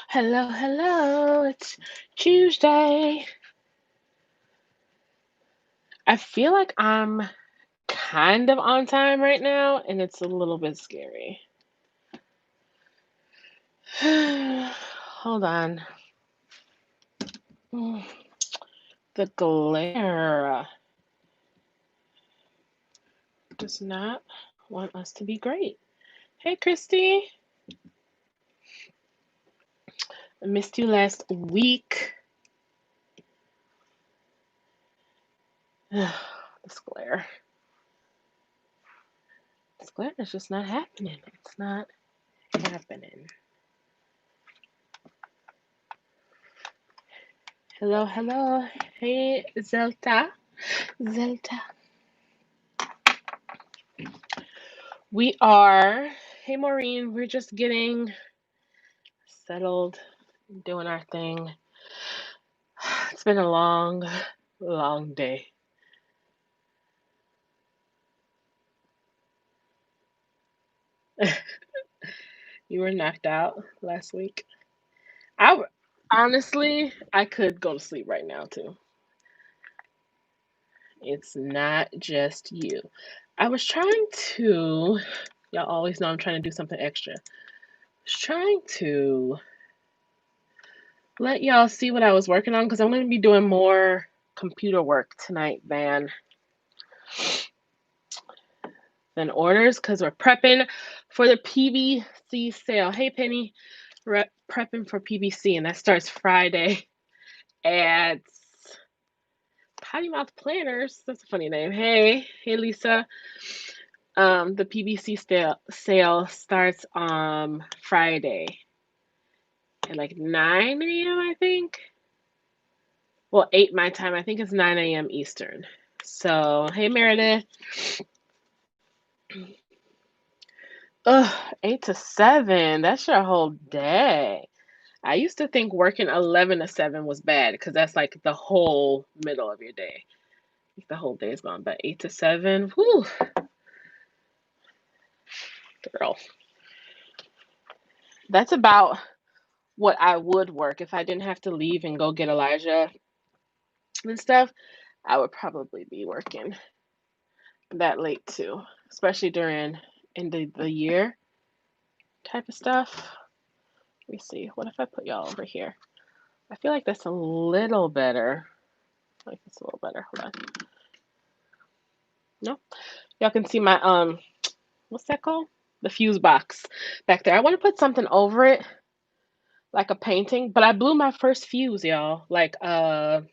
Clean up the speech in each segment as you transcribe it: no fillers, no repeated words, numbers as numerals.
Hello, hello. It's Tuesday. I feel like I'm kind of on time right now, and it's a little bit scary. Hold on. The glare does not want us to be great. Hey, Christy. I missed you last week. This glare. This glare is just not happening. It's not happening. Hello, hello. Hey, Zelta. Hey, Maureen, we're just getting settled, doing our thing. It's been a long, long day. You were knocked out last week. Honestly, I could go to sleep right now too. It's not just you. I was trying to, y'all always know I'm trying to do something extra. I was trying to let y'all see what I was working on because I'm going to be doing more computer work tonight than orders because we're prepping for the PBC sale. Hey, Penny, we're prepping for PBC, and that starts Friday at Potty Mouth Planners. That's a funny name. Hey, Lisa. The PBC sale starts on Friday at like 9 a.m., I think. Well, 8 my time. I think it's 9 a.m. Eastern. So, hey, Meredith. 8 to 7. That's your whole day. I used to think working 11 to 7 was bad because that's like the whole middle of your day. Like the whole day is gone. But 8 to 7, whew. Girl. That's about what I would work if I didn't have to leave and go get Elijah and stuff. I would probably be working that late too, especially during end of the year type of stuff. Let me see. What if I put y'all over here? I feel like that's a little better. Like it's a little better. Hold on. No, y'all can see my what's that called? The fuse box back there. I want to put something over it, like a painting. But I blew my first fuse, y'all. Like when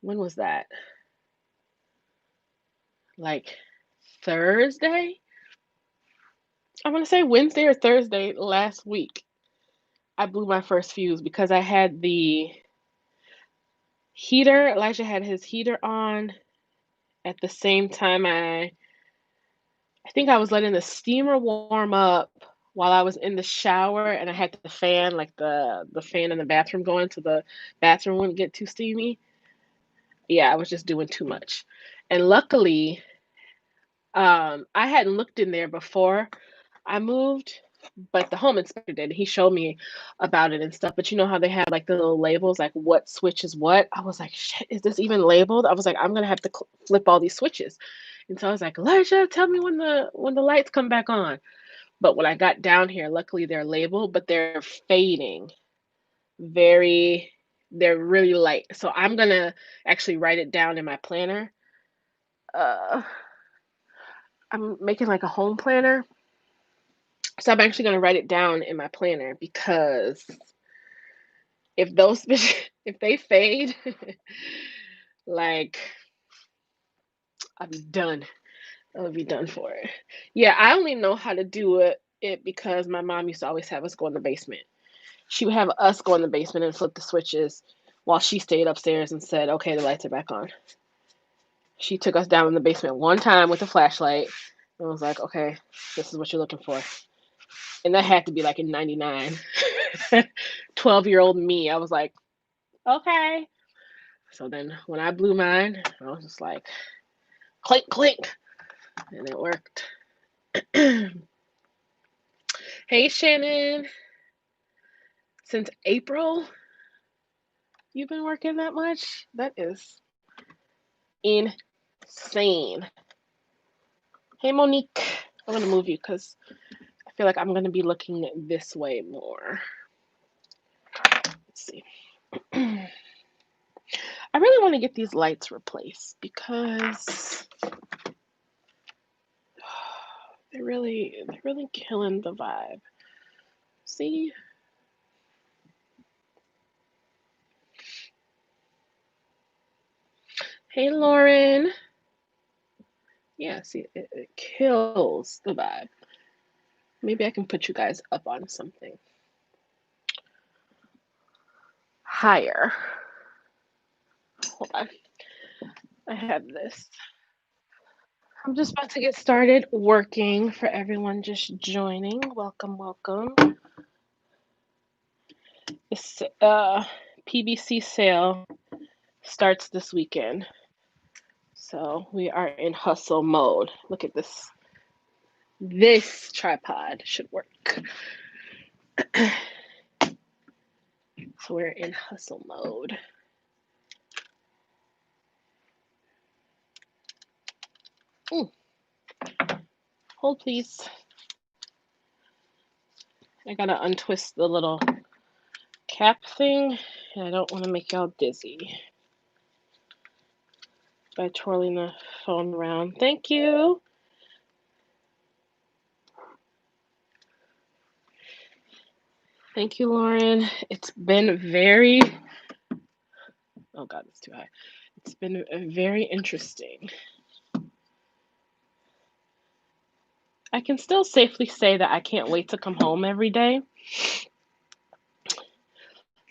was that? Like Thursday? I want to say Wednesday or Thursday last week. I blew my first fuse because I had the heater. Elijah had his heater on at the same time. I think I was letting the steamer warm up while I was in the shower, and I had the fan, like the fan in the bathroom going so the bathroom wouldn't get too steamy. Yeah, I was just doing too much. And luckily, I hadn't looked in there before I moved, but the home inspector did. He showed me about it and stuff. But you know how they have like the little labels, like what switch is what? I was like, shit, is this even labeled? I was like, I'm gonna have to flip all these switches. And so I was like, Elijah, tell me when the lights come back on. But when I got down here, luckily they're labeled, but they're fading. They're really light. So I'm gonna actually write it down in my planner. Uh, I'm making like a home planner. So I'm actually gonna write it down in my planner because if those if they fade, like I'll be done. I'll be done for it. Yeah, I only know how to do it because my mom used to always have us go in the basement. She would have us go in the basement and flip the switches while she stayed upstairs and said, okay, the lights are back on. She took us down in the basement one time with a flashlight and was like, okay, this is what you're looking for. And that had to be like in 99. 12-year-old me, I was like, okay. So then when I blew mine, I was just like, clink, clink. And it worked. Hey, Shannon. Since April, you've been working that much? That is insane. Hey, Monique. I'm going to move you because I feel like I'm going to be looking this way more. Let's see. I really want to get these lights replaced because they're really killing the vibe. See? Hey, Lauren. Yeah, see, it kills the vibe. Maybe I can put you guys up on something higher. Hold on. I have this. I'm just about to get started working for everyone just joining. Welcome, welcome. This PBC sale starts this weekend. So we are in hustle mode. Look at this. This tripod should work. So we're in hustle mode. Hold, please. I gotta untwist the little cap thing, and I don't want to make y'all dizzy by twirling the phone around. Thank you. Thank you, Lauren. It's been very, oh God, it's too high. It's been very interesting. I can still safely say that I can't wait to come home every day.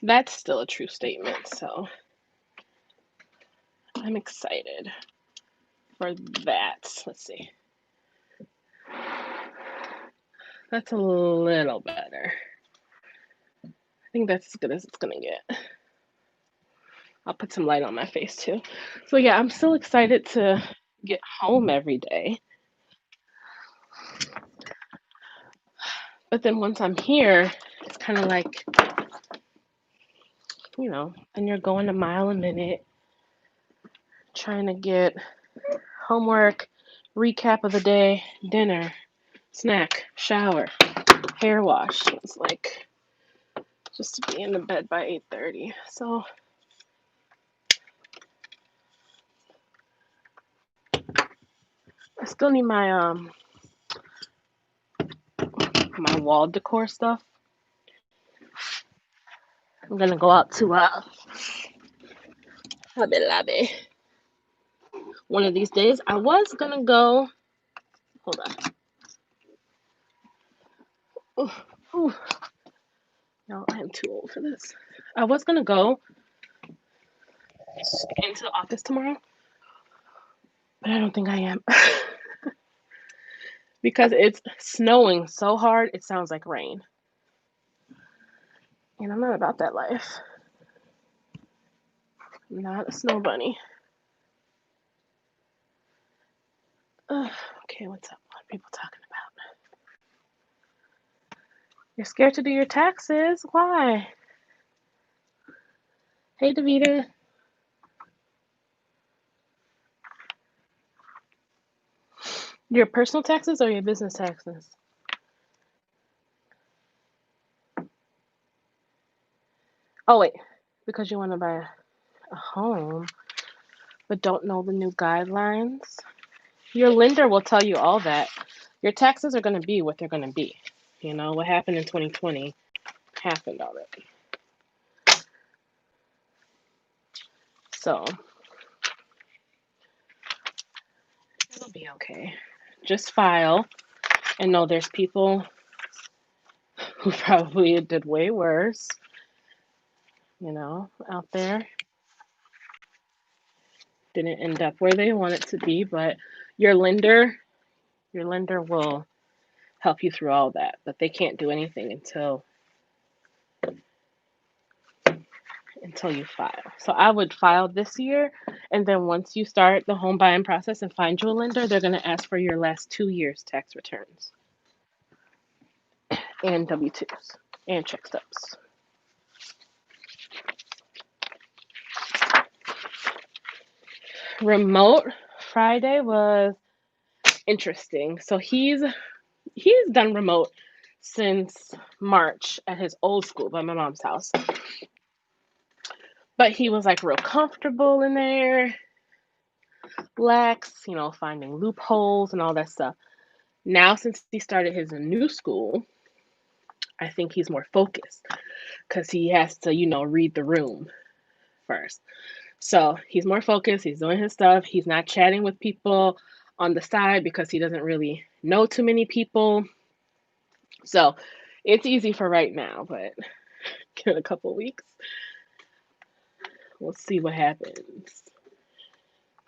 That's still a true statement, so I'm excited for that. Let's see. That's a little better. I think that's as good as it's gonna get. I'll put some light on my face too. So yeah, I'm still excited to get home every day. But then once I'm here, it's kind of like, and you're going a mile a minute, trying to get homework, recap of the day, dinner, snack, shower, hair wash. It's like just to be in the bed by 8:30. So I still need my wall decor stuff. I'm gonna go out to Hobby Lobby one of these days. I was gonna go. Hold on. Ooh. No, I am too old for this. I was gonna go into the office tomorrow, but I don't think I am. Because it's snowing so hard, it sounds like rain. And I'm not about that life. I'm not a snow bunny. Okay, what's up? What are people talking about? You're scared to do your taxes? Why? Hey, Davita. Your personal taxes or your business taxes? Oh, wait. Because you want to buy a home, but don't know the new guidelines? Your lender will tell you all that. Your taxes are going to be what they're going to be. You know, what happened in 2020 happened already. So, it'll be okay. Just file and know there's people who probably did way worse, out there. Didn't end up where they want it to be, but your lender will help you through all that, but they can't do anything until you file. So I would file this year, and then once you start the home buying process and find you a lender, they're going to ask for your last 2 years tax returns. and W-2s and check stubs. Remote Friday was interesting. So he's done remote since March at his old school by my mom's house. But he was like real comfortable in there, lax, finding loopholes and all that stuff. Now, since he started his new school, I think he's more focused because he has to, read the room first. So he's more focused. He's doing his stuff. He's not chatting with people on the side because he doesn't really know too many people. So it's easy for right now, but in a couple weeks, we'll see what happens.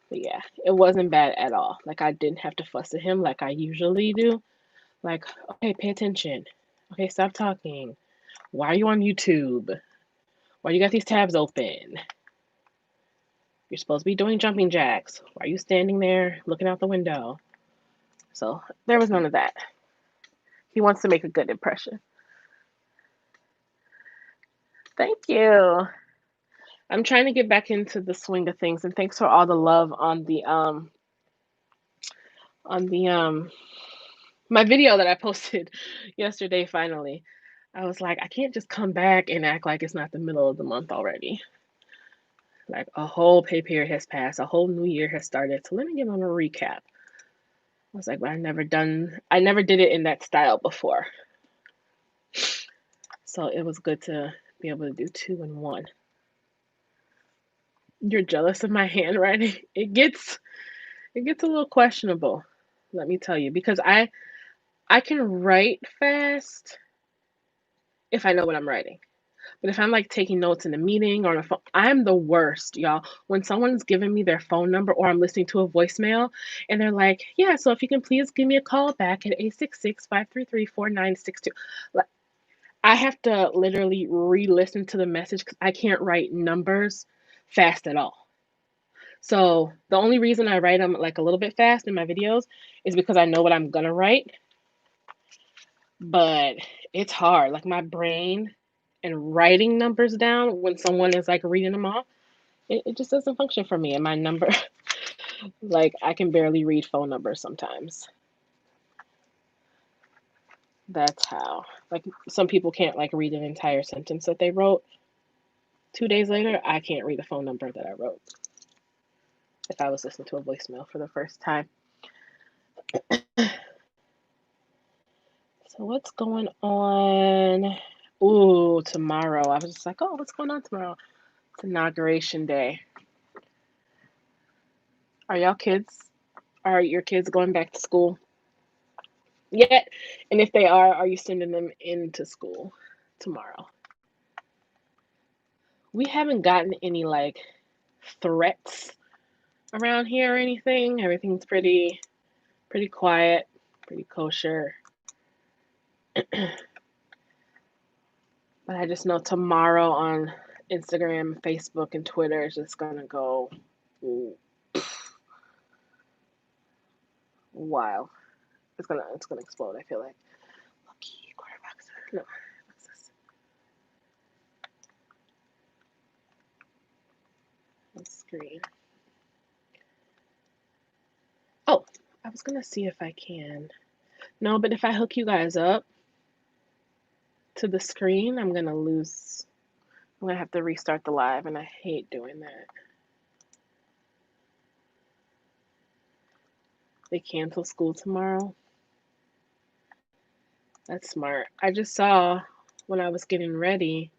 But yeah, it wasn't bad at all. Like, I didn't have to fuss at him like I usually do. Like, okay, pay attention. Okay, stop talking. Why are you on YouTube? Why you got these tabs open? You're supposed to be doing jumping jacks. Why are you standing there looking out the window? So there was none of that. He wants to make a good impression. Thank you. I'm trying to get back into the swing of things, and thanks for all the love on the my video that I posted yesterday. Finally, I was like, I can't just come back and act like it's not the middle of the month already. Like, a whole pay period has passed, a whole new year has started. So let me give them a recap. I was like, but I never did it in that style before. So it was good to be able to do 2 in 1. You're jealous of my handwriting? It gets a little questionable, let me tell you, because I can write fast if I know what I'm writing. But if I'm like taking notes in a meeting or on a phone, I'm the worst, y'all. When someone's giving me their phone number or I'm listening to a voicemail and they're like, yeah, so if you can please give me a call back at 866-533-4962. Like, I have to literally re-listen to the message because I can't write numbers fast at all. So the only reason I write them like a little bit fast in my videos is because I know what I'm gonna write. But it's hard. Like, my brain and writing numbers down when someone is like reading them off, it just doesn't function for me. And my number, like, I can barely read phone numbers sometimes. That's how. Like, some people can't like read an entire sentence that they wrote. 2 days later, I can't read the phone number that I wrote if I was listening to a voicemail for the first time. So what's going on? Ooh, tomorrow. I was just like, oh, what's going on tomorrow? It's inauguration day. Are your kids going back to school yet? And if they are you sending them into school tomorrow? We haven't gotten any like threats around here or anything. Everything's pretty quiet, pretty kosher. But I just know tomorrow on Instagram, Facebook, and Twitter is just gonna go wild. It's gonna explode, I feel like. Lucky quarterbacks. No, what's this? On screen. Oh, I was gonna see if I can. No, but if I hook you guys up to the screen, I'm gonna lose. I'm gonna have to restart the live, and I hate doing that. They cancel school tomorrow. That's smart. I just saw when I was getting ready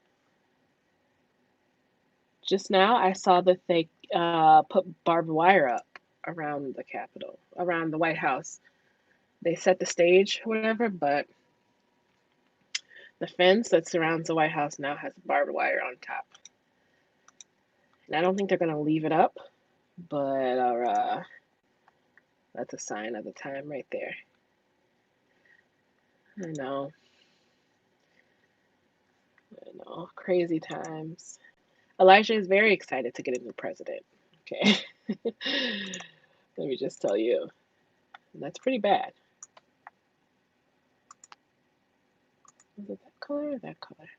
just now, I saw that they put barbed wire up around the Capitol, around the White House. They set the stage, whatever, but the fence that surrounds the White House now has barbed wire on top. And I don't think they're going to leave it up, but that's a sign of the time right there. I know. Crazy times. Elijah is very excited to get a new president. Okay. Let me just tell you. And that's pretty bad. Is it that color or that color?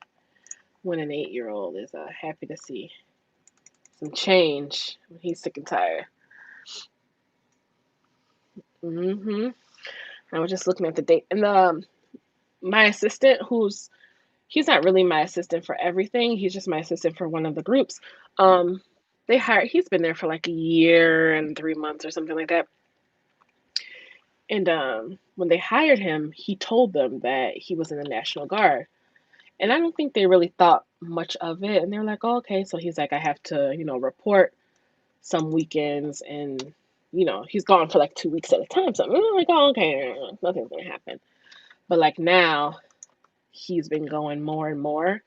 When an 8-year-old is happy to see some change when he's sick and tired. Hmm I was just looking at the date, and my assistant, he's not really my assistant for everything. He's just my assistant for one of the groups. Um, he's been there for like a year and 3 months or something like that. And when they hired him, he told them that he was in the National Guard. And I don't think they really thought much of it. And they're like, oh, okay. So he's like, I have to, report some weekends, and he's gone for like 2 weeks at a time. So I'm like, oh, okay, nothing's gonna happen. But like now, he's been going more and more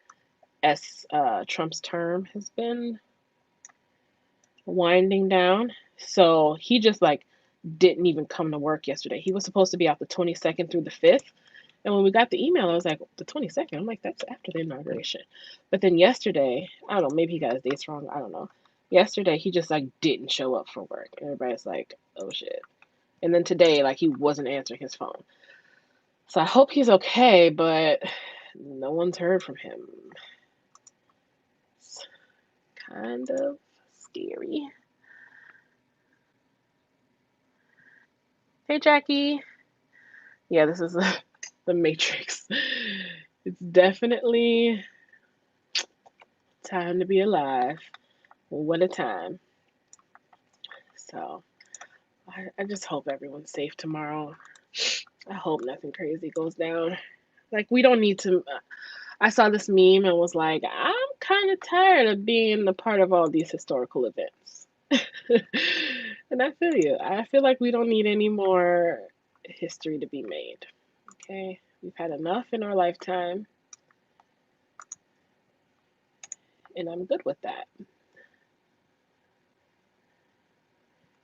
as Trump's term has been winding down. So he just like didn't even come to work yesterday. He was supposed to be out the 22nd through the 5th. And when we got the email, I was like, the 22nd? I'm like, that's after the inauguration. But then yesterday, I don't know, maybe he got his dates wrong. I don't know. Yesterday, he just like didn't show up for work. Everybody's like, oh shit. And then today, like he wasn't answering his phone. So I hope he's okay, but no one's heard from him. It's kind of scary. Hey, Jackie. Yeah, this is the Matrix. It's definitely time to be alive. What a time. So I just hope everyone's safe tomorrow. I hope nothing crazy goes down. Like, we don't need to. I saw this meme and was like, I'm kind of tired of being a part of all these historical events. And I feel you. I feel like we don't need any more history to be made. Okay? We've had enough in our lifetime, and I'm good with that.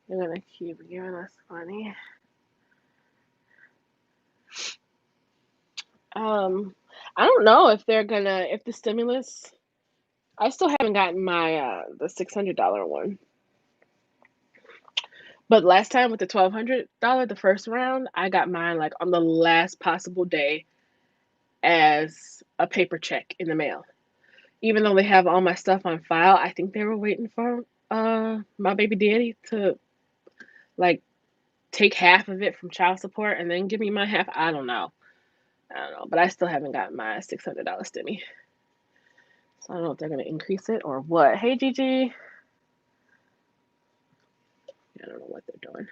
They're gonna keep giving us money. I don't know if if the stimulus. I still haven't gotten my the $600 one. But last time with the $1,200, the first round, I got mine like on the last possible day as a paper check in the mail. Even though they have all my stuff on file, I think they were waiting for my baby daddy to like take half of it from child support and then give me my half. I don't know. But I still haven't gotten my $600 stimmy. So I don't know if they're gonna increase it or what. Hey Gigi. I don't know what they're doing.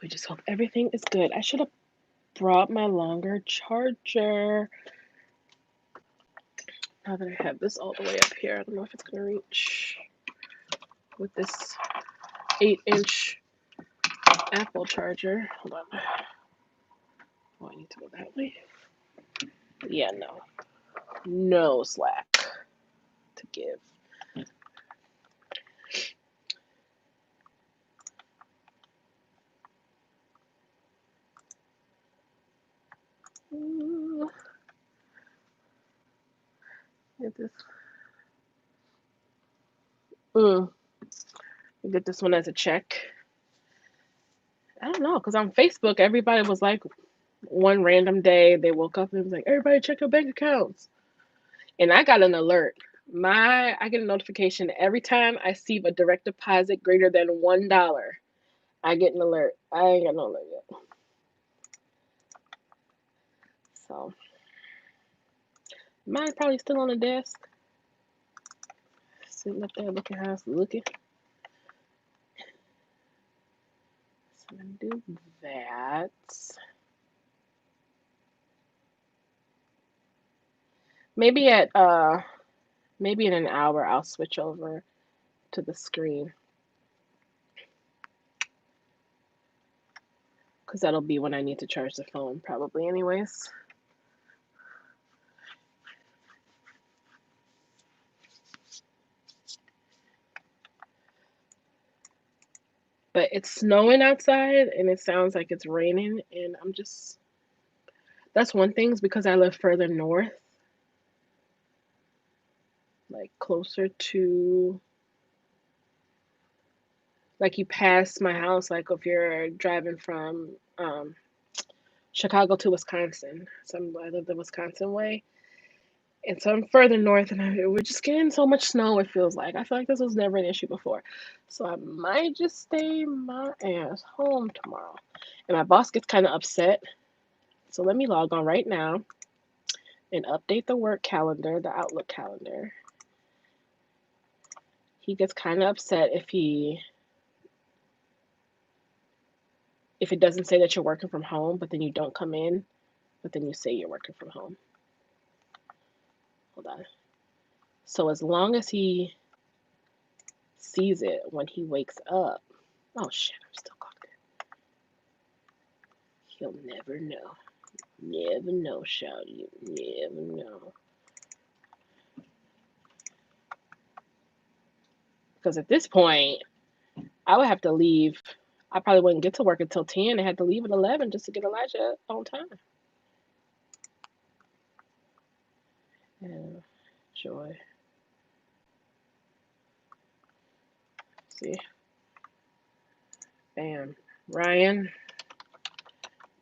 We just hope everything is good. I should have brought my longer charger. Now that I have this all the way up here, I don't know if it's gonna reach with this 8-inch Apple charger. Hold on. Oh, I need to go that way. Yeah, no. No slack to give. Ooh. Get this. Get this one as a check. I don't know, because on Facebook, everybody was like, one random day, they woke up and was like, everybody check your bank accounts. And I got an alert. I get a notification every time I see a direct deposit greater than $1. I get an alert. I ain't got no alert yet. So mine's probably still on the desk. Sitting up there looking how it's looking. So I'm gonna do that. Maybe in an hour I'll switch over to the screen. Because that'll be when I need to charge the phone, probably anyways. But it's snowing outside and it sounds like it's raining, and that's one thing, is because I live further north, like closer to, like you pass my house, like if you're driving from Chicago to Wisconsin. So I live the Wisconsin way. And so I'm further north, and we're just getting so much snow, it feels like. I feel like this was never an issue before. So I might just stay my ass home tomorrow. And my boss gets kind of upset. So let me log on right now and update the work calendar, the Outlook calendar. He gets kind of upset if it doesn't say that you're working from home, but then you don't come in, but then you say you're working from home. Hold on. So as long as he sees it when he wakes up, oh shit, I'm still clocked in. He'll never know. Never know, Shouty. Never know. Because at this point, I would have to leave. I probably wouldn't get to work until 10. I had to leave at 11 just to get Elijah on time. Yeah, joy. See. Bam. Ryan,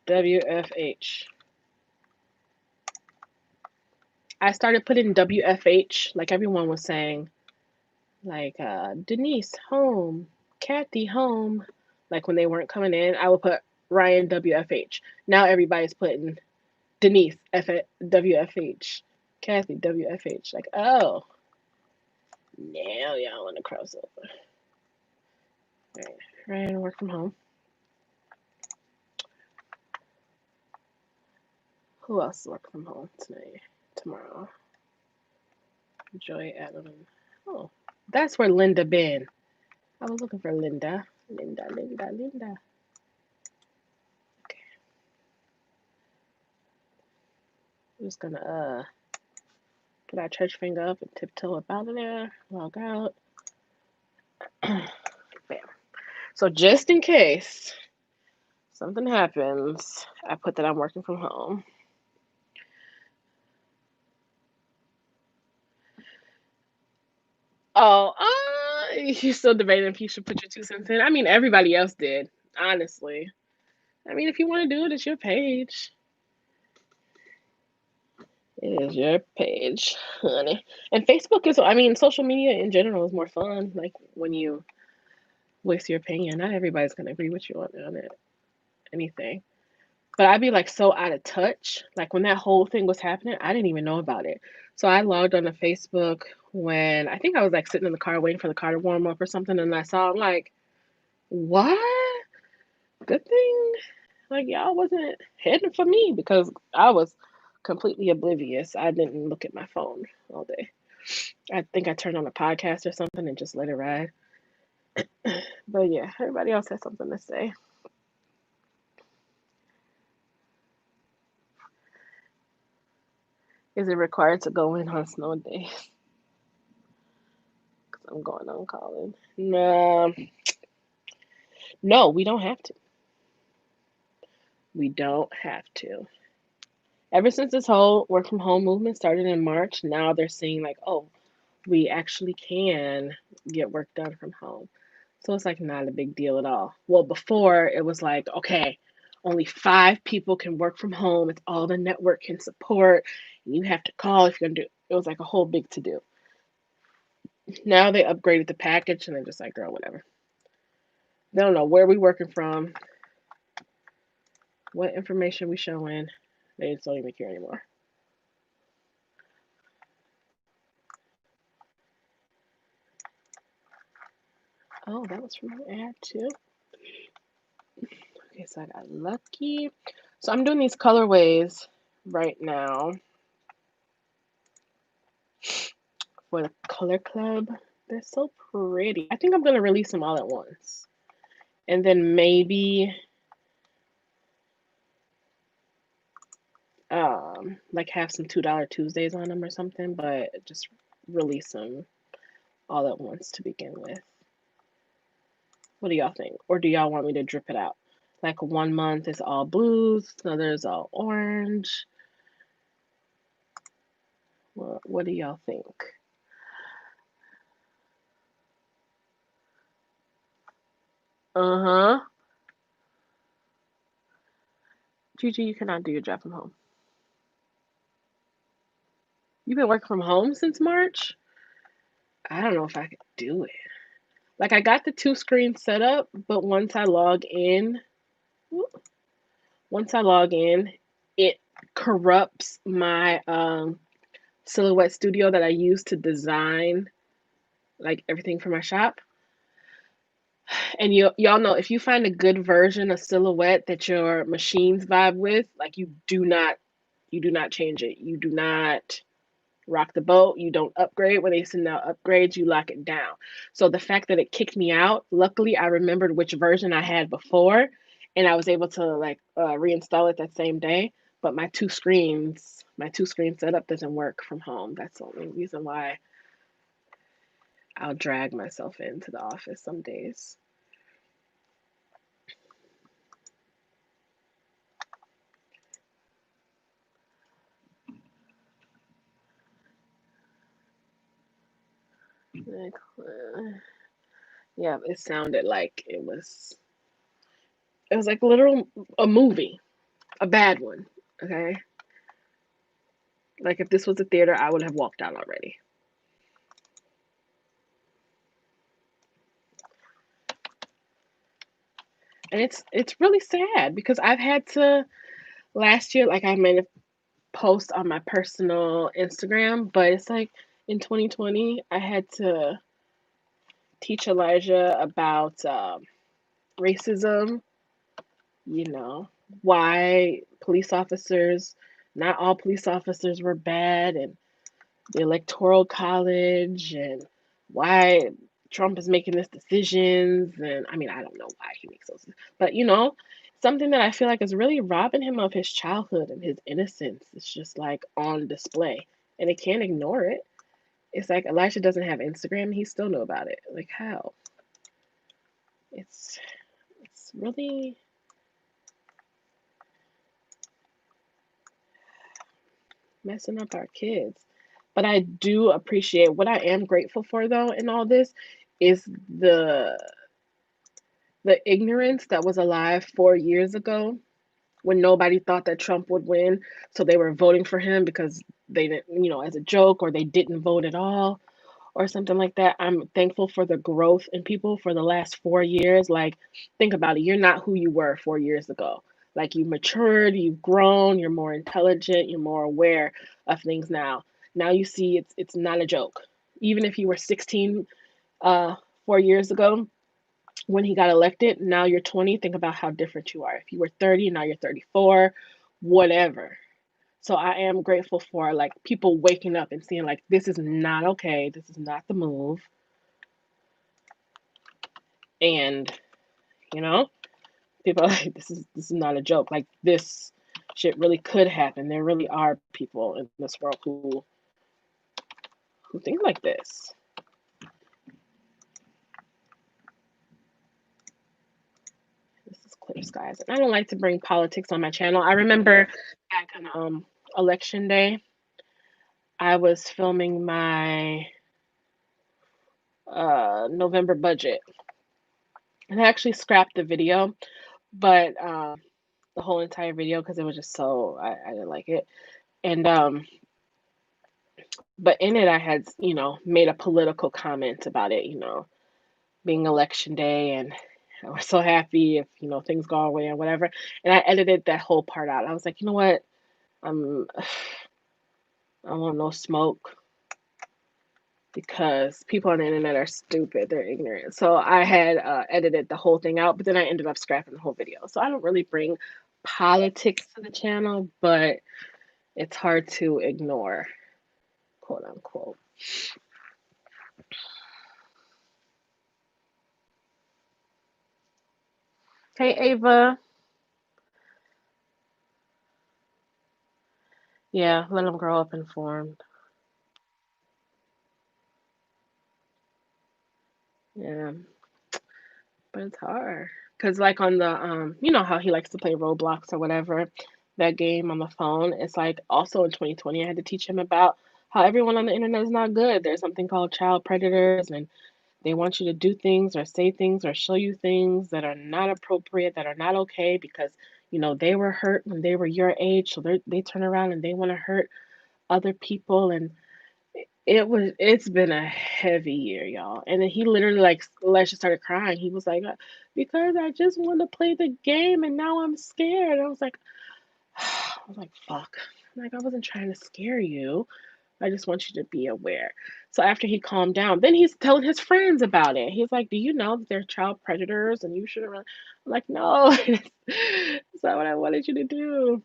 WFH. I started putting WFH, like everyone was saying, like Denise, home, Kathy, home. Like when they weren't coming in, I would put Ryan, WFH. Now everybody's putting Denise, WFH, Kathy, WFH. Like, oh, now y'all want to cross over. All right, Ryan, work from home. Who else work from home tonight? Tomorrow. Joy Adam. Oh, that's where Linda been. I was looking for Linda. Linda. Okay. I'm just gonna put our church finger up and tiptoe up out of there. Log out. Bam. So just in case something happens, I put that I'm working from home. Oh, you're still debating if you should put your 2 cents in. I mean, everybody else did, honestly. I mean, if you want to do it, it's your page. It is your page, honey. And Facebook is, I mean, social media in general is more fun. Like when you voice your opinion, not everybody's gonna agree with you on it, anything. But I'd be like so out of touch. Like when that whole thing was happening, I didn't even know about it. So I logged on to Facebook when I think I was like sitting in the car waiting for the car to warm up or something, and I saw, I'm like, what? Good thing like y'all wasn't heading for me because I was completely oblivious. I didn't look at my phone all day. I think I turned on a podcast or something and just let it ride. But yeah, everybody else has something to say. Is it required to go in on snow days? Because I'm going on calling. No, no, we don't have to. We don't have to. Ever since this whole work from home movement started in March, now they're seeing like, oh, we actually can get work done from home. So it's like not a big deal at all. Well, before it was like, okay, only 5 people can work from home. It's all the network can support. And you have to call if you're gonna do it. Was like a whole big to do. Now they upgraded the package and they're just like, girl, whatever. They don't know where we working from, what information we showing. They just don't even care anymore. Oh, that was from my ad too. Okay, so I got lucky. So I'm doing these colorways right now for the color club. They're so pretty. I think I'm gonna release them all at once. And then maybe like have some $2 Tuesdays on them or something, but just release them all at once to begin with. What do y'all think? Or do y'all want me to drip it out? Like 1 month is all blues, another is all orange. What do y'all think? Uh-huh. Gigi, you cannot do your job from home. You've been working from home since March? I don't know if I could do it. Like I got the two screens set up, but once I log in, it corrupts my Silhouette Studio that I use to design like everything for my shop. And y'all know if you find a good version of Silhouette that your machines vibe with, like you do not change it. You do not rock the boat. You don't upgrade. When they send out upgrades, you lock it down. So the fact that it kicked me out, luckily I remembered which version I had before, and I was able to like reinstall it that same day. But my two screen setup doesn't work from home. That's the only reason why I'll drag myself into the office some days. Like, yeah, it sounded like it was like literal a movie, a bad one. Okay, like if this was a theater, I would have walked out already. And it's really sad because I've had to last year, like I made a post on my personal Instagram, but it's like in 2020, I had to teach Elijah about racism, you know, why police officers, not all police officers were bad, and the electoral college, and why Trump is making these decisions. And I mean, I don't know why he makes those, but something that I feel like is really robbing him of his childhood and his innocence. It's just like on display, and they can't ignore it. It's like Elisha doesn't have Instagram, he still know about it. Like how? It's it's really messing up our kids. But I do appreciate what I am grateful for though in all this is the the ignorance that was alive 4 years ago when nobody thought that Trump would win. So they were voting for him because they didn't, as a joke, or they didn't vote at all or something like that. I'm thankful for the growth in people for the last 4 years. Like, think about it. You're not who you were 4 years ago. Like, you matured, you've grown, you're more intelligent, you're more aware of things now. Now you see it's not a joke. Even if you were 16 uh 4 years ago, when he got elected, now you're 20, think about how different you are. If you were 30, now you're 34, whatever. So I am grateful for like people waking up and seeing like this is not okay, this is not the move. And you know, people are like this is not a joke. Like this shit really could happen. There really are people in this world who think like this. This is clear skies. And I don't like to bring politics on my channel. I remember back on election day, I was filming my November budget. And I actually scrapped the video, but the whole entire video because it was just so I didn't like it. And but in it I had, made a political comment about it, being election day and I was so happy if, things go our way or whatever. And I edited that whole part out. I was like, you know what? I'm I want no smoke because people on the internet are stupid. They're ignorant. So I had edited the whole thing out, but then I ended up scrapping the whole video. So I don't really bring politics to the channel, but it's hard to ignore, quote unquote. Hey, Ava. Yeah, let them grow up informed. Yeah, but it's hard. Because, like, on the, you know how he likes to play Roblox or whatever, that game on the phone, it's like also in 2020, I had to teach him about how everyone on the internet is not good. There's something called child predators, and They want you to do things or say things or show you things that are not appropriate, that are not okay because, they were hurt when they were your age, so they turn around and they wanna hurt other people, and it's been a heavy year, y'all, and then he literally, like, Elijah started crying. He was like, "Because I just wanna play the game and now I'm scared." I was like I was like, "Fuck." I'm like, "I wasn't trying to scare you. I just want you to be aware." So after he calmed down, then he's telling his friends about it. He's like, "Do you know that they're child predators and you shouldn't run?" I'm like, "No, it's not what I wanted you to do."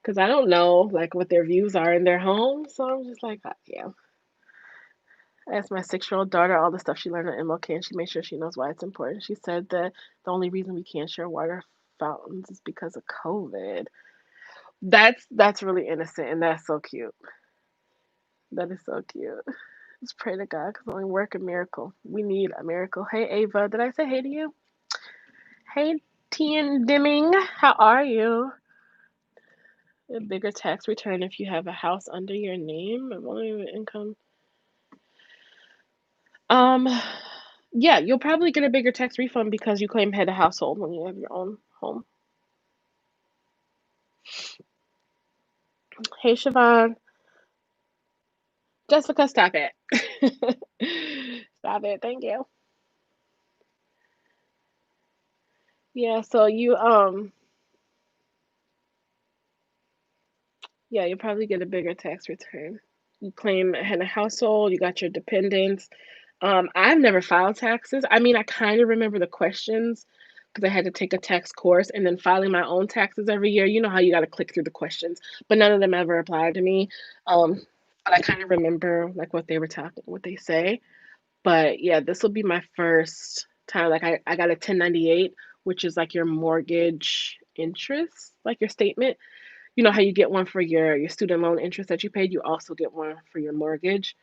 Because I don't know, like, what their views are in their home. So I'm just like, yeah. I asked my 6-year-old daughter all the stuff she learned at MLK, and she made sure she knows why it's important. She said that the only reason we can't share water fountains is because of COVID. That's really innocent, and that's so cute. That is so cute. Just pray to God, cause only work a miracle. We need a miracle. Hey, Ava, did I say hey to you? Hey, Tian Dimming, how are you? A bigger tax return if you have a house under your name. I've only have income. Um, yeah, you'll probably get a bigger tax refund because you claim head of household when you have your own home. Hey, Siobhan. Jessica, stop it. Stop it. Thank you. Yeah, so you'll probably get a bigger tax return. You claim head of household, you got your dependents. I've never filed taxes. I mean, I kind of remember the questions because I had to take a tax course and then filing my own taxes every year. You know how you got to click through the questions, but none of them ever applied to me. Um, but I kind of remember like what they say. But yeah, this will be my first time. Like I got a 1098, which is like your mortgage interest, like your statement. You know how you get one for your student loan interest that you paid, you also get one for your mortgage.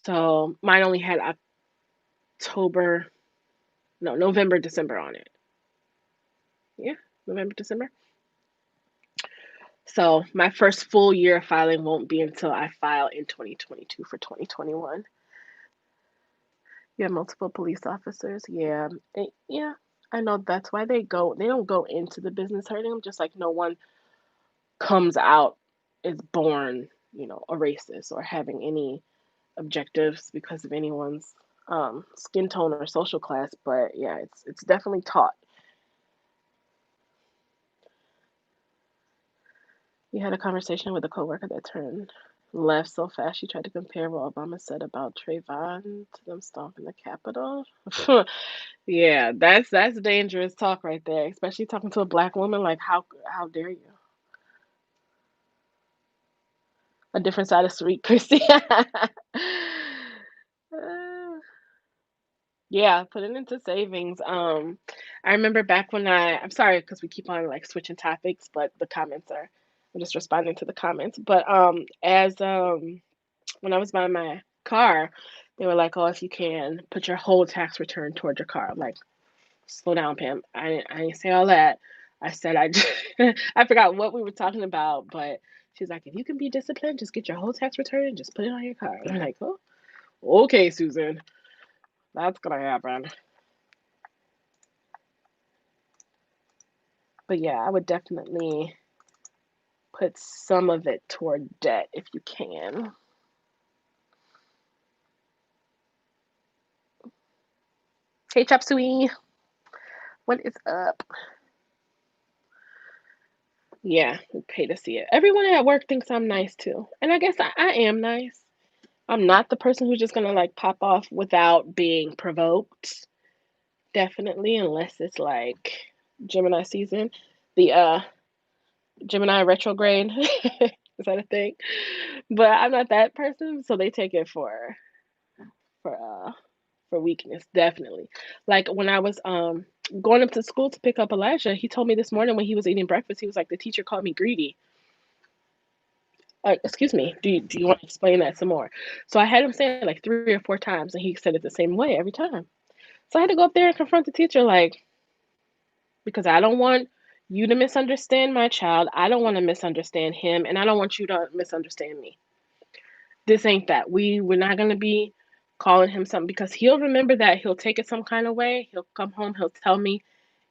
So mine only had October, no, November, December on it. Yeah, November, December. So my first full year of filing won't be until I file in 2022 for 2021. You have multiple police officers. Yeah. Yeah. I know that's why they don't go into the business hurting them, just like no one comes out is born, a racist or having any objectives because of anyone's skin tone or social class. But yeah, it's definitely taught. You had a conversation with a coworker that turned left so fast she tried to compare what Obama said about Trayvon to them stomping the Capitol. Yeah, that's dangerous talk right there, especially talking to a black woman. Like, how dare you? A different side of sweet Chrissy. Yeah, put it into savings. I remember back when I'm sorry because we keep on like switching topics, but I'm just responding to the comments. But as when I was buying my car, they were like, "Oh, if you can put your whole tax return toward your car." I'm like, slow down, Pam. I didn't say all that. I said I just, I forgot what we were talking about, but she's like, if you can be disciplined, just get your whole tax return and just put it on your car. I'm like, oh, okay, Susan, that's gonna happen. But yeah, I would definitely put some of it toward debt if you can. Hey, Chop Suey, what is up? Yeah, pay to see it. Everyone at work thinks I'm nice too, and I guess I am nice. I'm not the person who's just gonna like pop off without being provoked. Definitely, unless it's like Gemini season, the Gemini retrograde. Is that a thing? But I'm not that person, so they take it for uh for weakness, definitely. Like when I was going up to school to pick up Elijah, he told me this morning when he was eating breakfast, he was like, the teacher called me greedy. Excuse me, do you want to explain that some more? So I had him say it like 3 or 4 times, and he said it the same way every time. So I had to go up there and confront the teacher, like, because I don't want you to misunderstand my child. I don't want to misunderstand him, and I don't want you to misunderstand me. This ain't that. We're not gonna be calling him something because he'll remember that. He'll take it some kind of way. He'll come home, he'll tell me,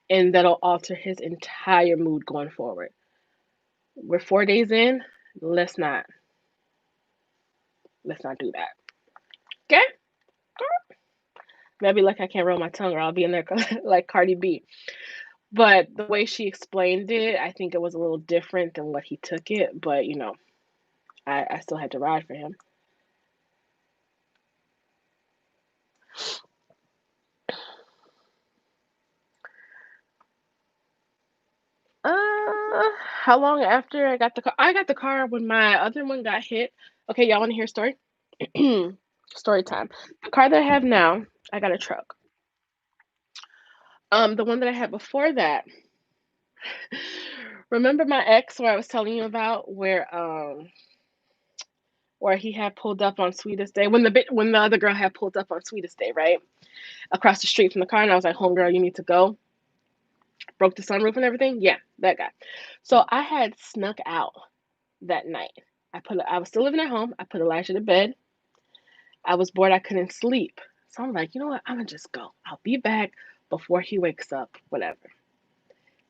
and that'll alter his entire mood going forward. We're 4 days in. Let's not let's not do that. Okay? Maybe like I can't roll my tongue or I'll be in there like Cardi B. But the way she explained it, I think it was a little different than what he took it. But I still had to ride for him. How long after I got the car? I got the car when my other one got hit. Okay, y'all want to hear a story? Story time. The car that I have now, I got a truck. The one that I had before that, remember my ex where I was telling you about where he had pulled up on Sweetest Day when the other girl had pulled up on Sweetest Day, right? Across the street from the car, and I was like, homegirl, you need to go. Broke the sunroof and everything. Yeah, that guy. So I had snuck out that night. I was still living at home. I put Elijah to bed. I was bored. I couldn't sleep. So I'm like, you know what? I'm gonna just go. I'll be back before he wakes up, whatever.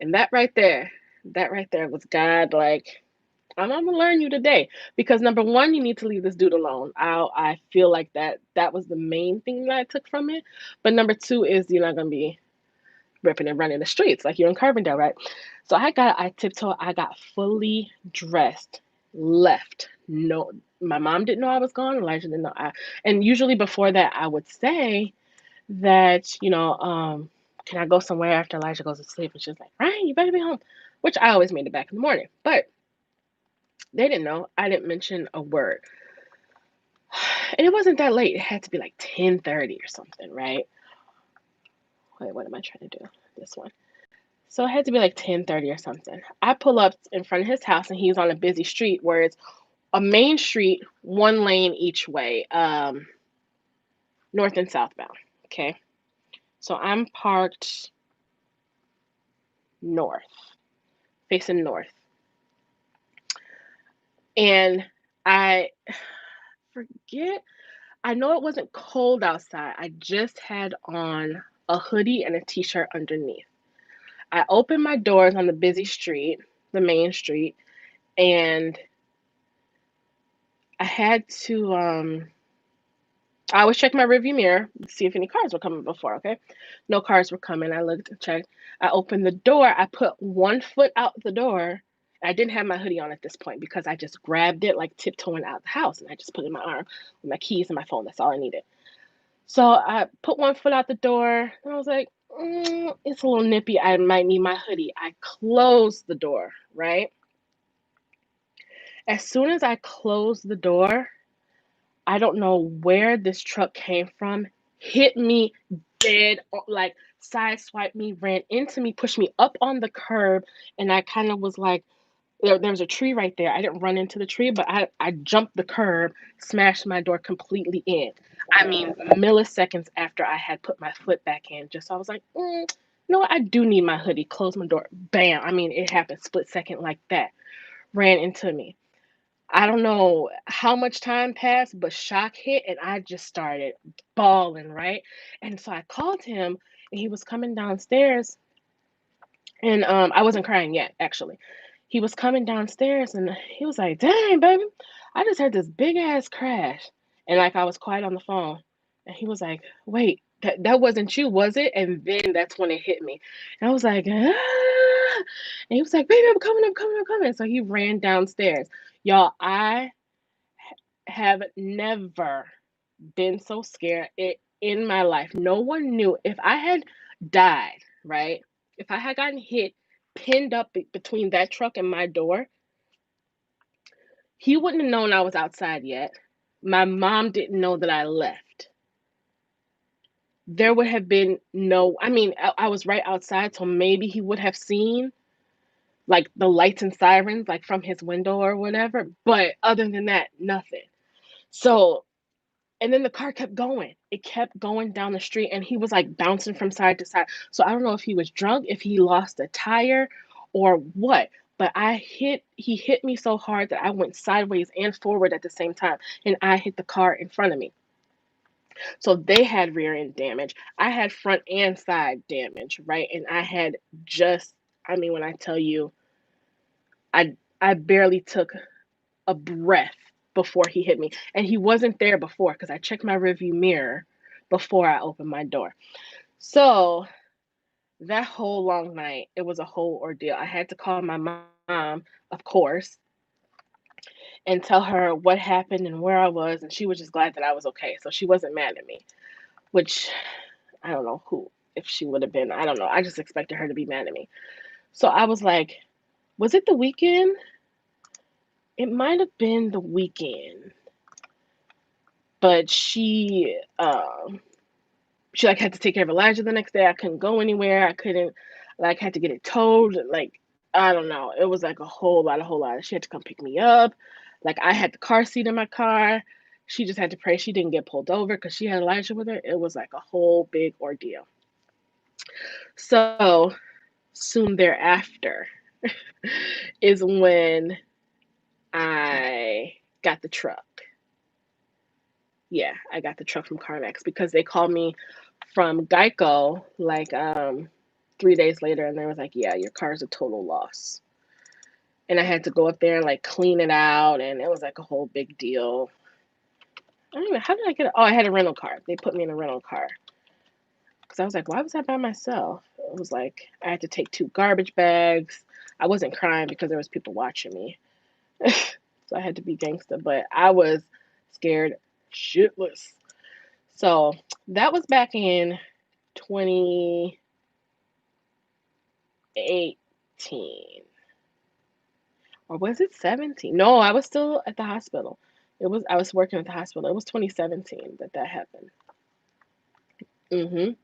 And that right there was God like, I'm gonna learn you today. Because number one, you need to leave this dude alone. I feel like that was the main thing that I took from it. But number two is you're not gonna be ripping and running the streets like you're in Carbondale, right? So I got fully dressed, left. No, my mom didn't know I was gone. Elijah didn't know. And usually before that, I would say that, can I go somewhere after Elijah goes to sleep? And she's like, Ryan, you better be home, which I always made it back in the morning. But they didn't know. I didn't mention a word. And it wasn't that late. It had to be like 10:30 or something, right? Wait, what am I trying to do? This one. So it had to be like 10:30 or something. I pull up in front of his house and he's on a busy street where it's a main street, one lane each way, north and southbound. Okay. So I'm parked north, facing north. And I forget, I know it wasn't cold outside. I just had on a hoodie and a t-shirt underneath. I opened my doors on the busy street, the main street, and I had to I always check my rearview mirror to see if any cars were coming before, okay? No cars were coming. I looked and checked. I opened the door. I put one foot out the door. I didn't have my hoodie on at this point because I just grabbed it like tiptoeing out the house and I just put it in my arm with my keys and my phone. That's all I needed. So I put one foot out the door and I was like, it's a little nippy. I might need my hoodie. I closed the door, right? As soon as I closed the door, I don't know where this truck came from, hit me dead, like sideswiped me, ran into me, pushed me up on the curb, and I kind of was like, there was a tree right there. I didn't run into the tree, but I jumped the curb, smashed my door completely in. I mean, milliseconds after I had put my foot back in, just so I was like, you know what? I do need my hoodie. Close my door. Bam. I mean, it happened split second like that. Ran into me. I don't know how much time passed, but shock hit and I just started bawling, right? And so I called him and he was coming downstairs and I wasn't crying yet, actually. He was coming downstairs and he was like, "Dang, baby, I just heard this big ass crash." And like I was quiet on the phone. And he was like, "Wait, that wasn't you, was it?" And then that's when it hit me. And I was like, "Ah." And he was like, "Baby, I'm coming, I'm coming, I'm coming." So he ran downstairs. Y'all, I have never been so scared in my life. No one knew if I had died, right? If I had gotten hit, pinned up between that truck and my door, he wouldn't have known I was outside yet. My mom didn't know that I left. There would have been no, I mean, I was right outside, so maybe he would have seen like the lights and sirens, like from his window or whatever. But other than that, nothing. So and then the car kept going. It kept going down the street and he was like bouncing from side to side. So I don't know if he was drunk, if he lost a tire or what. But he hit me so hard that I went sideways and forward at the same time and I hit the car in front of me. So they had rear end damage. I had front and side damage, right? And I had just, I mean, when I tell you, I barely took a breath before he hit me. And he wasn't there before because I checked my rearview mirror before I opened my door. So that whole long night, it was a whole ordeal. I had to call my mom, of course, and tell her what happened and where I was. And she was just glad that I was okay. So she wasn't mad at me, which I don't know who, if she would have been. I don't know. I just expected her to be mad at me. So I was like, was it the weekend? It might have been the weekend. But she like had to take care of Elijah the next day. I couldn't go anywhere. I couldn't like had to get it towed. Like I don't know. It was like a whole lot. She had to come pick me up. Like I had the car seat in my car. She just had to pray she didn't get pulled over because she had Elijah with her. It was like a whole big ordeal. So soon thereafter is when I got the truck. Yeah, I got the truck from CarMax because they called me from Geico like 3 days later and they was like, yeah, your car's a total loss. And I had to go up there and like clean it out and it was like a whole big deal. I don't even, how did I get it? Oh, I had a rental car. They put me in a rental car. Because I was like, why was I by myself? It was like I had to take 2 garbage bags. I wasn't crying because there was people watching me. So I had to be gangster, but I was scared shitless. So that was back in 2018. Or was it 17? No, I was still at the hospital. I was working at the hospital. It was 2017 that happened. And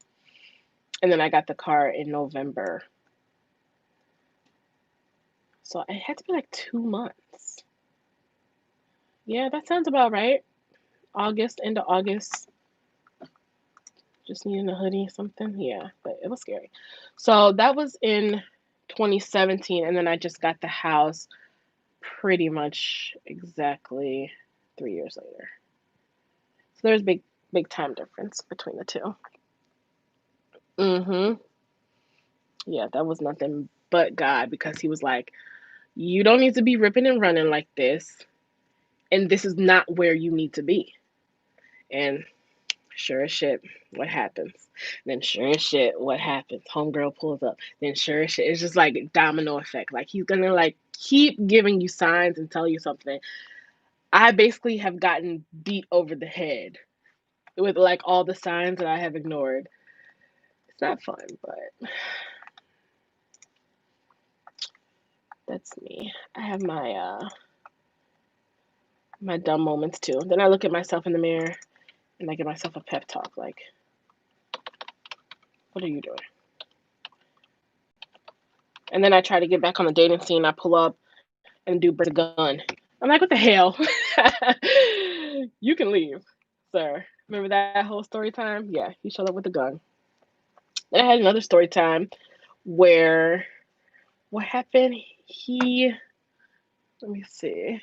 then I got the car in November. So it had to be like 2 months. Yeah, that sounds about right. August, end of August. Just needing a hoodie or something. Yeah, but it was scary. So that was in 2017. And then I just got the house pretty much exactly 3 years later. So there's big time difference between the two. Yeah, that was nothing but God because he was like, you don't need to be ripping and running like this. And this is not where you need to be. And sure as shit, what happens? Then sure as shit, what happens? Homegirl pulls up. Then sure as shit. It's just like domino effect. Like he's gonna like keep giving you signs and tell you something. I basically have gotten beat over the head with like all the signs that I have ignored. It's not fun, but that's me. I have my dumb moments too. Then I look at myself in the mirror and I give myself a pep talk like, what are you doing? And then I try to get back on the dating scene. I pull up and do bring a gun. I'm like, what the hell? You can leave, sir. Remember that whole story time? Yeah, he showed up with a gun. Then I had another story time where what happened? Let me see.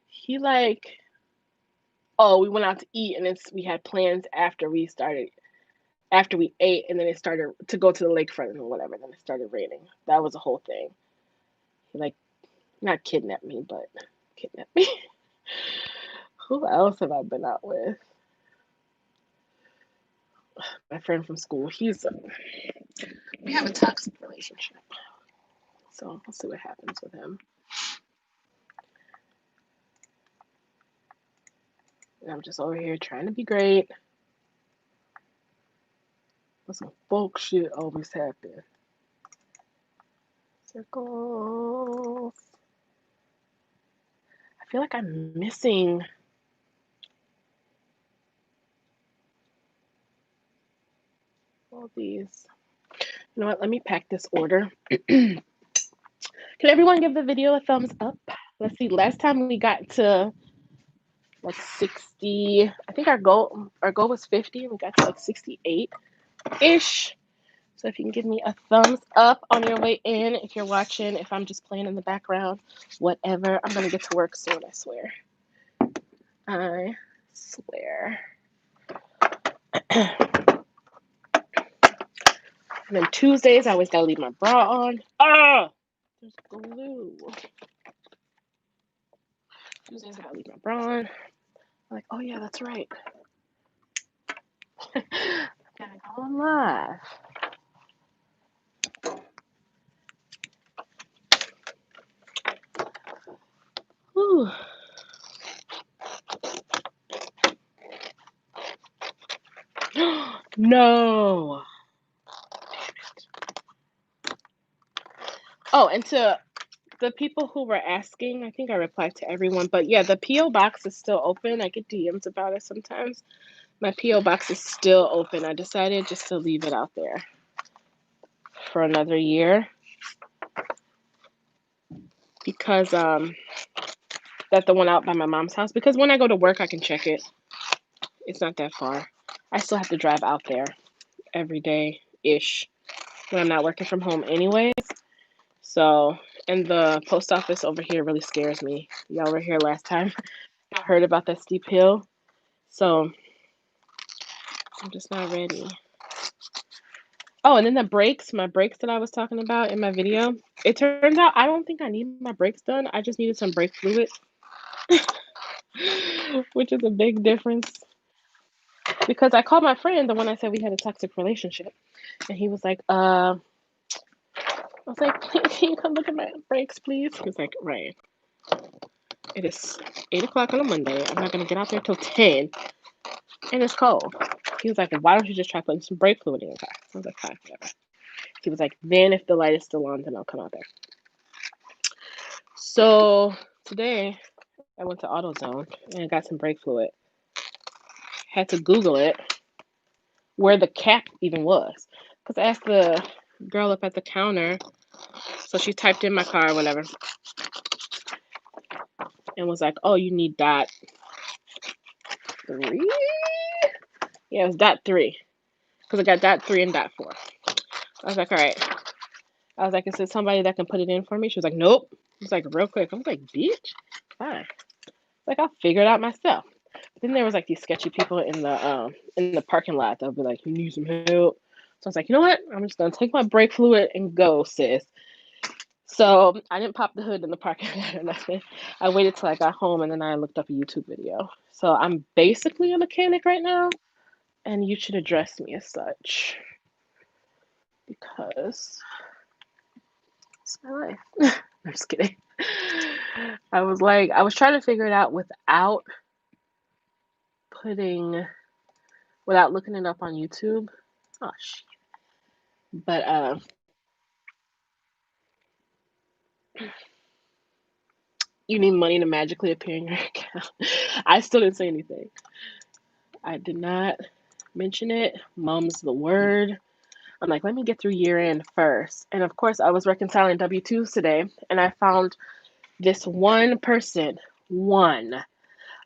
He like, oh, we went out to eat and we had plans after we ate and then it started to go to the lakefront and whatever. Then it started raining. That was a whole thing. He like not kidnapped me, but kidnapped me. Who else have I been out with? My friend from school. We have a toxic relationship. So we'll see what happens with him. And I'm just over here trying to be great. But some folk shit always happen. Circles. I feel like I'm missing all these. You know what? Let me pack this order. Can everyone give the video a thumbs up? Let's see. Last time we got to like 60. I think our goal was 50 and we got to like 68-ish. So if you can give me a thumbs up on your way in, if you're watching, if I'm just playing in the background, whatever. I'm gonna get to work soon, I swear. swear. And then Tuesdays, I always gotta leave my bra on. Ah! There's glue. Tuesdays, I gotta leave my bra on. I'm like, oh yeah, that's right. Gotta go on live. Whew. No. Oh, and to the people who were asking, I think I replied to everyone, but yeah, the P.O. box is still open. I get DMs about it sometimes. My P.O. box is still open. I decided just to leave it out there for another year because that's the one out by my mom's house, because when I go to work I can check it. It's not that far. I still have to drive out there every day ish when I'm not working from home anyways. So, and the post office over here really scares me. Y'all were here last time. I heard about that steep hill. So I'm just not ready. Oh, and then the brakes, my brakes that I was talking about in my video. It turns out I don't think I need my brakes done. I just needed some brake fluid, which is a big difference. Because I called my friend the one I said we had a toxic relationship, and he was like, I was like, can you come look at my brakes, please? He was like, right. It is 8 o'clock on a Monday. I'm not gonna get out there till 10, and it's cold. He was like, why don't you just try putting some brake fluid in your car? I was like, fine, whatever. He was like, then if the light is still on, then I'll come out there. So today I went to AutoZone and I got some brake fluid. Had to Google it, where the cap even was. Because I asked the girl up at the counter, so she typed in my car or whatever, and was like, oh, you need dot 3? Yeah, it was dot 3. Because I got dot 3 and dot 4. I was like, all right. I was like, is there somebody that can put it in for me? She was like, nope. It was like real quick. I was like, bitch, fine. Like, I'll figure it out myself. But then there was like these sketchy people in the parking lot that would be like, you need some help. So I was like, you know what? I'm just gonna take my brake fluid and go, sis. So I didn't pop the hood in the parking lot or nothing. I waited till I got home and then I looked up a YouTube video. So I'm basically a mechanic right now, and you should address me as such because it's my life. I'm just kidding. I was trying to figure it out without looking it up on YouTube. Oh shit. But you need money to magically appear in your account. I still didn't say anything. I did not mention it. Mum's the word. I'm like, let me get through year end first. And of course, I was reconciling W-2s today, and I found this one person, one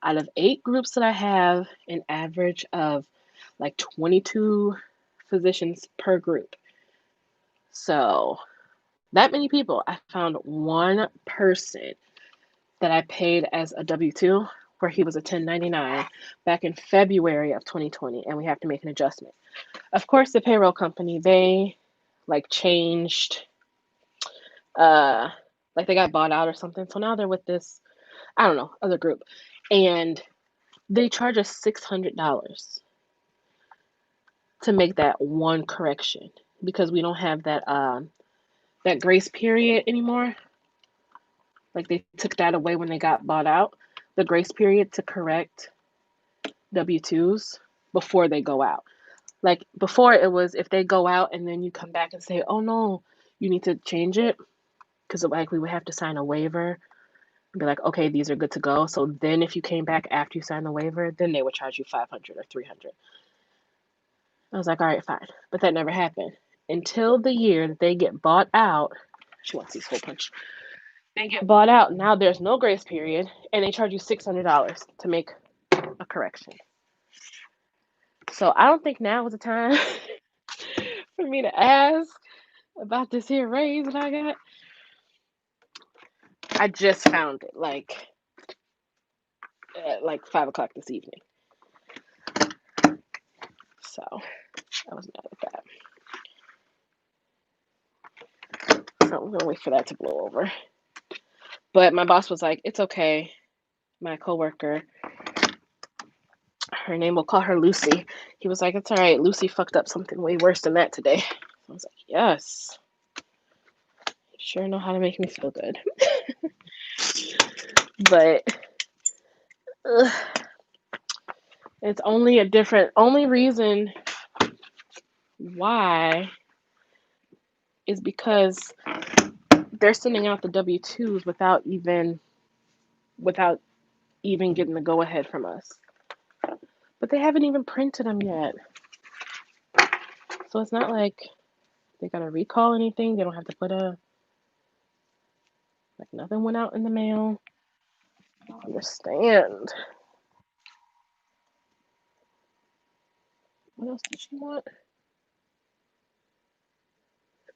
out of 8 groups that I have, an average of like 22 physicians per group. So that many people, I found one person that I paid as a W-2 where he was a 1099 back in February of 2020, and we have to make an adjustment. Of course, the payroll company, they like changed, like they got bought out or something. So now they're with this, I don't know, other group, and they charge us $600 to make that one correction because we don't have that grace period anymore. Like they took that away when they got bought out, the grace period to correct W-2s before they go out. Like before it was if they go out and then you come back and say, oh no, you need to change it, because like we would have to sign a waiver and be like, okay, these are good to go. So then if you came back after you signed the waiver, then they would charge you $500 or $300. I was like, all right, fine. But that never happened until the year that they get bought out. She wants these hole punch. They get bought out. Now there's no grace period, and they charge you $600 to make a correction. So I don't think now is the time for me to ask about this here raise that I got. I just found it like at like 5 o'clock this evening. So I was mad at that. So I'm gonna wait for that to blow over. But my boss was like, it's okay. My coworker, her name, we'll call her Lucy. He was like, it's all right. Lucy fucked up something way worse than that today. I was like, yes. You sure know how to make me feel good. But it's only reason why is because they're sending out the W-2s without even getting the go ahead from us. But they haven't even printed them yet. So it's not like they gotta recall anything. They don't have to put nothing went out in the mail. I don't understand. What else did she want?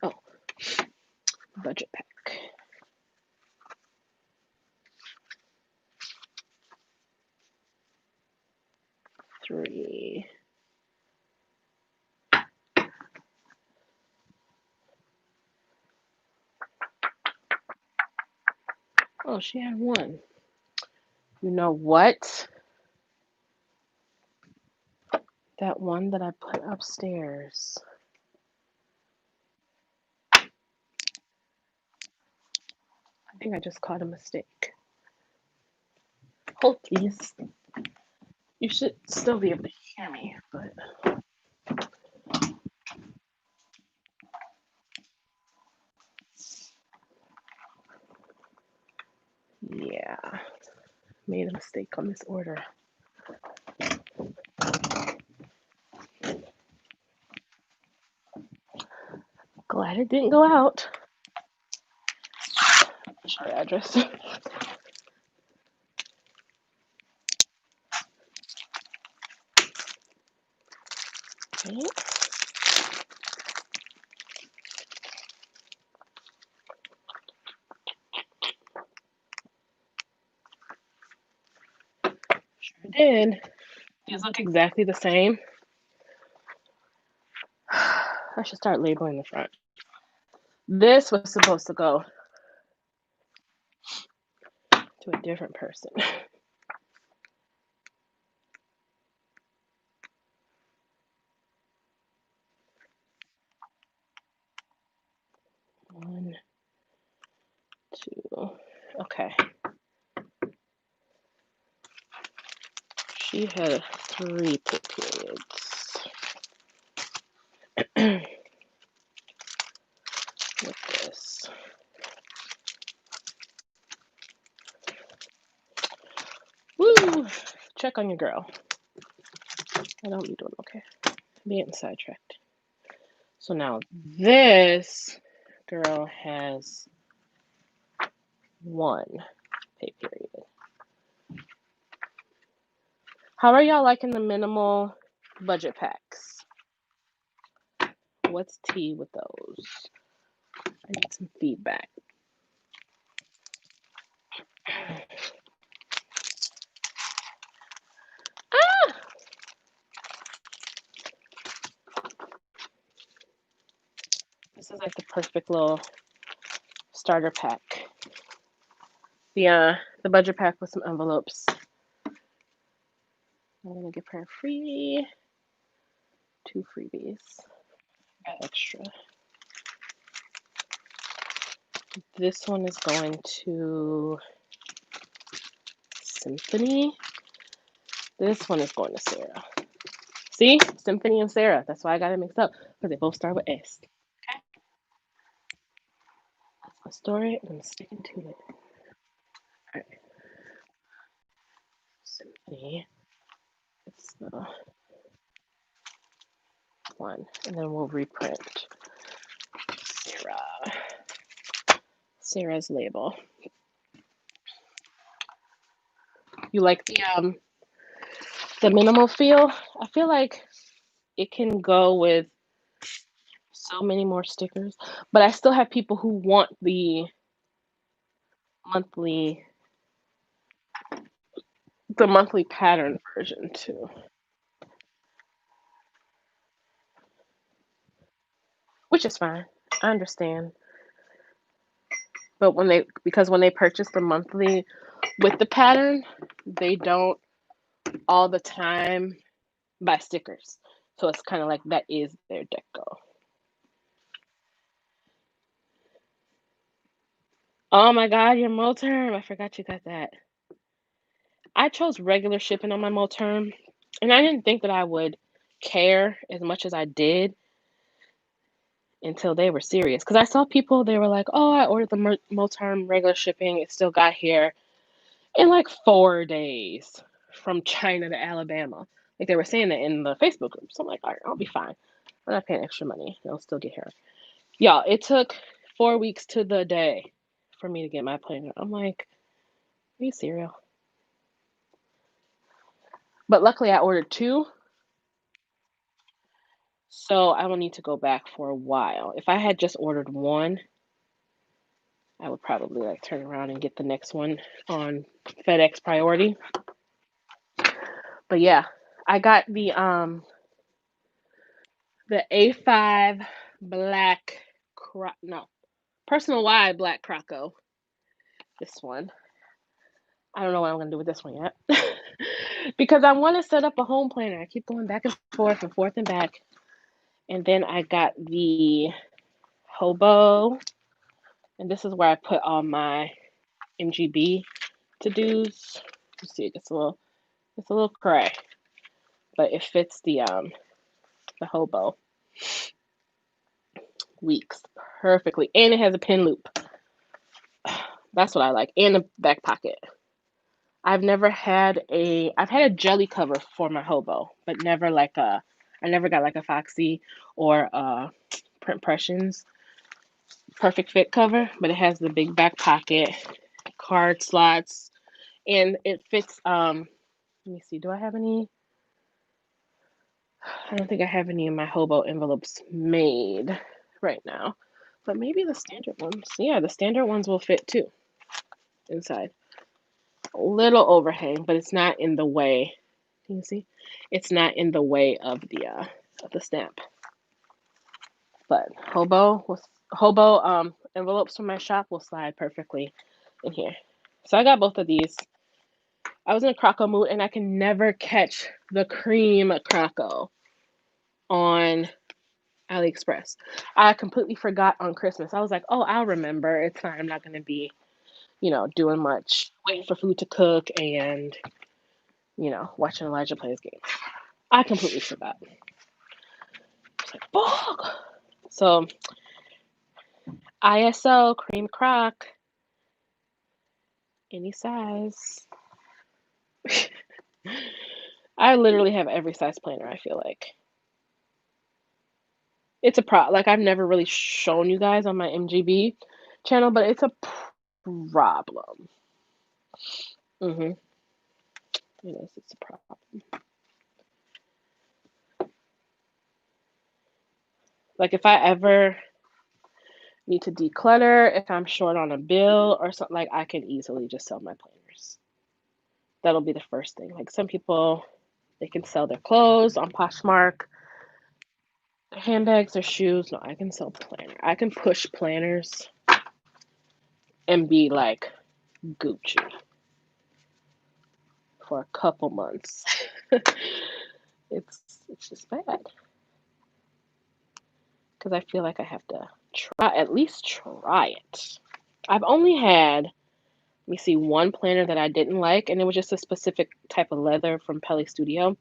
Oh, budget pack. 3. Oh, she had 1. You know what? That one that I put upstairs. I think I just caught a mistake. Hold, please. You should still be able to hear me, but yeah, made a mistake on this order. Glad it didn't go out. Show your address. Okay. Sure did. These look exactly the same. I should start labeling the front. This was supposed to go to a different person. One, 2. Okay. She had 3 pay periods. With this. Woo! Check on your girl. I don't be doing okay. I'm getting sidetracked. So now this girl has 1 pay period. How are y'all liking the minimal budget packs? What's tea with those? I need some feedback. Ah! This is like the perfect little starter pack. The budget pack with some envelopes. I'm gonna give her a freebie. 2 freebies. Got extra. This one is going to Symphony. This one is going to Sarah. See? Symphony and Sarah. That's why I got it mixed up, because they both start with S. Okay? That's my story, and I'm sticking to it. All right. Symphony. It's the one. And then we'll reprint Sarah's label. You like the minimal feel? I feel like it can go with so many more stickers, but I still have people who want the monthly pattern version too. which is fine. I understand. But because when they purchase the monthly with the pattern, they don't all the time buy stickers. So it's kind of like that is their deco. Oh my God, your Moterm. I forgot you got that. I chose regular shipping on my Moterm, and I didn't think that I would care as much as I did until they were serious. Because I saw people, they were like, oh, I ordered the Moterm regular shipping. It still got here in like 4 days from China to Alabama. Like they were saying that in the Facebook group. So I'm like, all right, I'll be fine. I'm not paying extra money. They'll still get here. Y'all, it took 4 weeks to the day for me to get my planner. I'm like, are you serious? But luckily I ordered two, so I will need to go back for a while. If I had just ordered one, I would probably like turn around and get the next one on FedEx priority. But yeah, I got the A5 black personal wide black Croco. This one. I don't know what I'm gonna do with this one yet. Because I want to set up a home planner. I keep going back and forth and back. And then I got the Hobo, and this is where I put all my MGB to-dos. You see, it's a little cray, but it fits the Hobo weeks perfectly, and it has a pin loop. That's what I like, and a back pocket. I've had a jelly cover for my Hobo, but I never got like a Foxy or Print Impressions perfect fit cover, but it has the big back pocket, card slots, and it fits. Let me see. Do I have any? I don't think I have any of my Hobo envelopes made right now, but maybe the standard ones. Yeah, the standard ones will fit too inside. A little overhang, but it's not in the way. Can you see? It's not in the way of the stamp. But Hobo envelopes from my shop will slide perfectly in here. So I got both of these. I was in a Croco mood, and I can never catch the cream Croco on AliExpress. I completely forgot on Christmas. I was like, oh, I'll remember. It's fine. I'm not going to be, doing much, waiting for food to cook and, watching Elijah play his game. I completely forgot. It's like, fuck. So, ISO, cream croc, any size. I literally have every size planner, I feel like. It's like I've never really shown you guys on my MGB channel, but it's a problem. It is. It's a problem. Like if I ever need to declutter, if I'm short on a bill or something, like I can easily just sell my planners. That'll be the first thing. Like some people, they can sell their clothes on Poshmark, their handbags, their shoes. No, I can sell planners. I can push planners and be like Gucci for a couple months. It's just bad because I feel like I have to at least try it. I've only had, let me see, one planner that I didn't like, and it was just a specific type of leather from Pelly Studio.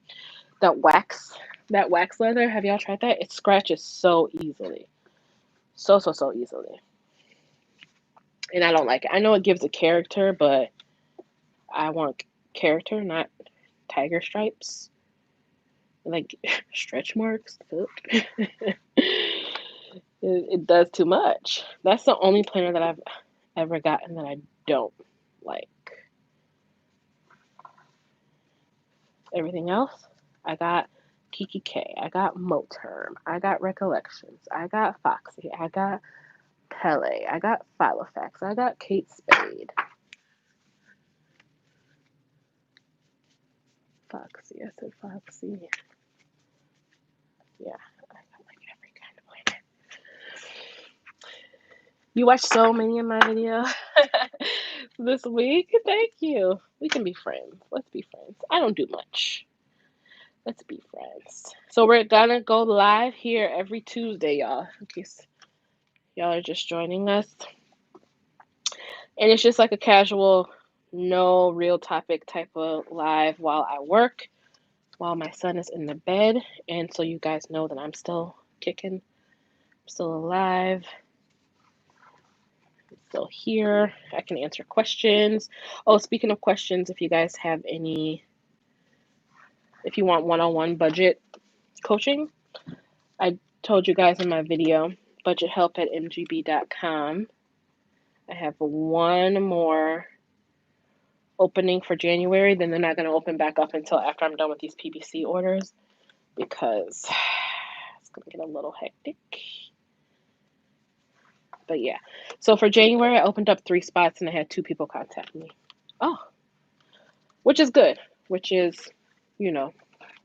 That wax leather. Have y'all tried that? It scratches so easily, so easily, and I don't like it. I know it gives a character, but I want character, not tiger stripes, like stretch marks. It does too much. That's the only planner that I've ever gotten that I don't like. Everything else, I got Kiki K, I got Moterm, I got Recollections, I got Foxy, I got Pele, I got Filofax, I got Kate Spade. Foxy, I said Foxy. Yeah, I got like every kind of planner. You watched so many of my videos this week. Thank you. We can be friends. Let's be friends. I don't do much. Let's be friends. So we're gonna go live here every Tuesday, y'all. In case y'all are just joining us. And it's just like a casual, no real topic type of live while I work, while my son is in the bed. And so you guys know that I'm still kicking, I'm still alive, I'm still here. I can answer questions. Oh, speaking of questions, if you guys have any, if you want one-on-one budget coaching, I told you guys in my video, budgethelp@mgb.com. I have one more opening for January, then they're not going to open back up until after I'm done with these PPC orders because it's going to get a little hectic. But yeah, so for January, I opened up 3 spots and I had 2 people contact me. Oh, which is good, which is, you know,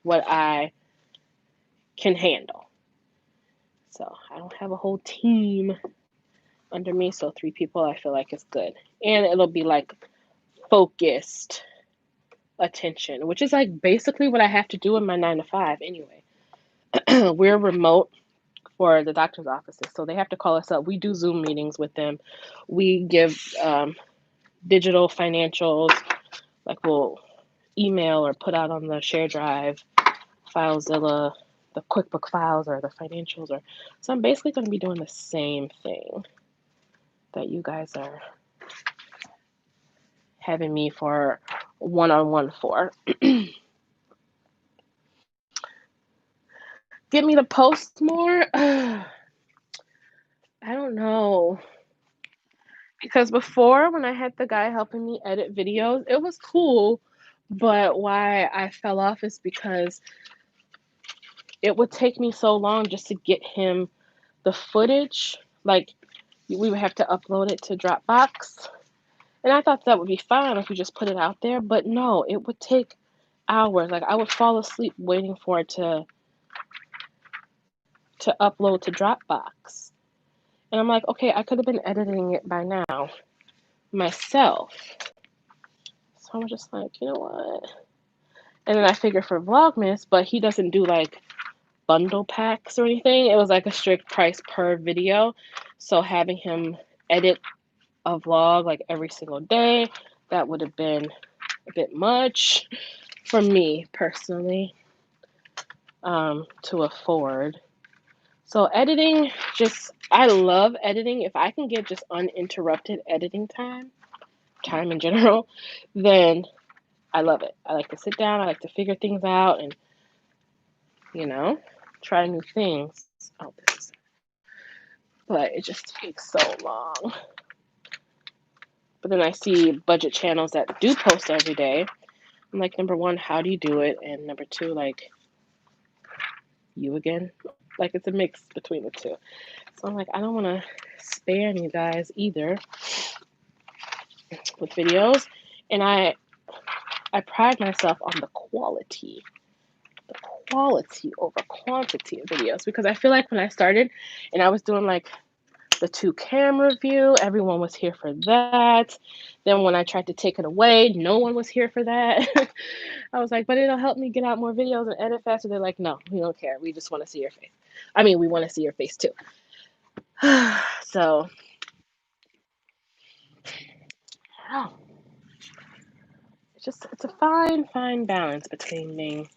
what I can handle. So I don't have a whole team under me, so 3 people I feel like is good. And it'll be like focused attention, which is like basically what I have to do in my 9 to 5 anyway. We're remote for the doctor's offices, so they have to call us up. We do Zoom meetings with them. We give digital financials, like we'll email or put out on the share drive, FileZilla, the QuickBook files or the financials. Or so I'm basically going to be doing the same thing that you guys are having me for one-on-one for. Get me to post more? I don't know. Because before, when I had the guy helping me edit videos, it was cool. But why I fell off is because it would take me so long just to get him the footage. Like, we would have to upload it to Dropbox. And I thought that would be fine if we just put it out there. But no, it would take hours. Like, I would fall asleep waiting for it to upload to Dropbox. And I'm like, okay, I could have been editing it by now myself. So I'm just like, you know what? And then I figured for Vlogmas, but he doesn't do like bundle packs or anything. It was like a strict price per video. So having him edit a vlog like every single day, that would have been a bit much for me personally to afford. So editing, I love editing. If I can get just uninterrupted editing time in general, then I love it. I like to sit down, I like to figure things out and, try new things. Oh, but it just takes so long. But then I see budget channels that do post every day. I'm like, number one, how do you do it? And number two, like, you again? Like, it's a mix between the two. So I'm like, I don't want to spam you guys either with videos. And I pride myself on the quality over quantity of videos, because I feel like when I started and I was doing like the 2 camera view, everyone was here for that. Then when I tried to take it away, no one was here for that. I was like, but it'll help me get out more videos and edit faster. They're like, no, we don't care. We just want to see your face. I mean, we want to see your face too. So, oh, it's a fine balance between being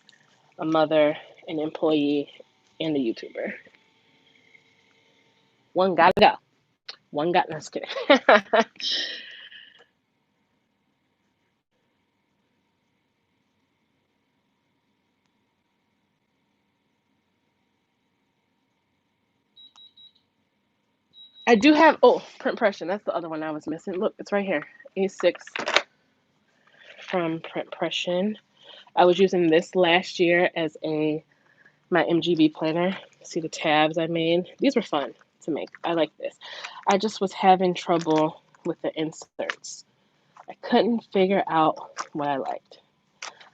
a mother, an employee, and a YouTuber. One gotta go. One got, no, just kidding. I do have, print impression. That's the other one I was missing. Look, it's right here. A6 from print impression. I was using this last year as my MGB planner. See the tabs I made? These were fun to make. I like this. I just was having trouble with the inserts. I couldn't figure out what I liked.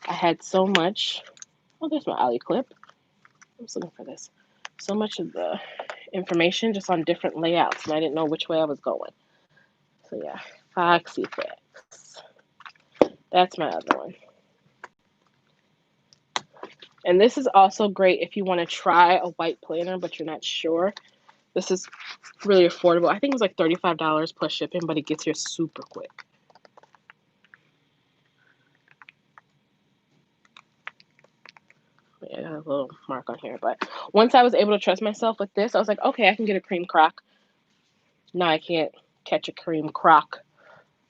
I had so much. Oh, there's my ollie clip. I was looking for this. So much of the information just on different layouts, and I didn't know which way I was going. So yeah, Foxy Fix. That's my other one. And this is also great if you want to try a white planner, but you're not sure. This is really affordable. I think it's like $35 plus shipping, but it gets here super quick. Yeah, I got a little mark on here, but once I was able to trust myself with this, I was like, okay, I can get a cream crock. Now I can't catch a cream crock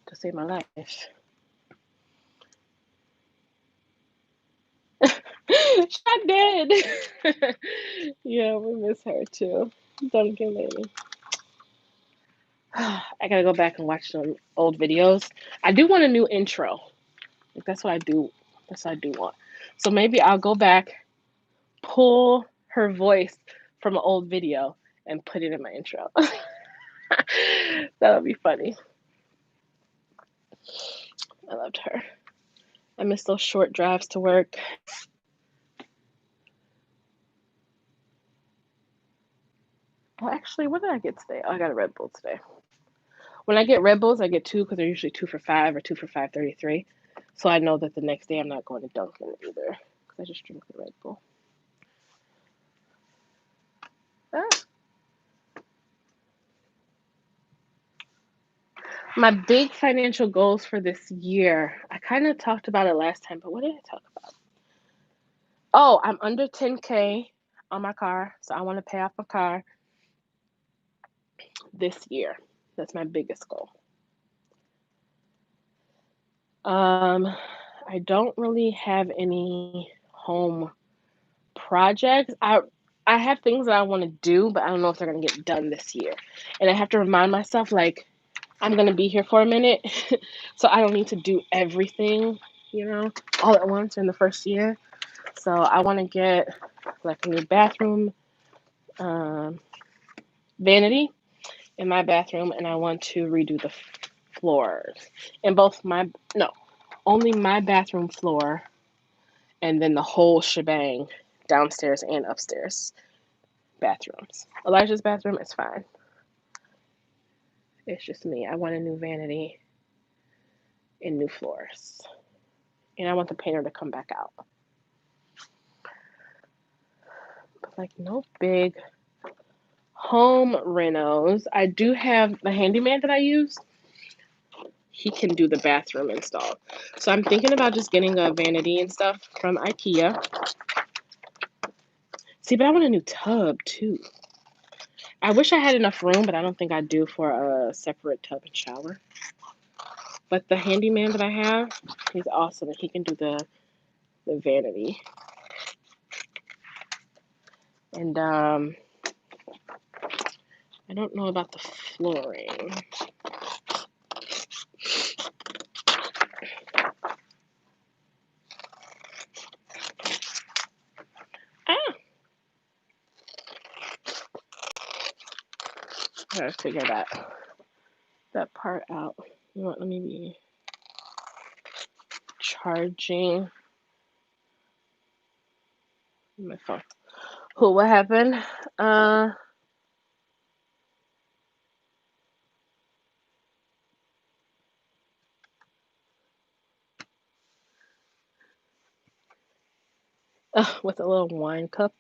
to save my life. I did. Yeah, we miss her too. Duncan lady. I gotta go back and watch some old videos. I do want a new intro. Like, that's what I do. That's what I do want. So maybe I'll go back, pull her voice from an old video, and put it in my intro. That would be funny. I loved her. I miss those short drives to work. Well, actually, what did I get today? Oh, I got a Red Bull today. When I get Red Bulls, I get 2 because they're usually 2 for $5 or 2 for $5.33. So I know that the next day I'm not going to Dunkin' either because I just drink the Red Bull. Ah. My big financial goals for this year. I kind of talked about it last time, but what did I talk about? Oh, I'm under 10K on my car, so I want to pay off my car this year. That's my biggest goal. I don't really have any home projects. I have things that I want to do, but I don't know if they're going to get done this year. And I have to remind myself, like, I'm going to be here for a minute, so I don't need to do everything, all at once in the first year. So I want to get, like, a new bathroom vanity in my bathroom, and I want to redo the floors in only my bathroom floor, and then the whole shebang, downstairs and upstairs bathrooms. Elijah's bathroom is fine. It's just me. I want a new vanity and new floors. And I want the painter to come back out. But like, no big home renos. I do have the handyman that I use. He can do the bathroom install. So I'm thinking about just getting a vanity and stuff from IKEA. See, but I want a new tub too. I wish I had enough room, but I don't think I do for a separate tub and shower. But the handyman that I have, he's awesome. He can do the vanity. And I don't know about the flooring. I gotta figure that part out. You know what? Let me be charging my phone. Cool. What happened? With a little wine cup.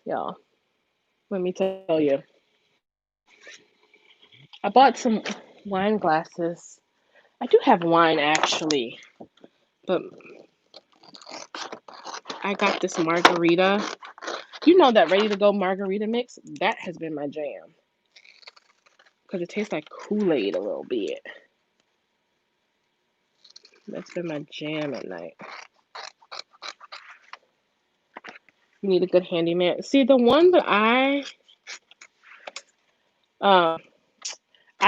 Y'all, let me tell you. I bought some wine glasses. I do have wine actually, but I got this margarita. You know that ready to go margarita mix? That has been my jam. Because it tastes like Kool-Aid a little bit. That's been my jam at night. You need a good handyman. See, the one that I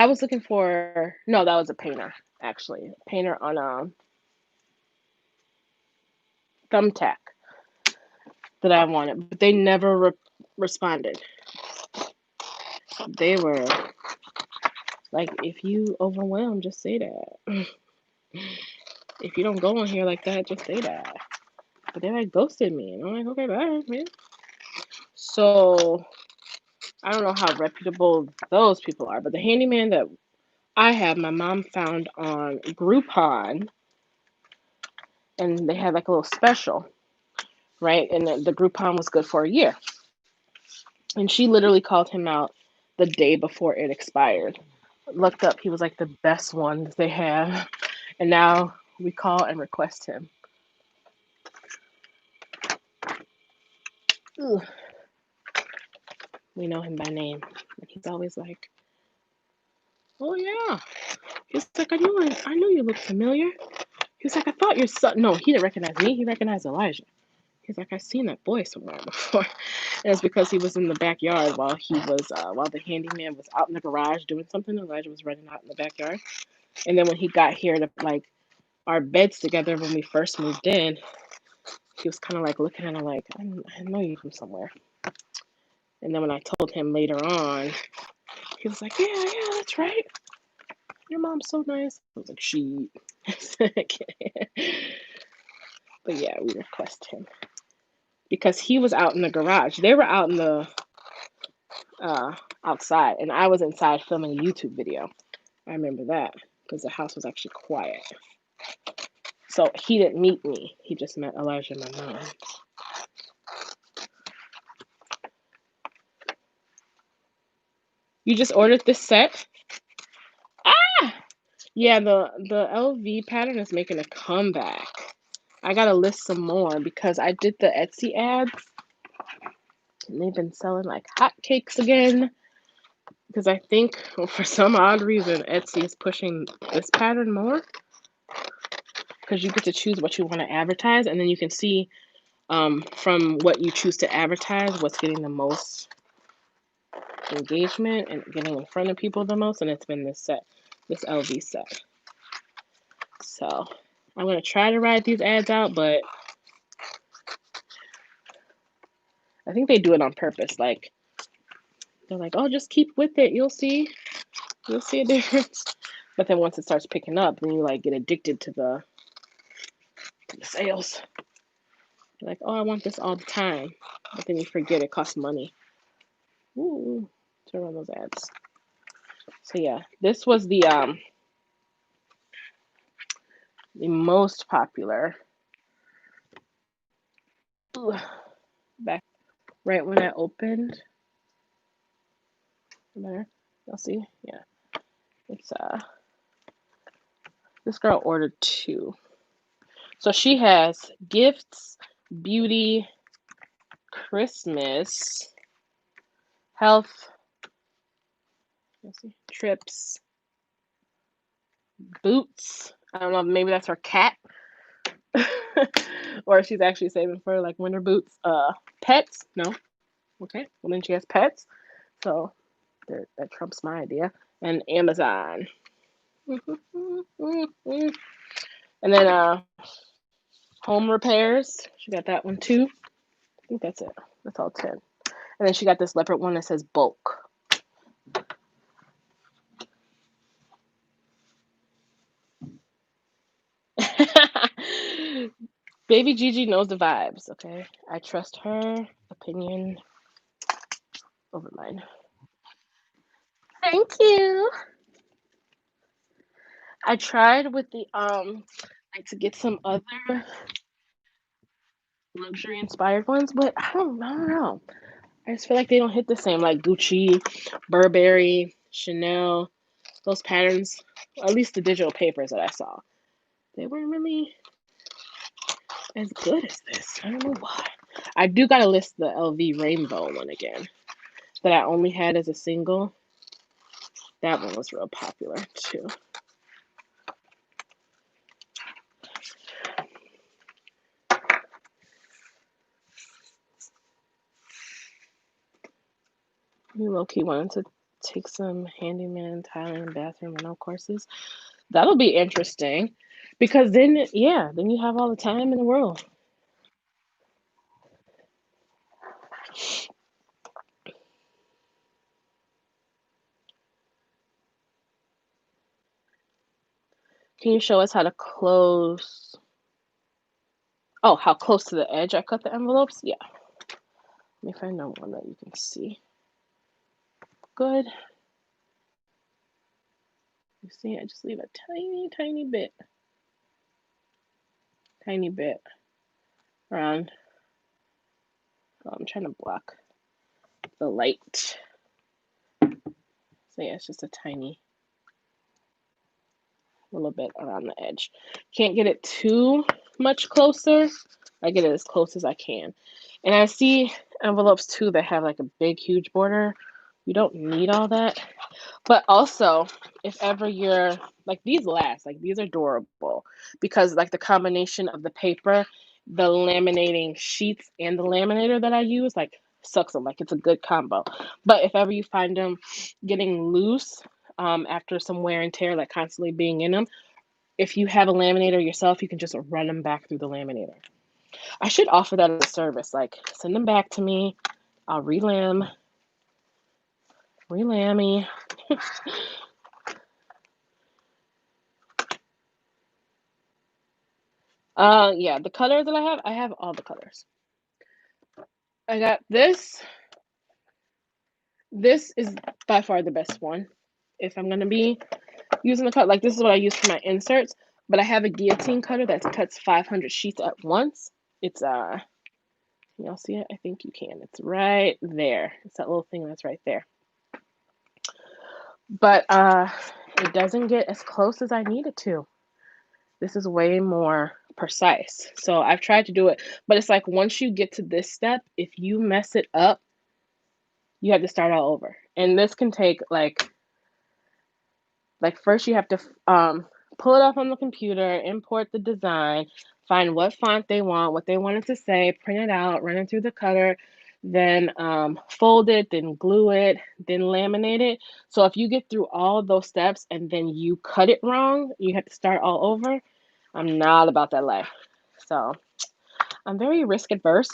was looking for, no, that was a painter, actually. A painter on Thumbtack that I wanted, but they never responded. They were like, if you overwhelmed, just say that. If you don't go on here like that, just say that. But they like ghosted me, and I'm like, okay, bye, man. So I don't know how reputable those people are, but the handyman that I have, my mom found on Groupon, and they had like a little special, right? And the Groupon was good for a year. And she literally called him out the day before it expired. Looked up, he was like the best one that they have. And now we call and request him. Ugh. We know him by name. And he's always like, oh yeah. He's like, I knew you looked familiar. He's like, I thought your son. No, he didn't recognize me. He recognized Elijah. He's like, I've seen that boy somewhere before. And it's because he was in the backyard while the handyman was out in the garage doing something. Elijah was running out in the backyard. And then when he got here to like our beds together when we first moved in, he was kind of like looking at her like, I know you from somewhere. And then when I told him later on, he was like, yeah, that's right. Your mom's so nice. I was like, she. But yeah, we request him because he was out in the garage. They were out in the outside, and I was inside filming a YouTube video. I remember that because the house was actually quiet. So he didn't meet me. He just met Elijah and my mom. You just ordered this set? Ah! Yeah, the LV pattern is making a comeback. I gotta list some more because I did the Etsy ads and they've been selling like hotcakes again. Because I think for some odd reason Etsy is pushing this pattern more. Because you get to choose what you want to advertise, and then you can see from what you choose to advertise what's getting the most engagement and getting in front of people the most, and it's been this LV set. So I'm gonna try to ride these ads out, but I think they do it on purpose. Like they're like, oh, just keep with it, you'll see a difference. But then once it starts picking up, then you like get addicted to the sales. You're like, oh, I want this all the time, but then you forget it costs money. Ooh, turn on those ads. So yeah, this was the most popular. Ooh, back right when I opened. There, you'll see. Yeah, it's this girl ordered 2. So she has gifts, beauty, Christmas, health, let's see, trips, boots. I don't know, maybe that's her cat. Or she's actually saving for like winter boots. Pets, no. Okay, well then she has pets. So that trumps my idea. And Amazon. And then home repairs. She got that one too. I think that's it. That's all 10. And then she got this leopard one that says bulk. Baby Gigi knows the vibes, okay? I trust her opinion over mine. Thank you. I tried with the like to get some other luxury inspired ones, but I don't know. I just feel like they don't hit the same, like Gucci, Burberry, Chanel, those patterns, at least the digital papers that I saw. They weren't really as good as this. I don't know why. I do gotta list the LV rainbow one again that I only had as a single. That one was real popular too. You low-key wanted to take some handyman, tiling, and bathroom rental courses. That'll be interesting because then you have all the time in the world. Can you show us how to close? Oh, how close to the edge I cut the envelopes? Yeah. Let me find one that you can see. good? You see, I just leave a tiny bit around. Oh, I'm trying to block the light. So yeah, it's just a tiny little bit around the edge. Can't get it too much closer. I get it as close as I can. And I see envelopes too that have like a big, huge border. You don't need all that. But also, if ever you're like, these last, like these are durable because like the combination of the paper, the laminating sheets, and the laminator that I use, like sucks them. Like it's a good combo. But if ever you find them getting loose after some wear and tear, like constantly being in them, if you have a laminator yourself, you can just run them back through the laminator. I should offer that as a service. Like send them back to me. I'll relammy. Yeah, the colors that I have all the colors. I got this. This is by far the best one. If I'm gonna be using the cut, like this is what I use for my inserts, but I have a guillotine cutter that cuts 500 sheets at once. It's can y'all see it? I think you can. It's right there. It's that little thing that's right there. But it doesn't get as close as I need it to. This is way more precise. So I've tried to do it, but it's like once you get to this step, if you mess it up, you have to start all over. And this can take like first you have to pull it up on the computer, import the design, find what font they want, what they want it to say, print it out, run it through the cutter, then fold it, then glue it, then laminate it. So if you get through all those steps and then you cut it wrong, you have to start all over. I'm not about that life. So I'm very risk adverse,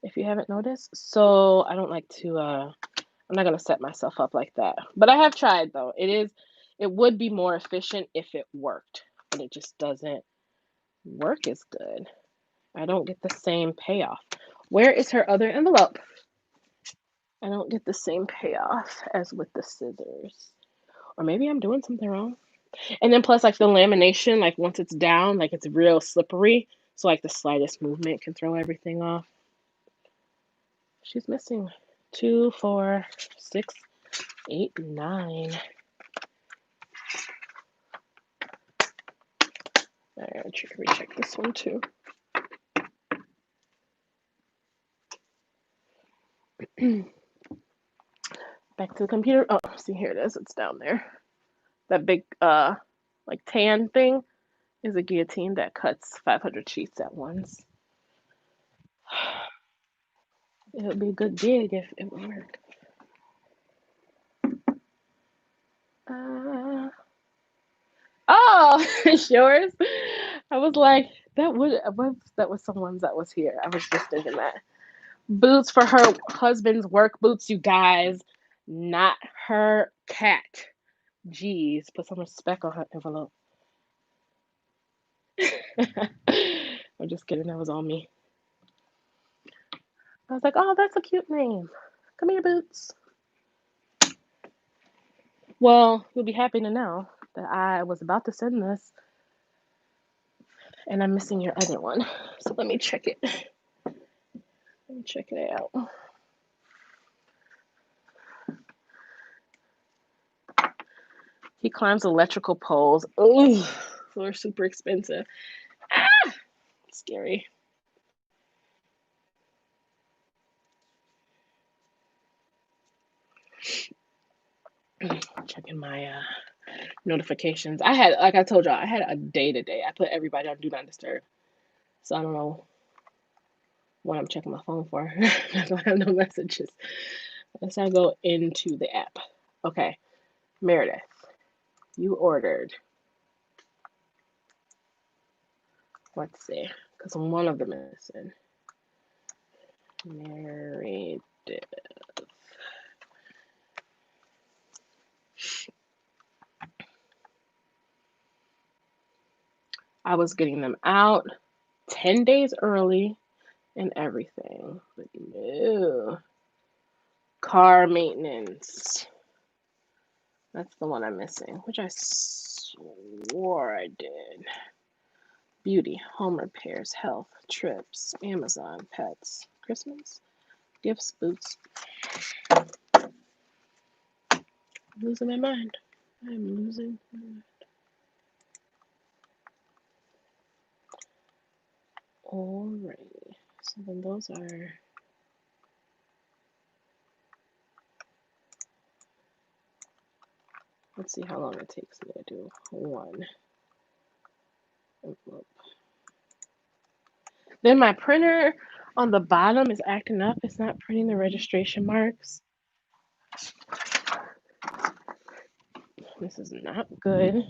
if you haven't noticed. So I don't like to I'm not gonna set myself up like that. But I have tried though. It would be more efficient if it worked, but it just doesn't work as good. I don't get the same payoff. Where is her other envelope? I don't get the same payoff as with the scissors. Or maybe I'm doing something wrong. And then plus like the lamination, like once it's down, like it's real slippery. So like the slightest movement can throw everything off. She's missing 2, 4, 6, 8, 9. All right, recheck this one too. Back to the computer. Oh, see, here it is. It's down there. That big, like tan thing is a guillotine that cuts 500 sheets at once. It would be a good gig if it would work. Oh, it's yours. I was like, that was someone's that was here. I was just thinking that. Boots for her husband's work boots, you guys, not her cat. Jeez, put some respect on her envelope. I'm just kidding. That was all me. I was like, oh, that's a cute name. Come here, Boots. Well, you'll be happy to know that I was about to send this and I'm missing your other one. So let me check it. Let me check it out. He climbs electrical poles. Oh, they're super expensive. Ah, scary. Checking my notifications. I had, like I told y'all, I had a day today. I put everybody on Do Not Disturb. So I don't know what I'm checking my phone for. I don't have no messages. Let's now go into the app. Okay, Meredith, you ordered. Let's see, because one of them is missing. Meredith. I was getting them out 10 days early and everything. But no. Car maintenance. That's the one I'm missing, which I swore I did. Beauty, home repairs, health, trips, Amazon, pets, Christmas, gifts, boots. I'm losing my mind. I'm losing my mind. Alrighty. So then those are. Let's see how long it takes me to do one envelope. Then my printer on the bottom is acting up. It's not printing the registration marks. This is not good.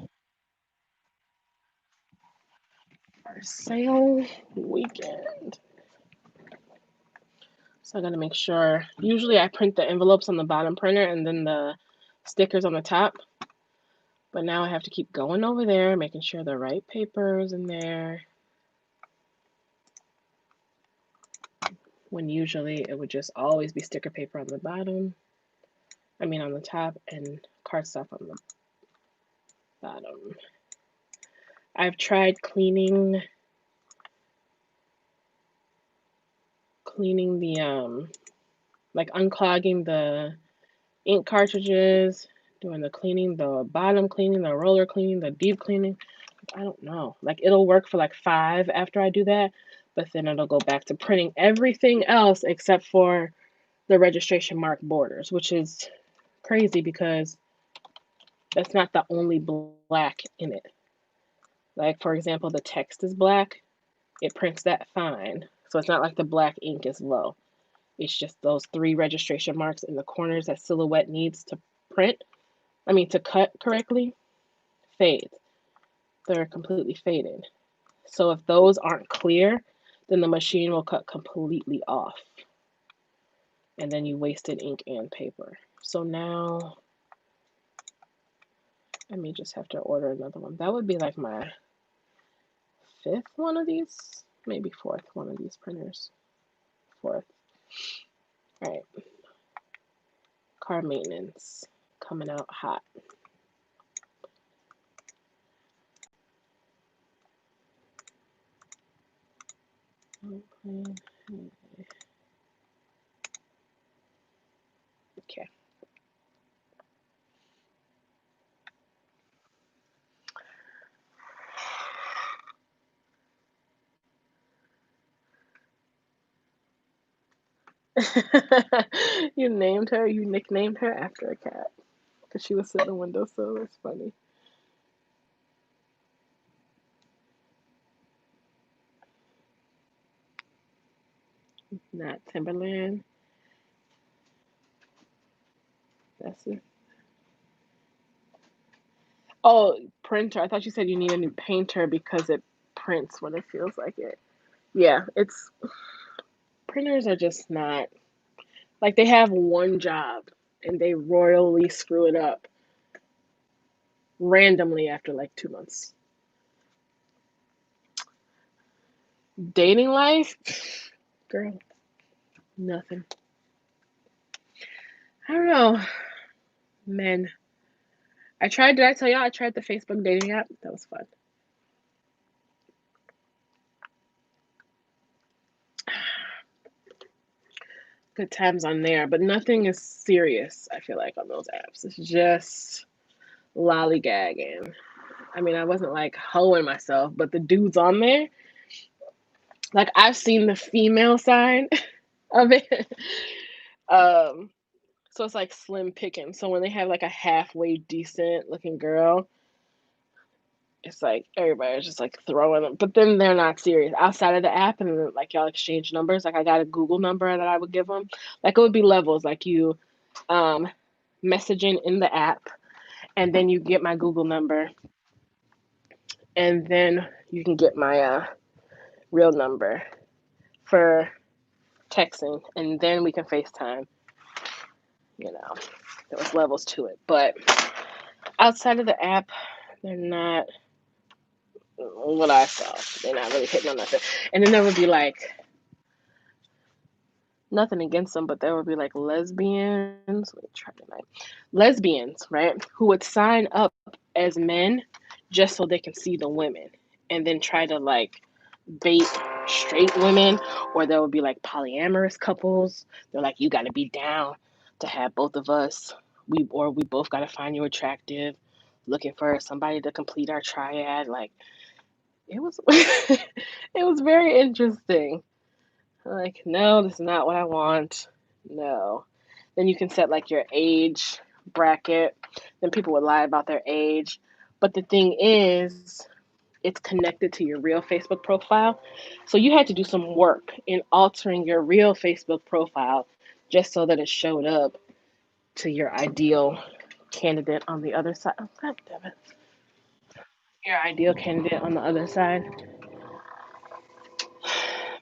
Our sale weekend. So I gotta make sure. Usually I print the envelopes on the bottom printer and then the stickers on the top. But now I have to keep going over there, making sure the right paper is in there. When usually it would just always be sticker paper on the bottom. I mean on the top and cardstock on the bottom. I've tried cleaning the like unclogging the ink cartridges, doing the cleaning, the bottom cleaning, the roller cleaning, the deep cleaning. I don't know. Like it'll work for like 5 after I do that, but then it'll go back to printing everything else except for the registration mark borders, which is crazy because that's not the only black in it. Like for example, the text is black. It prints that fine. So it's not like the black ink is low. It's just those 3 registration marks in the corners that Silhouette needs to to cut correctly, fade. They're completely faded. So if those aren't clear, then the machine will cut completely off. And then you wasted ink and paper. So now I may just have to order another one. That would be like my 5th one of these, maybe 4th one of these printers. 4th. All right. Car maintenance coming out hot. Okay. You nicknamed her after a cat because she was sitting in the windowsill. It's funny. Not Timberland. That's it. Oh, printer. I thought you said you need a new painter because it prints when it feels like it. Yeah, printers are just not like they have one job and they royally screw it up randomly after like 2 months. Dating life, girl, nothing. I don't know, men. Did I tell y'all I tried the Facebook dating app? That was fun. Good times on there, but nothing is serious, I feel like, on those apps. It's just lollygagging. I mean, I wasn't like hoeing myself, but the dudes on there, like I've seen the female side of it. um, so it's like slim picking. So when they have like a halfway decent looking girl, it's like everybody's just like throwing them, but then they're not serious outside of the app, and then, like y'all exchange numbers. Like I got a Google number that I would give them. Like it would be levels. Like you messaging in the app, and then you get my Google number, and then you can get my real number for texting, and then we can FaceTime. You know, there was levels to it, but outside of the app, they're not what I saw. They're not really hitting on nothing. And then there would be like nothing against them, but there would be like lesbians. Wait, try tonight. Lesbians, right? Who would sign up as men just so they can see the women, and then try to like bait straight women, or there would be like polyamorous couples. They're like, you got to be down to have both of us. We both got to find you attractive. Looking for somebody to complete our triad. Like it was, it was very interesting. Like, no, this is not what I want. No. Then you can set like your age bracket. Then people would lie about their age. But the thing is, it's connected to your real Facebook profile. So you had to do some work in altering your real Facebook profile just so that it showed up to your ideal candidate on the other side. Oh, God damn it. Your ideal candidate on the other side.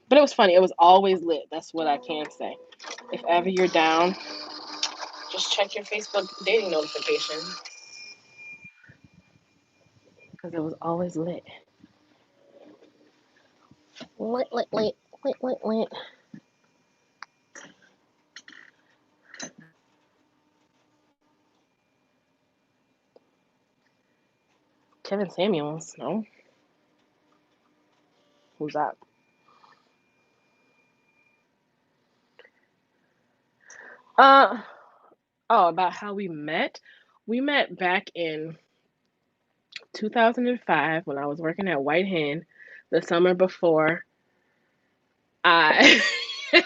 But it was funny. It was always lit. That's what I can say. If ever you're down, just check your Facebook dating notification because it was always lit. Lit, lit, lit, lit, lit, lit. Kevin Samuels, no? Who's that? Uh, oh, about how we met. We met back in 2005 when I was working at White Hen the summer before I.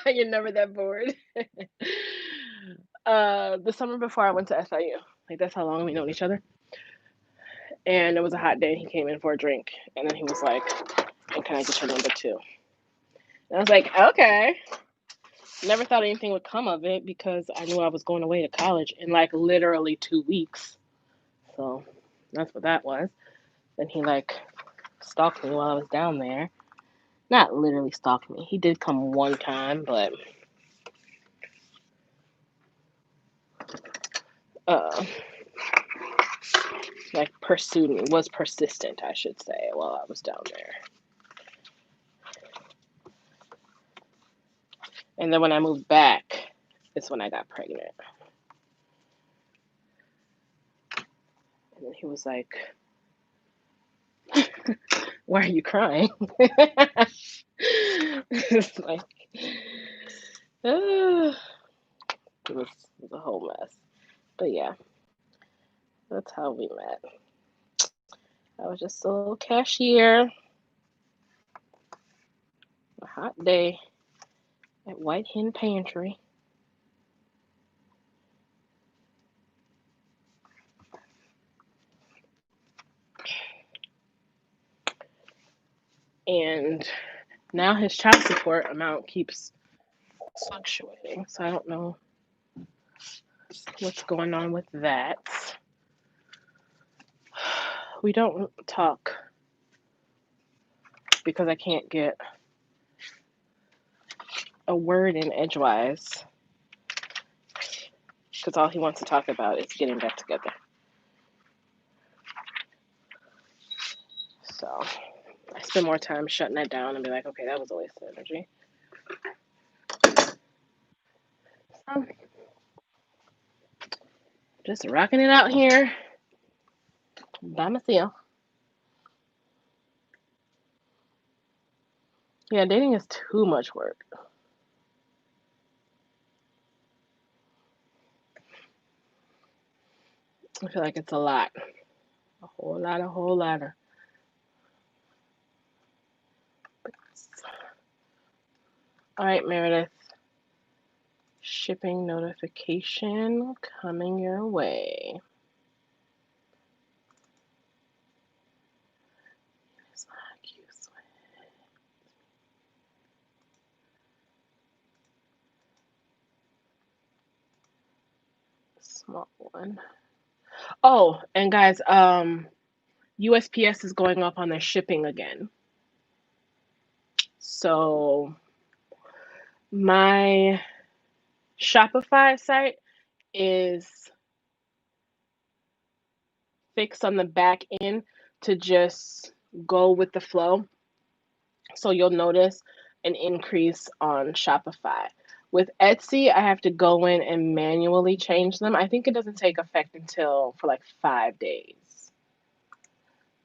You're never that bored. The summer before I went to SIU. Like, that's how long we known each other. And it was a hot day. He came in for a drink, and then he was like, "And can I get your number too?" And I was like, "Okay." Never thought anything would come of it because I knew I was going away to college in like literally 2 weeks. So that's what that was. Then he like stalked me while I was down there. Not literally stalked me. He did come one time, but uh, like pursued me, was persistent, I should say, while I was down there. And then when I moved back, it's when I got pregnant. And then he was like, "Why are you crying?" It's like, uh, it was a whole mess. But yeah, that's how we met. I was just a little cashier, a hot day at White Hen Pantry. And now his child support amount keeps fluctuating. So I don't know what's going on with that. We don't talk because I can't get a word in edgewise because all he wants to talk about is getting back together. So I spend more time shutting that down and be like, okay, that was a waste of energy. So just rocking it out here by myself. Yeah, dating is too much work. I feel like it's a lot. A whole lot, a whole lot of. All right, Meredith. Shipping notification coming your way. Small one. Oh, and guys, USPS is going up on their shipping again. So my Shopify site is fixed on the back end to just go with the flow. So you'll notice an increase on Shopify. With Etsy, I have to go in and manually change them. I think it doesn't take effect until for like 5 days,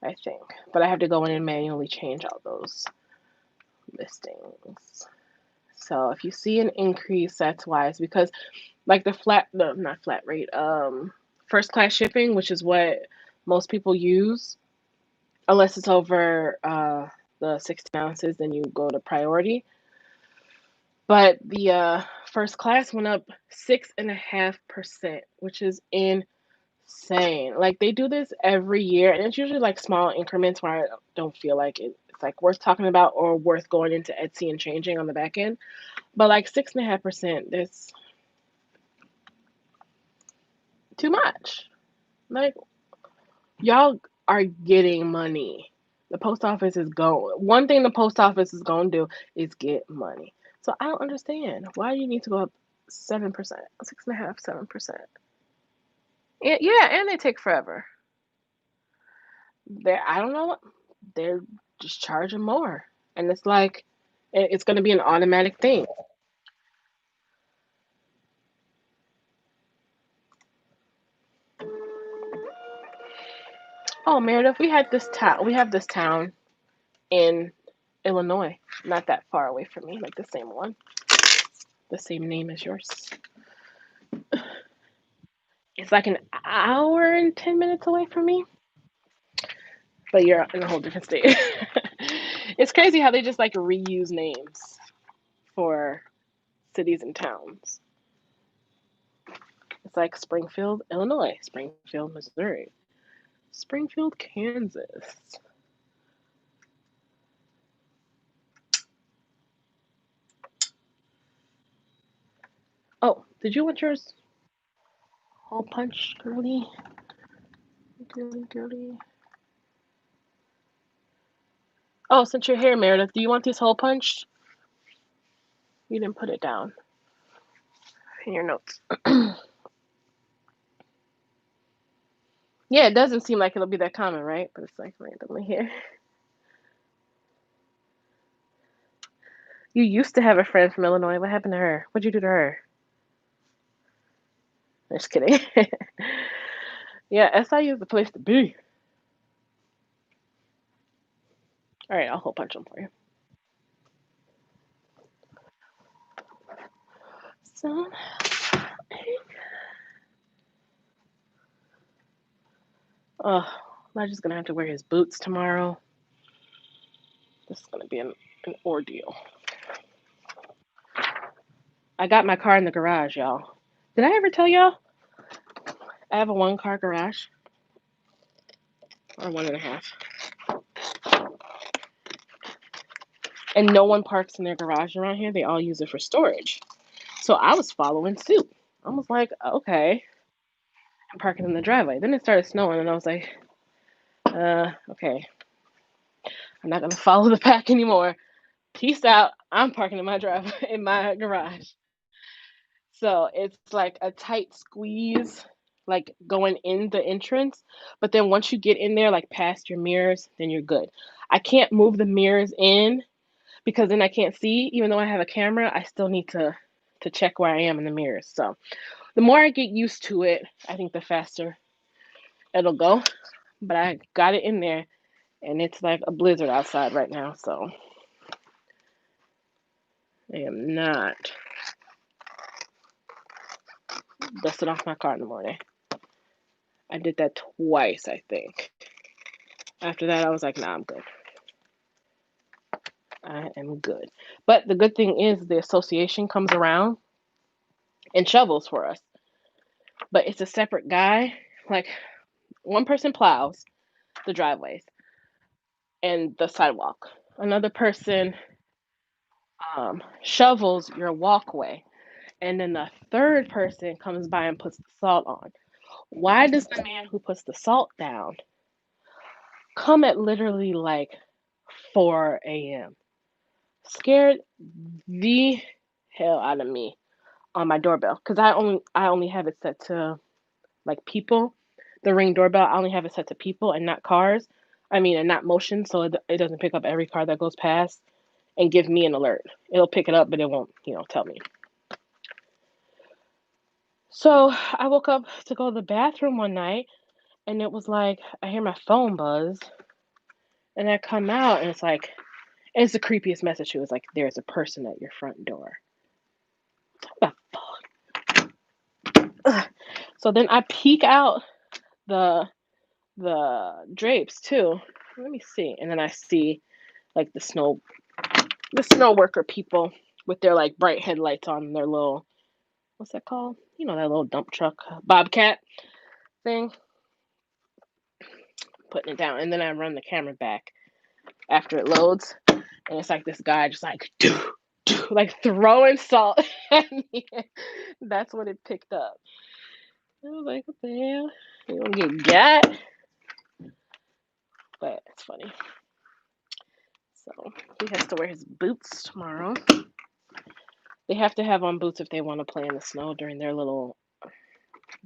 I think. But I have to go in and manually change all those listings. So if you see an increase, that's why. It's because like the not flat rate, first class shipping, which is what most people use, unless it's over the 16 ounces, then you go to priority. But the first class went up 6.5%, which is insane. Like they do this every year, and it's usually like small increments where I don't feel like it's like worth talking about or worth going into Etsy and changing on the back end. But like 6.5%, that's too much. Like y'all are getting money. The post office is going. One thing the post office is going to do is get money. So I don't understand why you need to go up 7%, 6.5, 7%. Yeah, and they take forever. I don't know. They're just charging more, and it's like it's going to be an automatic thing. Oh, Meredith, we have this town in Illinois, not that far away from me, like the same one, the same name as yours. It's like an hour and 10 minutes away from me, but you're in a whole different state. It's crazy how they just like reuse names for cities and towns. It's like Springfield, Illinois, Springfield, Missouri, Springfield, Kansas. Oh, did you want yours hole punch, girly? Girly, girly. Oh, since you're here, Meredith, do you want this hole punched? You didn't put it down in your notes. Yeah, it doesn't seem like it'll be that common, right? But it's like randomly here. You used to have a friend from Illinois. What happened to her? What'd you do to her? Just kidding. Yeah, SIU is the place to be. All right, I'll hole punch them for you. So, oh, Elijah's gonna have to wear his boots tomorrow. This is gonna be an ordeal. I got my car in the garage, y'all. Did I ever tell y'all? I have a 1-car garage, or 1.5, and no one parks in their garage around here. They all use it for storage. So I was following suit. I was like, okay, I'm parking in the driveway. Then it started snowing, and I was like, okay, I'm not gonna follow the pack anymore. Peace out. I'm parking in my driveway in my garage. So it's like a tight squeeze, like going in the entrance. But then once you get in there, like past your mirrors, then you're good. I can't move the mirrors in because then I can't see. Even though I have a camera, I still need to check where I am in the mirrors. So the more I get used to it, I think the faster it'll go. But I got it in there, and it's like a blizzard outside right now. So I am not dusting off my car in the morning. I did that twice, I think. After that, I was like, nah, I'm good. I am good. But the good thing is the association comes around and shovels for us. But it's a separate guy. Like one person plows the driveways and the sidewalk. Another person shovels your walkway. And then the third person comes by and puts the salt on. Why does the man who puts the salt down come at literally like 4 a.m.? Scared the hell out of me on my doorbell because I only have it set to like people. The Ring doorbell, I only have it set to people and not cars. I mean, and not motion, so it doesn't pick up every car that goes past and give me an alert. It'll pick it up, but it won't, tell me. So I woke up to go to the bathroom one night, and it was like I hear my phone buzz, and I come out, and it's the creepiest message too. It's like there's a person at your front door. What the fuck? Ugh. So then I peek out the drapes too. Let me see, and then I see like the snow worker people with their like bright headlights on their little, what's that called? You know, that little dump truck, bobcat thing, putting it down, and then I run the camera back after it loads, and it's like this guy just like like throwing salt at me. That's what it picked up. I was like, what the hell? You gonna get got? But it's funny. So he has to wear his boots tomorrow. They have to have on boots if they want to play in the snow during their little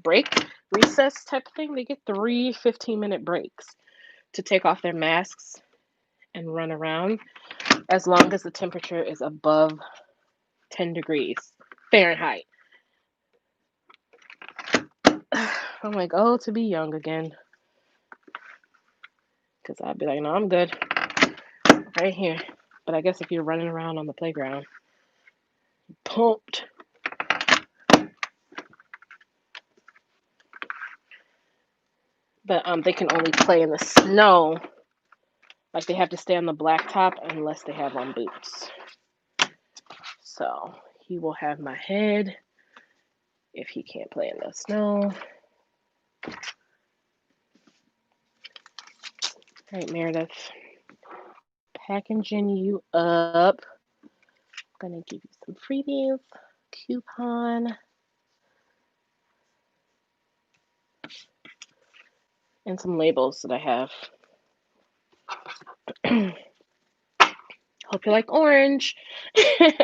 break, recess type of thing. They get 3 15-minute breaks to take off their masks and run around as long as the temperature is above 10 degrees Fahrenheit. I'm like, oh, to be young again. Because I'd be like, no, I'm good. Right here. But I guess if you're running around on the playground, pumped. But they can only play in the snow. Like they have to stay on the blacktop unless they have on boots. So he will have my head if he can't play in the snow. All right, Meredith. Packaging you up. I'm gonna give you some freebies. Coupon. And some labels that I have. Hope you like orange. Let's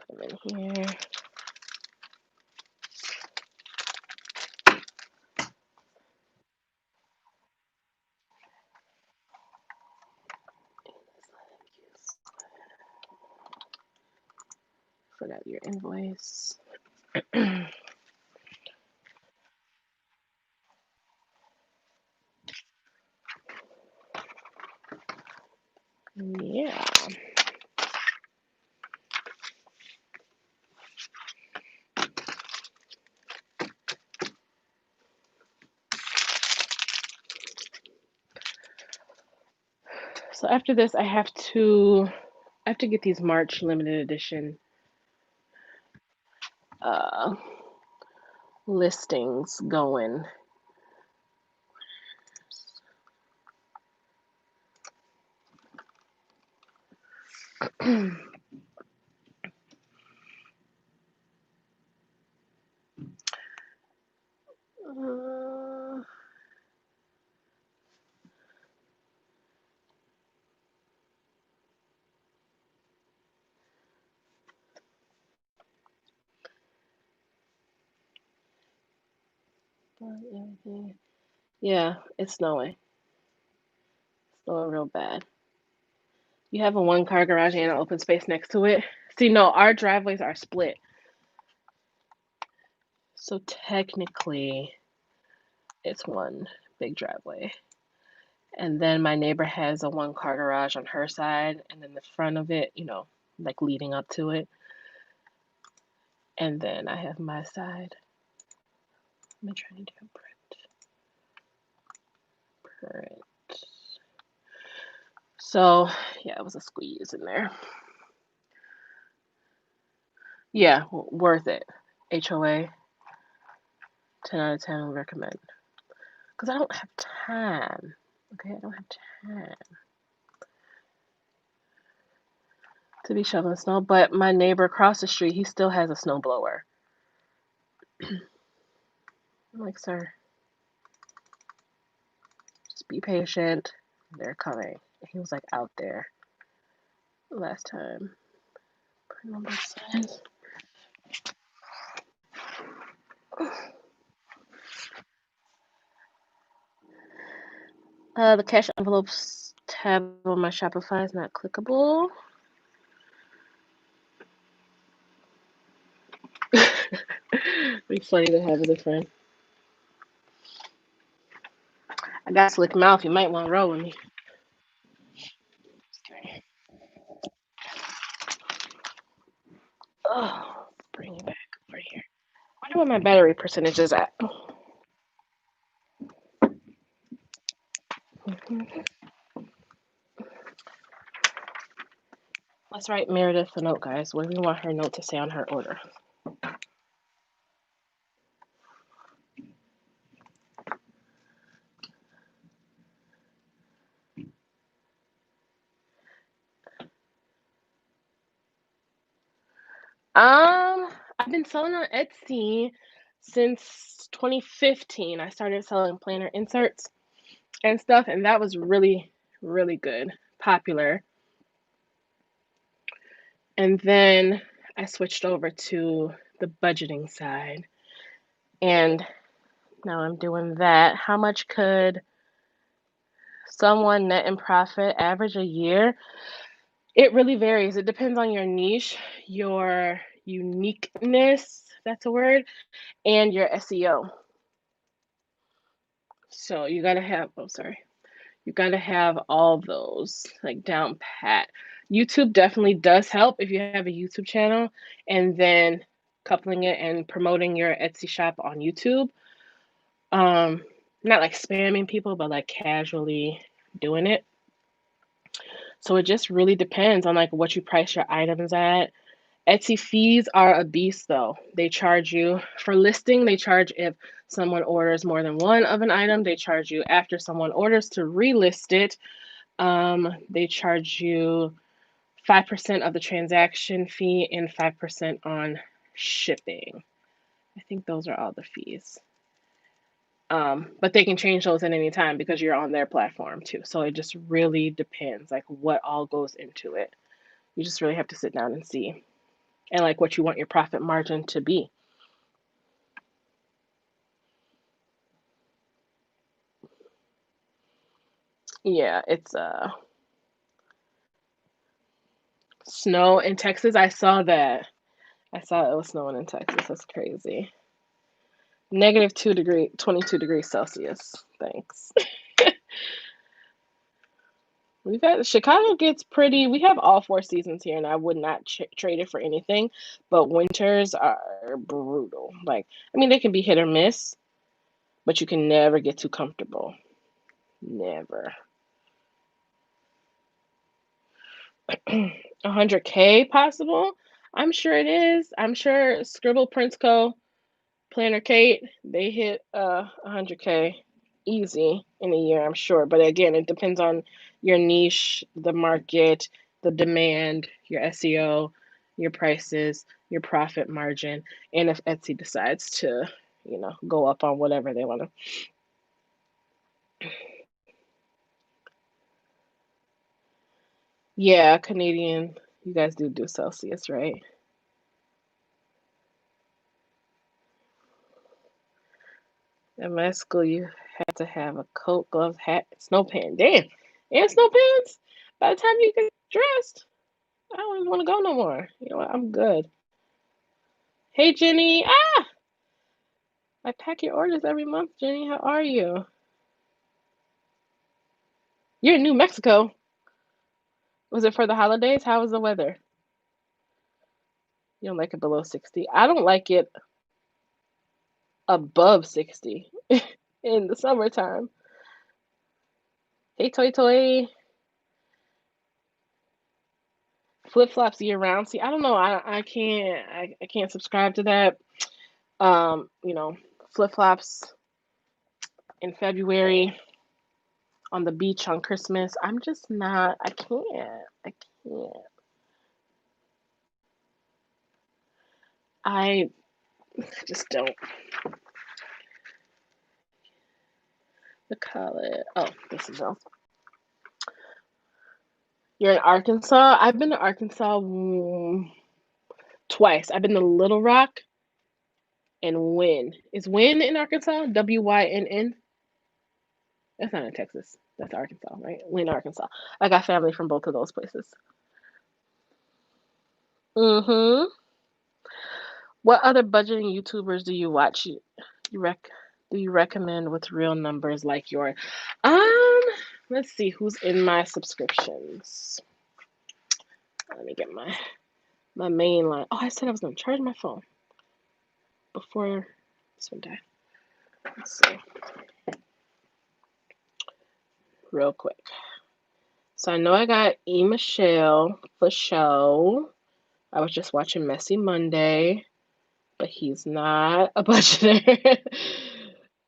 put them in here. Forgot your invoice. Yeah. So after this, I have to get these March limited edition listings going. Yeah, it's snowing. It's snowing real bad. You have a 1-car garage and an open space next to it. See, no, our driveways are split. So technically, it's one big driveway. And then my neighbor has a 1-car garage on her side, and then the front of it, like leading up to it. And then I have my side. Let me try to do a print. So, yeah, it was a squeeze in there. Yeah, worth it. HOA, 10 out of 10 would recommend. Because I don't have time. Okay, I don't have time to be shoveling snow. But my neighbor across the street, he still has a snowblower. I'm like, sir, just be patient. They're coming. He was like out there last time. Put on both sides. The cash envelopes tab on my Shopify is not clickable. Pretty funny to have as a friend. I got a slick mouth. You might want to roll with me. Okay. Oh, bring it back over here. I wonder what my battery percentage is at. Let's write Meredith a note, guys. What do we want her note to say on her order? I've been selling on Etsy since 2015. I started selling planner inserts and stuff, and that was really, really good, popular. And then I switched over to the budgeting side, and now I'm doing that. How much could someone net in profit average a year? It really varies. It depends on your niche, your uniqueness, that's a word, and your SEO. So you gotta have, oh, sorry. You gotta have all those like down pat. YouTube definitely does help if you have a YouTube channel and then coupling it and promoting your Etsy shop on YouTube. Not like spamming people, but like casually doing it. So it just really depends on like what you price your items at. Etsy fees are a beast though. They charge you for listing, they charge if someone orders more than one of an item, they charge you after someone orders to relist it. They charge you 5% of the transaction fee and 5% on shipping. I think those are all the fees. But they can change those at any time because you're on their platform too. So it just really depends, like what all goes into it. You just really have to sit down and see, and like what you want your profit margin to be. Yeah, it's snow in Texas. I saw that. I saw it was snowing in Texas. That's crazy. Negative 2 degree, 22 degrees Celsius. Thanks. We've had Chicago gets pretty. We have all four seasons here, and I would not trade it for anything. But winters are brutal. Like, I mean, they can be hit or miss, but you can never get too comfortable. Never. 100K possible? I'm sure it is. I'm sure Scribble Prince Co. Planner Kate, they hit 100K easy in a year, I'm sure. But again, it depends on your niche, the market, the demand, your SEO, your prices, your profit margin, and if Etsy decides to, go up on whatever they want to. Yeah, Canadian, you guys do Celsius, right? In my school, you had to have a coat, gloves, hat, snow pants. Damn, and snow pants. By the time you get dressed, I don't even want to go no more. You know what? I'm good. Hey, Jenny. Ah, I pack your orders every month, Jenny. How are you? You're in New Mexico. Was it for the holidays? How was the weather? You don't like it below 60. I don't like it above 60 in the summertime. Hey, Toy Toy. Flip flops year round. See, I don't know. I can't subscribe to that. Um, you know, Flip flops in February on the beach on Christmas. I'm just not. I can't. I can't. I just don't. What call it? Oh, this is all. You're in Arkansas. I've been to Arkansas twice. I've been to Little Rock and Wynn. Is Wynn in Arkansas? Wynn. That's not in Texas. That's Arkansas, right? Wynn, Arkansas. I got family from both of those places. Mm-hmm. What other budgeting YouTubers do you watch? You rec do you recommend with real numbers like yours? Um, let's see who's in my subscriptions. Let me get my main line. Oh, I said I was gonna charge my phone before this one died. Let's see, real quick. So I know I got Michelle for show. I was just watching Messy Monday, but he's not a budgeter.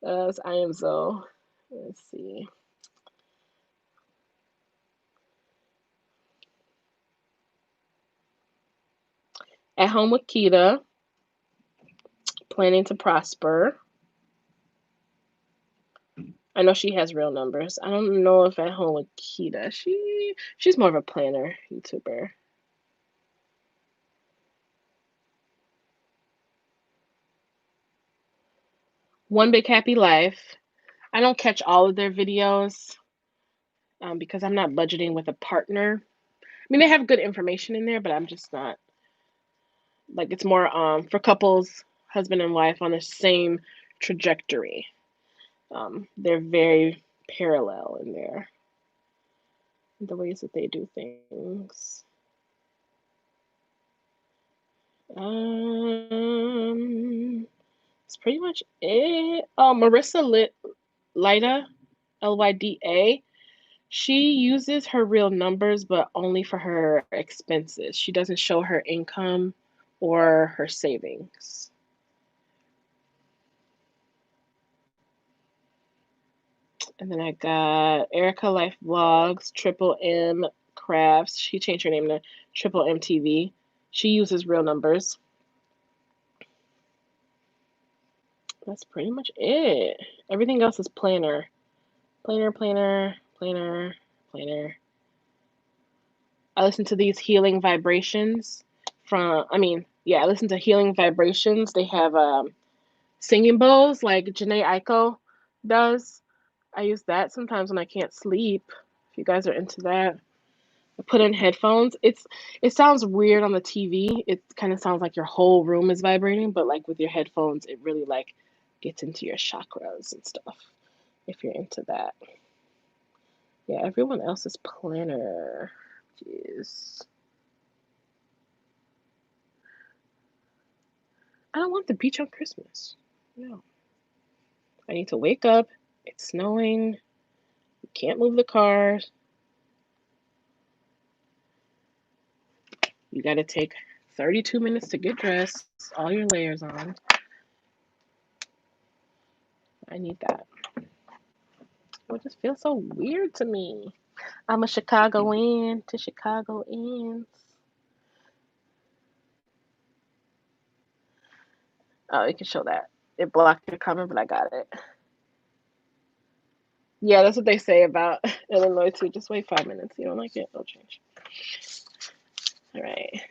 As I am so. Let's see. At Home with Keita, Planning to Prosper. I know she has real numbers. I don't know if At Home with Keita. She's more of a planner YouTuber. One Big Happy Life. I don't catch all of their videos because I'm not budgeting with a partner. I mean, they have good information in there, but I'm just not like it's more for couples, husband and wife on the same trajectory. They're very parallel in the ways that they do things. That's pretty much it. Oh, Marissa Lyda, Lyda. She uses her real numbers, but only for her expenses. She doesn't show her income or her savings. And then I got Erica Life Vlogs, Triple M Crafts. She changed her name to Triple MTV. She uses real numbers. That's pretty much it. Everything else is planner. Planner, planner, planner, planner. I listen to these healing vibrations I listen to healing vibrations. They have singing bowls like Janae Aiko does. I use that sometimes when I can't sleep. If you guys are into that, I put in headphones. It sounds weird on the TV. It kind of sounds like your whole room is vibrating, but like with your headphones, it really like gets into your chakras and stuff. If you're into that, yeah. Everyone else's planner. Jeez. I don't want the beach on Christmas. No. I need to wake up. It's snowing. You can't move the cars. You got to take 32 minutes to get dressed, all your layers on. I need that. It just feels so weird to me. I'm a Chicagoan to Chicagoans. Oh, you can show that. It blocked your comment, but I got it. Yeah, that's what they say about Illinois too. Just wait 5 minutes. You don't like it? It'll change. All right.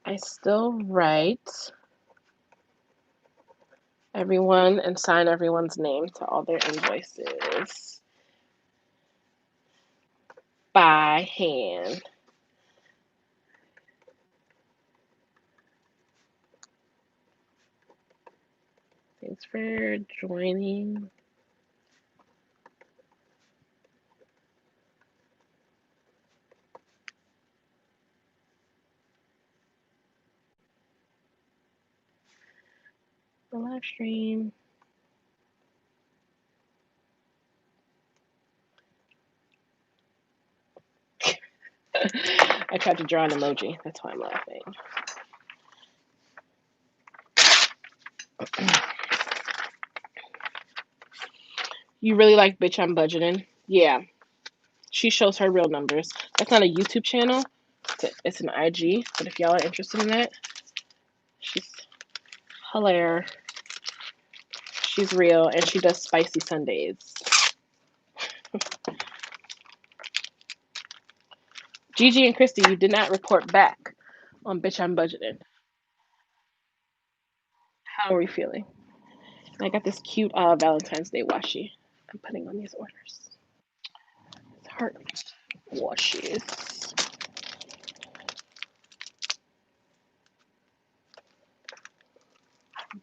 I still write everyone and sign everyone's name to all their invoices by hand. Thanks for joining. The live stream. I tried to draw an emoji. That's why I'm laughing. You really like Bitch I'm Budgeting? Yeah. She shows her real numbers. That's not a YouTube channel. It's an IG. But if y'all are interested in that, she's hilarious. She's real, and she does spicy Sundays. Gigi and Christy, you did not report back on Bitch I'm Budgeting. How are we feeling? I got this cute Valentine's Day washi I'm putting on these orders. It's heart washes.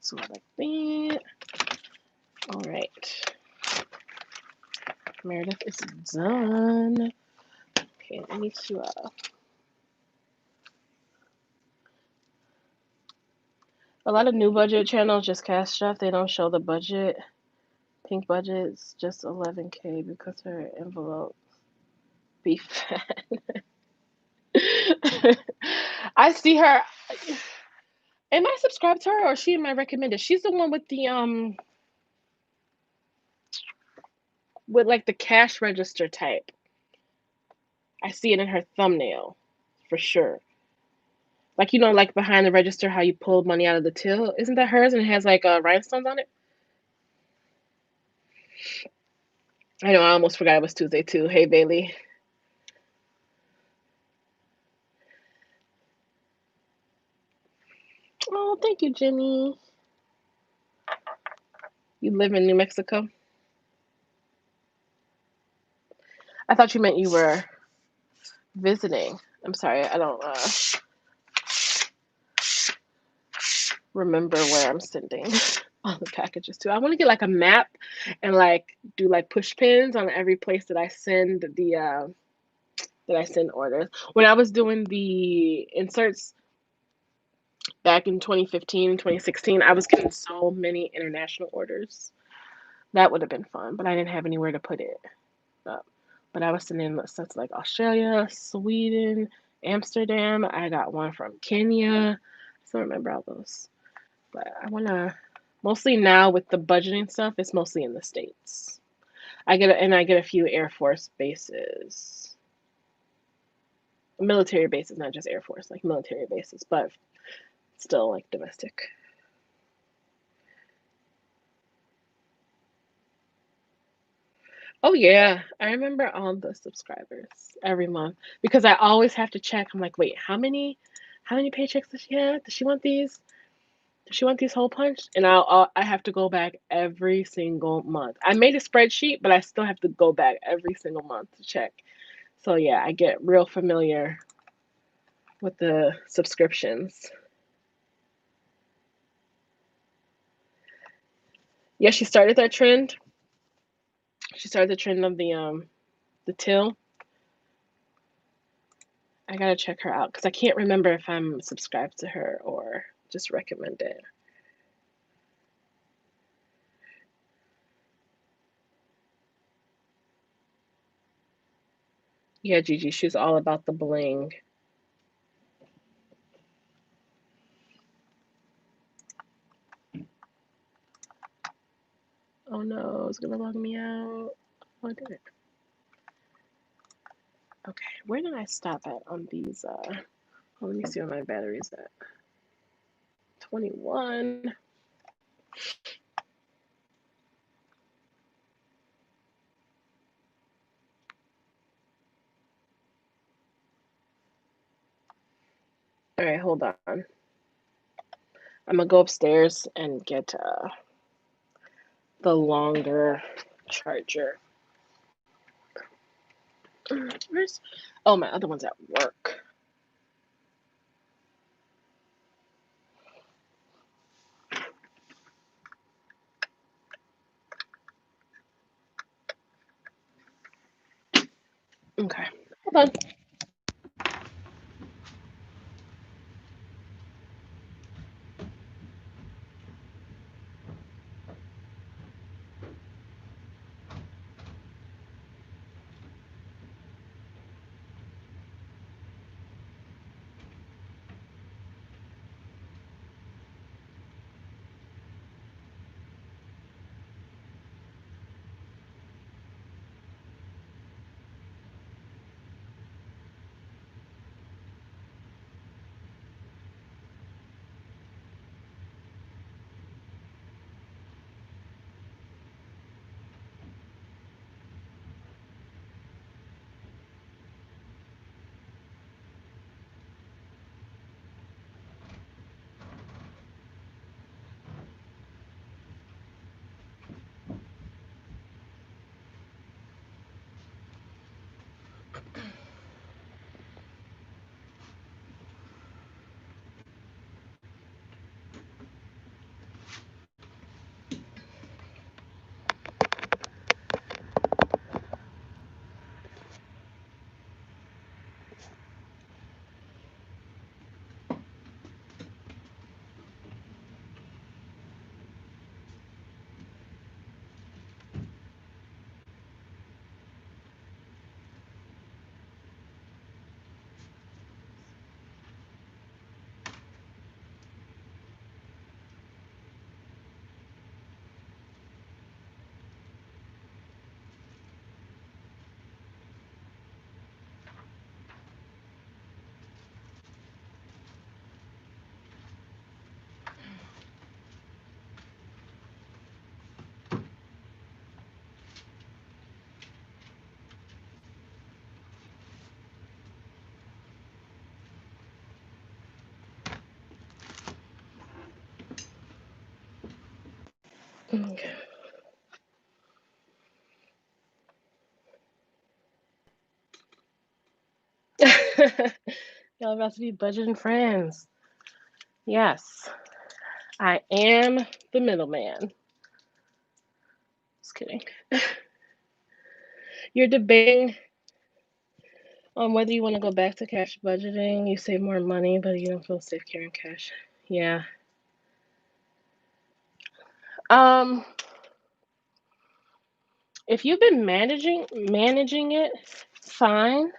So like that. All right. Meredith is done. Okay, I need to a lot of new budget channels just cash stuff. They don't show the budget. Pink budget's just 11K because her envelope be fat. I see her. Am I subscribed to her or is she in my recommended? She's the one with the with like the cash register type. I see it in her thumbnail for sure. Like like behind the register, how you pull money out of the till. Isn't that hers? And it has like rhinestones on it. I know. I almost forgot it was Tuesday too. Hey Bailey. Oh, thank you, Jenny. You live in New Mexico? I thought you meant you were visiting. I'm sorry. I don't remember where I'm sending all the packages to. I want to get like a map and like do like push pins on every place that I send orders. When I was doing the inserts back in 2015 and 2016, I was getting so many international orders. That would have been fun, but I didn't have anywhere to put it up. But I was sending stuff to like Australia, Sweden, Amsterdam. I got one from Kenya. I still remember all those. But I want to, mostly now with the budgeting stuff, it's mostly in the States. I get a few Air Force bases. Military bases, not just Air Force, like military bases, but still like domestic. Oh yeah, I remember all the subscribers every month because I always have to check. I'm like, wait, how many paychecks does she have? Does she want these? Does she want these hole punched? And I have to go back every single month. I made a spreadsheet, but I still have to go back every single month to check. So yeah, I get real familiar with the subscriptions. Yeah, she started that trend. She started the trend of the till. I gotta check her out because I can't remember if I'm subscribed to her or just recommended. Yeah, Gigi, she's all about the bling. Oh no, it's gonna log me out. Oh, I did it. Okay, where did I stop at on these? Let me see where my battery's at. 21. All right, hold on. I'm gonna go upstairs and get the longer charger. Where's? Oh, my other one's at work. Okay, hold on. Okay. Y'all about to be budgeting friends. Yes, I am the middleman. Just kidding. You're debating on whether you want to go back to cash budgeting. You save more money, but you don't feel safe carrying cash. Yeah. Um, if you've been managing it, fine.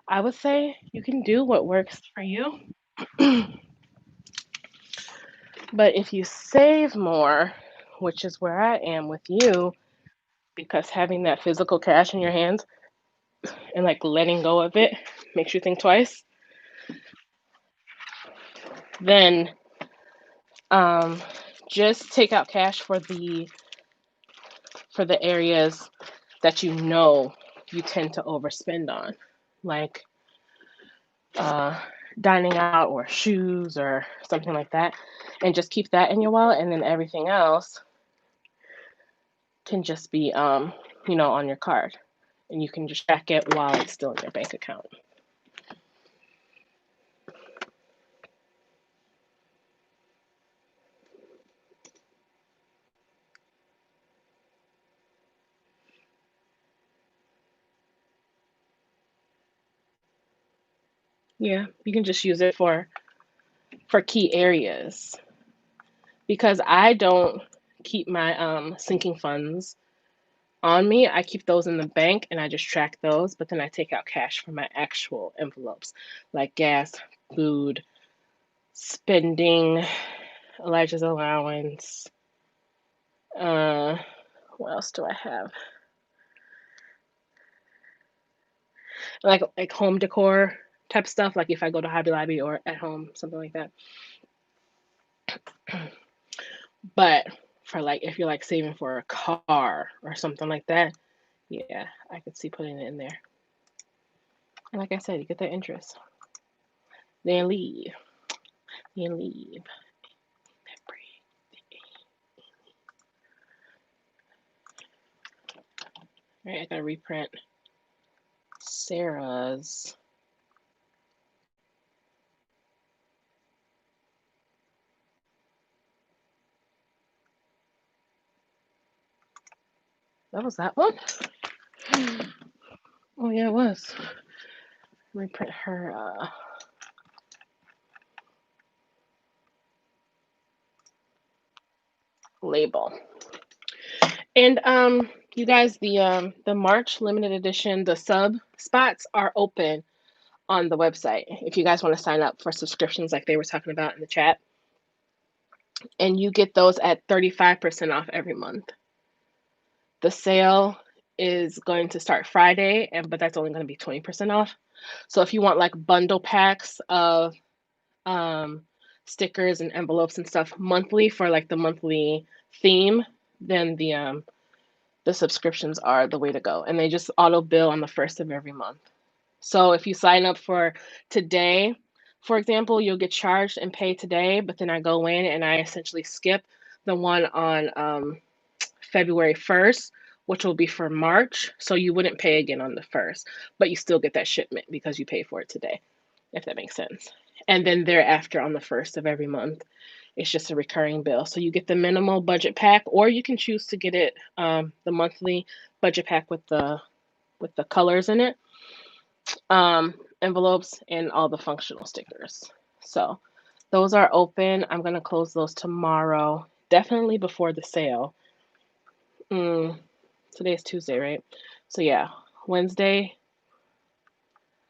I would say you can do what works for you. But if you save more, which is where I am with you, because having that physical cash in your hands and like letting go of it makes you think twice, then um, just take out cash for the areas that you know you tend to overspend on, like uh, dining out or shoes or something like that, and just keep that in your wallet, and then everything else can just be on your card, and you can just track it while it's still in your bank account. Yeah, you can just use it for key areas, because I don't keep my sinking funds on me. I keep those in the bank and I just track those, but then I take out cash for my actual envelopes, like gas, food, spending, Elijah's allowance. Uh, what else do I have? Like home decor type stuff, like if I go to Hobby Lobby or at home, something like that. But for like if you're like saving for a car or something like that, yeah, I could see putting it in there. And like I said, you get that interest. Then leave. Then leave. All right, I gotta reprint Sarah's. That was that one? Oh yeah, it was. Reprint her label. And you guys, the March limited edition, the sub spots are open on the website if you guys want to sign up for subscriptions like they were talking about in the chat. And you get those at 35% off every month. The sale is going to start Friday, but that's only going to be 20% off. So if you want like bundle packs of stickers and envelopes and stuff monthly for like the monthly theme, then the subscriptions are the way to go, and they just auto bill on the first of every month. So if you sign up for today, for example, you'll get charged and pay today, but then I go in and I essentially skip the one on February 1st, which will be for March. So you wouldn't pay again on the 1st, but you still get that shipment because you pay for it today, if that makes sense. And then thereafter on the 1st of every month, it's just a recurring bill. So you get the minimal budget pack, or you can choose to get it the monthly budget pack with the colors in it, envelopes, and all the functional stickers. So those are open. I'm gonna close those tomorrow, definitely before the sale. Today's Tuesday, right? So yeah, Wednesday,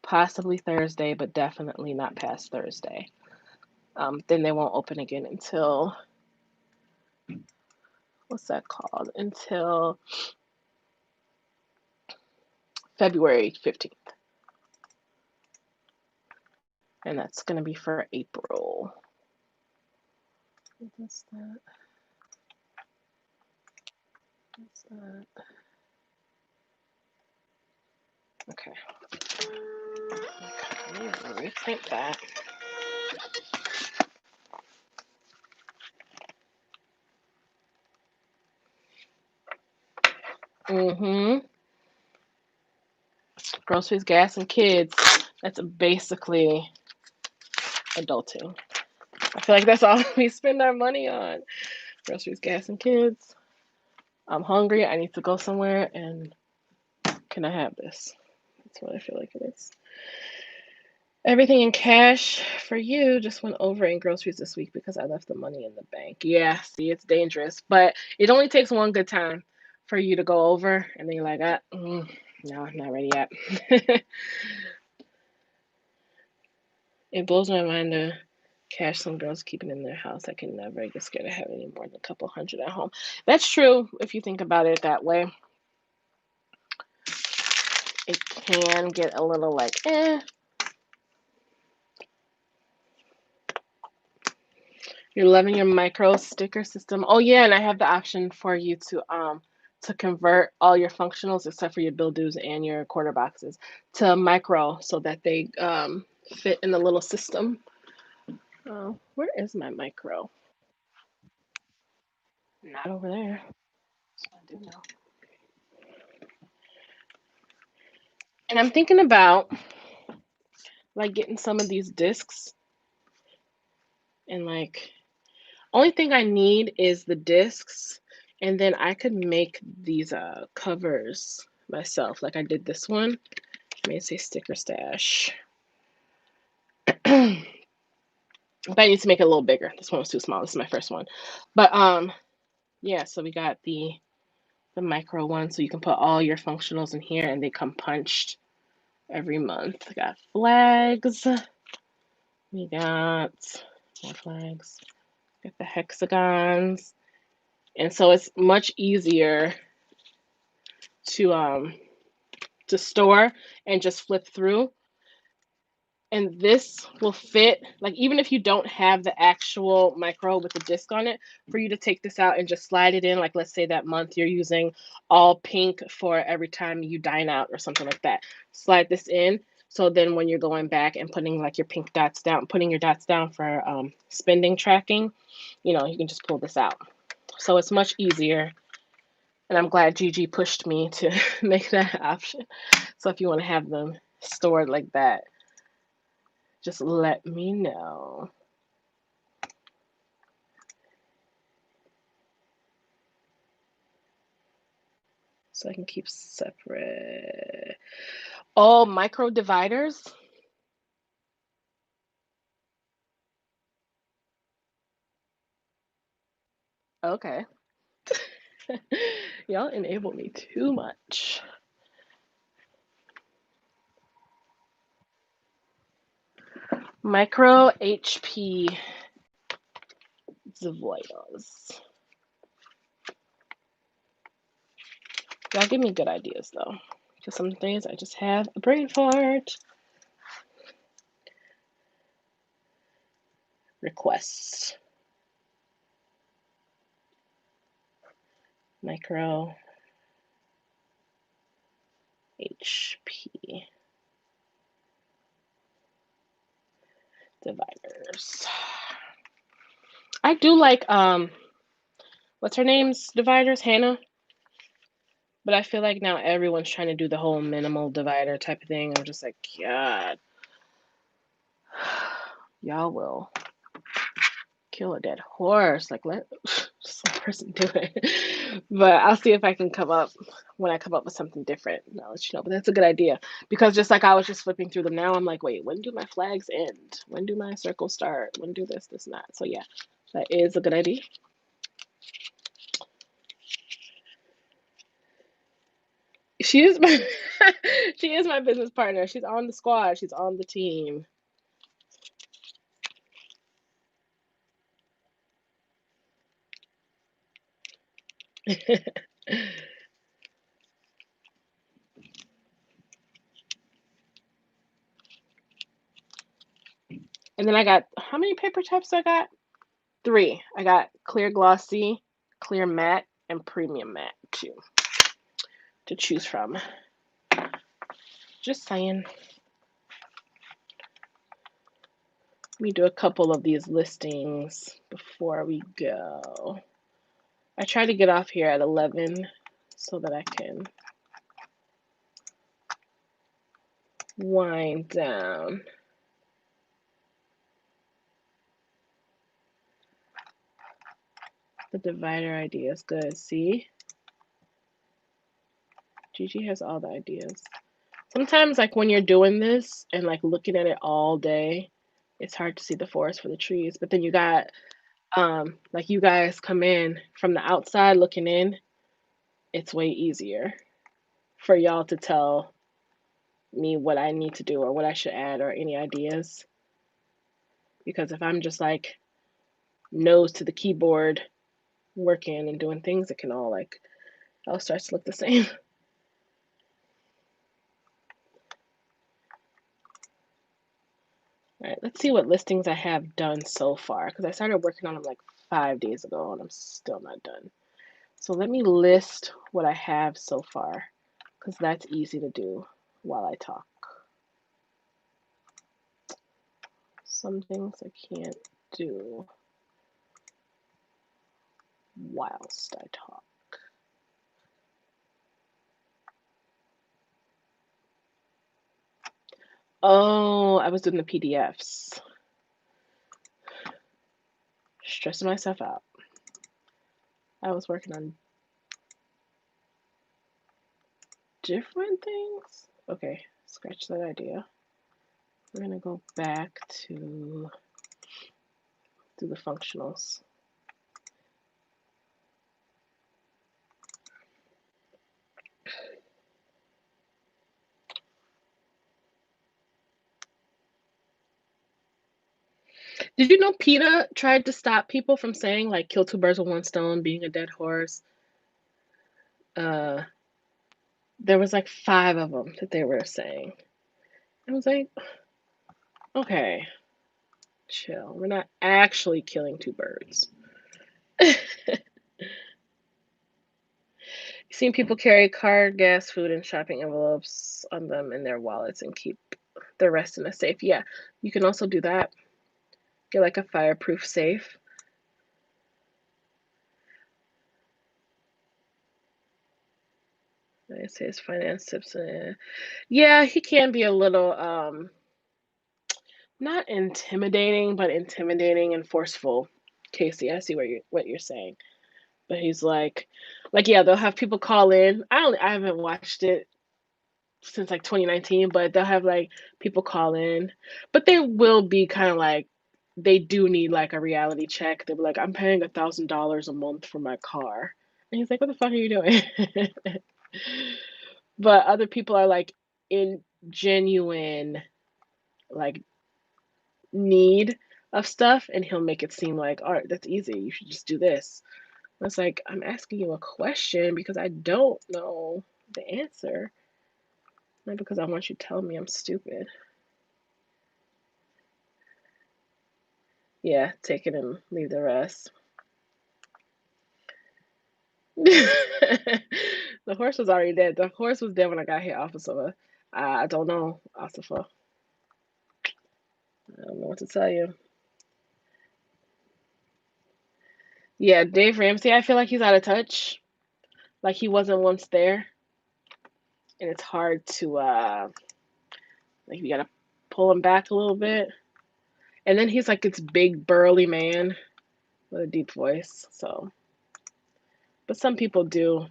possibly Thursday, but definitely not past Thursday. Then they won't open again until, what's that called? Until February 15th. And that's going to be for April. What's that? What's that? Okay. Let me reprint that. Mm-hmm. Groceries, gas, and kids. That's basically adulting. I feel like that's all we spend our money on. Groceries, gas, and kids. I'm hungry. I need to go somewhere, and can I have this? That's what I feel like it is. Everything in cash for you just went over in groceries this week because I left the money in the bank. Yeah, see, it's dangerous, but it only takes one good time for you to go over, and then you're like, no, not ready yet. It blows my mind to cash some girls keeping in their house. I can never get scared of having any more than a couple hundred at home. That's true if you think about it that way. It can get a little like, eh. You're loving your micro sticker system. Oh yeah, and I have the option for you to convert all your functionals except for your bill dues and your quarter boxes to micro so that they fit in the little system. Where is my micro? Not over there. I do know. And I'm thinking about like getting some of these discs and like only thing I need is the discs and then I could make these covers myself. Like I did this one. May say sticker stash. But I need to make it a little bigger. This one was too small. This is my first one. But yeah, so we got the micro one so you can put all your functionals in here and they come punched every month. We got flags. We got more flags. We got the hexagons. And so it's much easier to store and just flip through. And this will fit, like even if you don't have the actual micro with the disc on it, for you to take this out and just slide it in. Like let's say that month you're using all pink for every time you dine out or something like that. Slide this in. So then when you're going back and putting like your pink dots down, putting your dots down for spending tracking, you can just pull this out. So it's much easier. And I'm glad Gigi pushed me to make that option. So if you want to have them stored like that, just let me know. So I can keep separate. Oh, micro dividers? Okay. Y'all enable me too much. Micro HP dividers. Y'all give me good ideas though. Because some things I just have a brain fart. Requests. Micro HP dividers. I do like what's her name's dividers? Hannah? But I feel like now everyone's trying to do the whole minimal divider type of thing. I'm just like, God, y'all will kill a dead horse. Like, let some person do it. But I'll see if I can when I come up with something different. I'll let you know. But that's a good idea. Because just like I was just flipping through them now, I'm like, wait, when do my flags end? When do my circles start? When do this, and that? So yeah, that is a good idea. She is my she is my business partner. She's on the squad. She's on the team. And then I got, how many paper types I got? 3. I got clear glossy, clear matte, and premium matte too to choose from. Just saying. Let me do a couple of these listings before we go. I try to get off here at 11 so that I can wind down. The divider idea is good. See? Gigi has all the ideas. Sometimes, like, when you're doing this and, like, looking at it all day, it's hard to see the forest for the trees. But then you got, like, you guys come in from the outside looking in, it's way easier for y'all to tell me what I need to do or what I should add or any ideas. Because if I'm just, like, nose to the keyboard working and doing things, it can all, like, all starts to look the same. All right, let's see what listings I have done so far, because I started working on them like 5 days ago and I'm still not done. So let me list what I have so far, because that's easy to do while I talk. Some things I can't do whilst I talk. Oh, I was doing the PDFs. Stressing myself out. I was working on different things. Okay, scratch that idea. We're gonna go back to do the functionals. Did you know PETA tried to stop people from saying, like, kill two birds with one stone, being a dead horse? There was like 5 of them that they were saying. I was like, okay, chill. We're not actually killing two birds. You've seen people carry car, gas, food, and shopping envelopes on them in their wallets and keep the rest in a safe. Yeah, you can also do that. Get like a fireproof safe. I say his finance tips. Yeah, he can be a little not intimidating, but intimidating and forceful. Casey, I see what you're saying. But he's like yeah, they'll have people call in. I haven't watched it since like 2019, but they'll have like people call in. But they will be kind of like they do need like a reality check. They'll be like, I'm paying $1,000 a month for my car. And he's like, what the fuck are you doing? But other people are like in genuine like need of stuff, and he'll make it seem like, all right, that's easy. You should just do this. And it's like, I'm asking you a question because I don't know the answer, not because I want you to tell me I'm stupid. Yeah, take it and leave the rest. The horse was already dead. The horse was dead when I got here, officer. I don't know, officer. I don't know what to tell you. Yeah, Dave Ramsey, I feel like he's out of touch. Like he wasn't once there. And it's hard to like you gotta pull him back a little bit. And then he's like this big burly man with a deep voice. So but some people do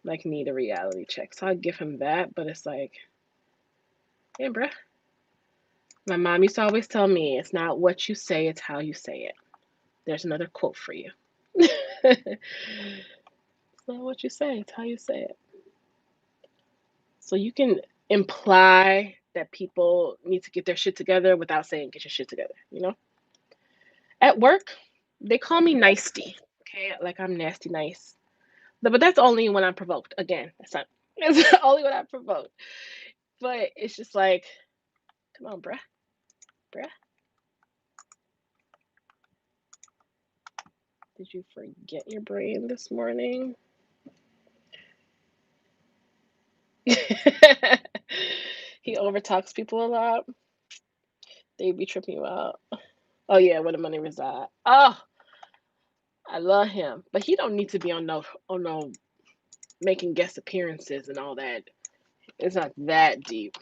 like need a reality check. So I'll give him that, but it's like, hey bruh. My mom used to always tell me it's not what you say, it's how you say it. There's another quote for you. It's not what you say, it's how you say it. So you can imply that people need to get their shit together without saying get your shit together, you know? At work, they call me nicety. Okay, like I'm nasty nice. But that's only when I'm provoked. Again, that's only when I'm provoked. But it's just like, come on, bruh. Bruh. Did you forget your brain this morning? He overtalks people a lot. They be tripping you out. Oh yeah, where the money reside. Oh, I love him, but he don't need to be on no making guest appearances and all that. It's not that deep.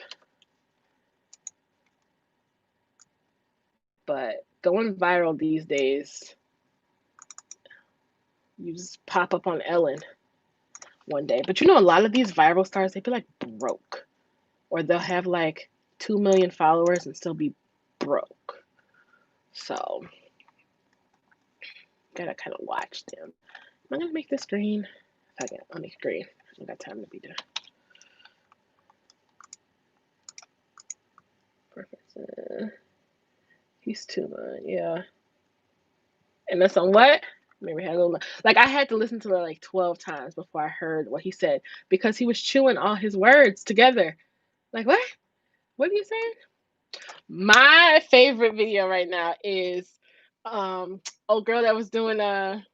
But going viral these days, you just pop up on Ellen one day. But you know, a lot of these viral stars, they be like broke. Or they'll have like 2 million followers and still be broke. So, gotta kind of watch them. Am I gonna make this green? Okay, I'll make it green. I don't got time to be there. Perfect. He's too much, yeah. And that's on what? Maybe had a little. Like I had to listen to it like 12 times before I heard what he said because he was chewing all his words together. Like what? What are you saying? My favorite video right now is old girl that was doing a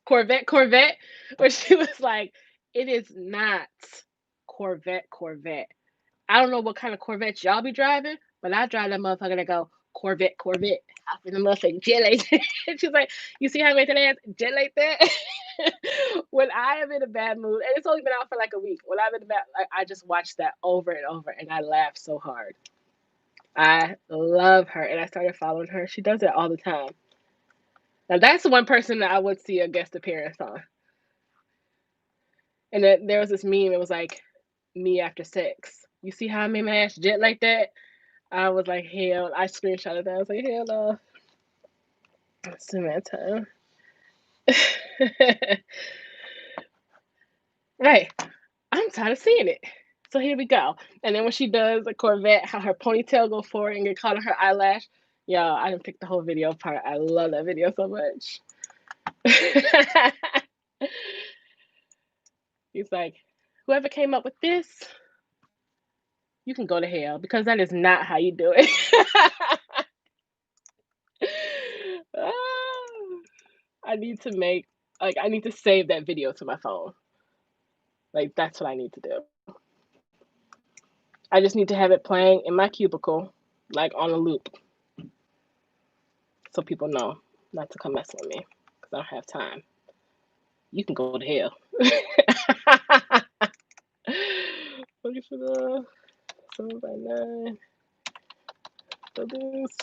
Corvette, where she was like, it is not Corvette. I don't know what kind of Corvette y'all be driving, but I drive that motherfucker that go Corvette. Hop in the motherfucking jet like that. She's like, you see how I made that ass jet like that? When I am in a bad mood, and it's only been out for like a week. When I'm in a bad, like, I just watch that over and over, and I laugh so hard. I love her, and I started following her. She does it all the time. Now that's the one person that I would see a guest appearance on. And then there was this meme. It was like me after sex. You see how I made my ass jet like that? I was like, hell. I screenshotted that. I was like, hell no. It's in that time. Right. I'm tired of seeing it. So here we go. And then when she does a Corvette, how her ponytail go forward and get caught on her eyelash. Yo, I didn't pick the whole video apart. I love that video so much. He's like, whoever came up with this, you can go to hell because that is not how you do it. I need to make, like, I need to save that video to my phone. Like, that's what I need to do. I just need to have it playing in my cubicle, like on a loop, so people know not to come mess with me because I don't have time. You can go to hell. Looking for the 7x9. So this.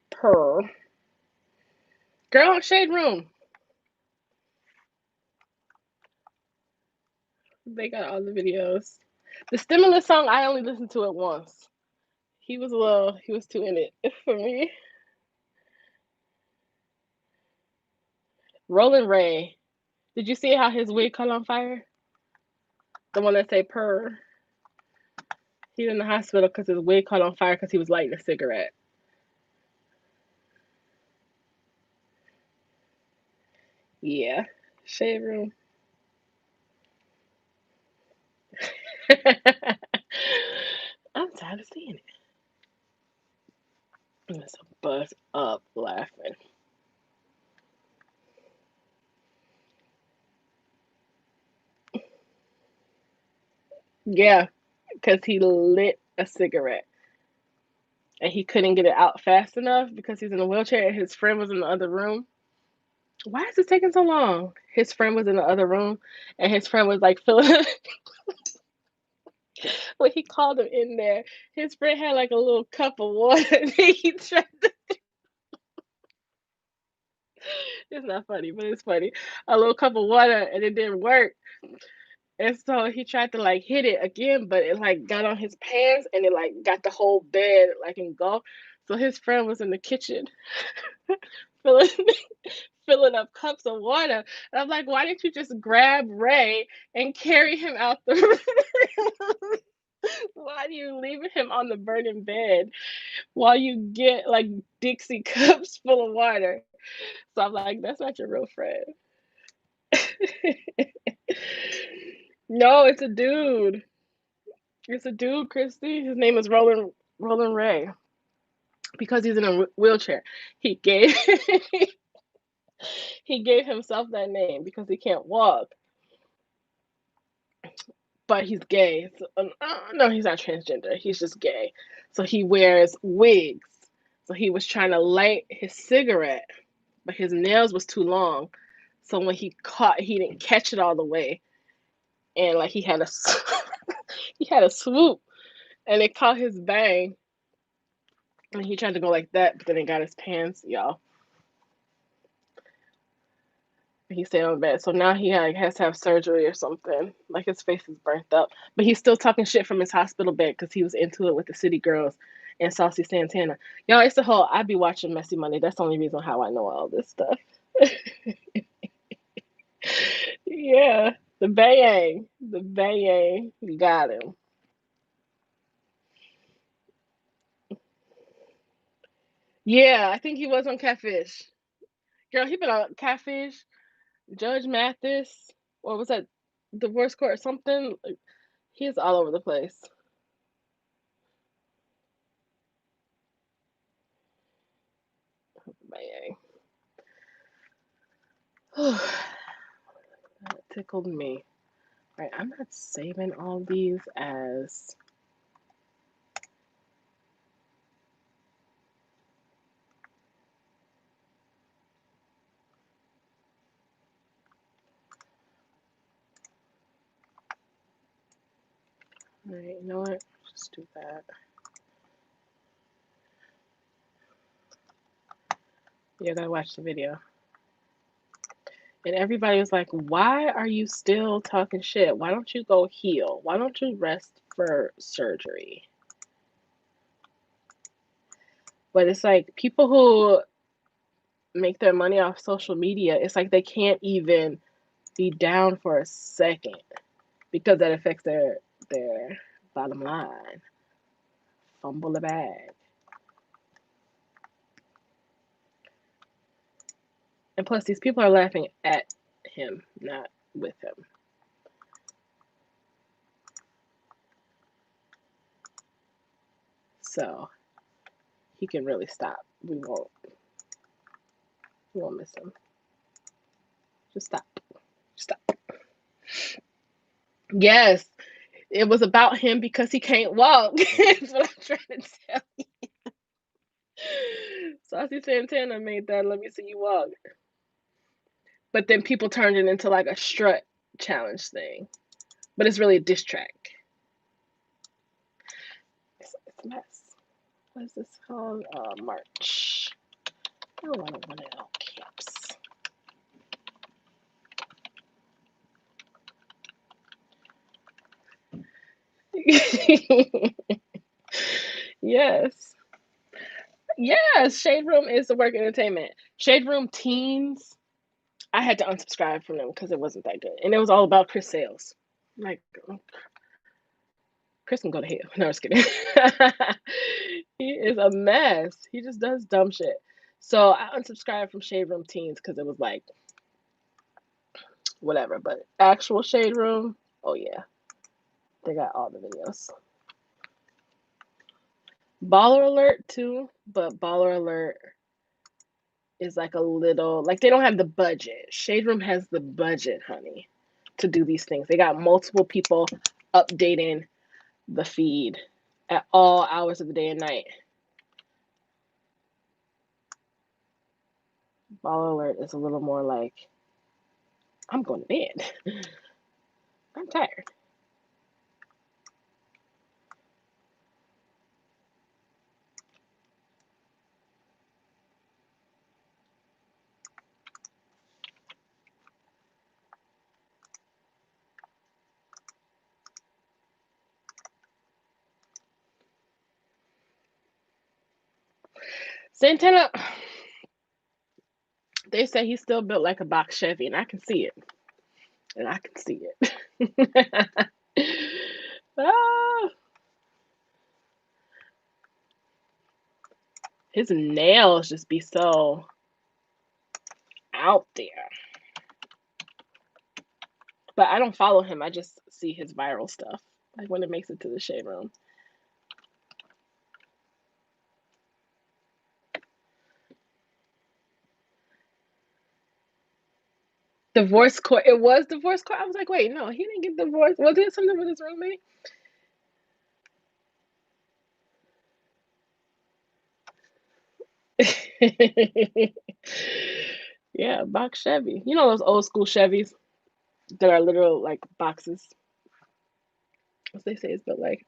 Per. Girl, shade room. They got all the videos. The stimulus song, I only listened to it once. He was too in it for me. Roland Ray. Did you see how his wig caught on fire? The one that say purr. He's in the hospital because his wig caught on fire because he was lighting a cigarette. Yeah. Shade room. I'm tired of seeing it. I'm just buzz up laughing. Yeah, because he lit a cigarette and he couldn't get it out fast enough because he's in a wheelchair and his friend was in the other room. Why is it taking so long? His friend was in the other room and his friend was like filling when he called him in there, his friend had like a little cup of water and he tried to, it's not funny, but it's funny. A little cup of water and it didn't work. And so he tried to like hit it again, but it like got on his pants and it like got the whole bed like engulfed. So his friend was in the kitchen filling filling up cups of water. And I'm like, why didn't you just grab Ray and carry him out the room? Why are you leaving him on the burning bed while you get like Dixie cups full of water? So I'm like, that's not your real friend. No, it's a dude. It's a dude, Christy. His name is Roland Ray. Because he's in a wheelchair. He gave he gave himself that name because he can't walk. But he's gay. So, no, he's not transgender. He's just gay. So he wears wigs. So he was trying to light his cigarette, but his nails was too long. So when he caught, he didn't catch it all the way, and like he had a he had a swoop, and it caught his bang, and he tried to go like that, but then it got his pants, y'all. He stayed on bed, so now he has to have surgery or something. Like his face is burnt up, but he's still talking shit from his hospital bed because he was into it with the City Girls and Saucy Santana. Y'all, it's a whole. I be watching Messy Money. That's the only reason how I know all this stuff. Yeah, the bang, you got him. Yeah, I think he was on Catfish. Girl, he been on Catfish, Judge Mathis, or was that Divorce Court or something? Like, he's all over the place. Bang. That tickled me. Right, I'm not saving all these as right, you know what? Just do that. You gotta watch the video. And everybody was like, why are you still talking shit? Why don't you go heal? Why don't you rest for surgery? But it's like people who make their money off social media, it's like they can't even be down for a second because that affects their bottom line. Fumble the bag. And plus these people are laughing at him, not with him. So he can really stop. We won't miss him. Just stop. Stop. Yes. It was about him because he can't walk. That's what I'm trying to tell you. Saucy Santana made that Let Me See You Walk. But then people turned it into like a strut challenge thing. But it's really a diss track. It's a mess. What is this called? March. I want to run it all caps. Yes. Yes, Shade Room is the work entertainment. Shade Room Teens, I had to unsubscribe from them because it wasn't that good. And it was all about Chris Sales. Like, Chris can go to hell. No, I'm just kidding. He is a mess. He just does dumb shit. So I unsubscribed from Shade Room Teens because it was like, whatever. But actual Shade Room, oh yeah, they got all the videos. Baller Alert too, but Baller Alert is like a little, like they don't have the budget. Shade Room has the budget, honey, to do these things. They got multiple people updating the feed at all hours of the day and night. Baller Alert is a little more like, I'm going to bed. I'm tired. Santana, they say he's still built like a box Chevy, and I can see it. And I can see it. Ah, his nails just be so out there. But I don't follow him. I just see his viral stuff, like when it makes it to the Shade Room. Divorce court. It was divorce court. I was like, wait, no, he didn't get divorced. Was it something with his roommate? Yeah, box Chevy. You know those old school Chevys that are literal like boxes, as they say, it's built like.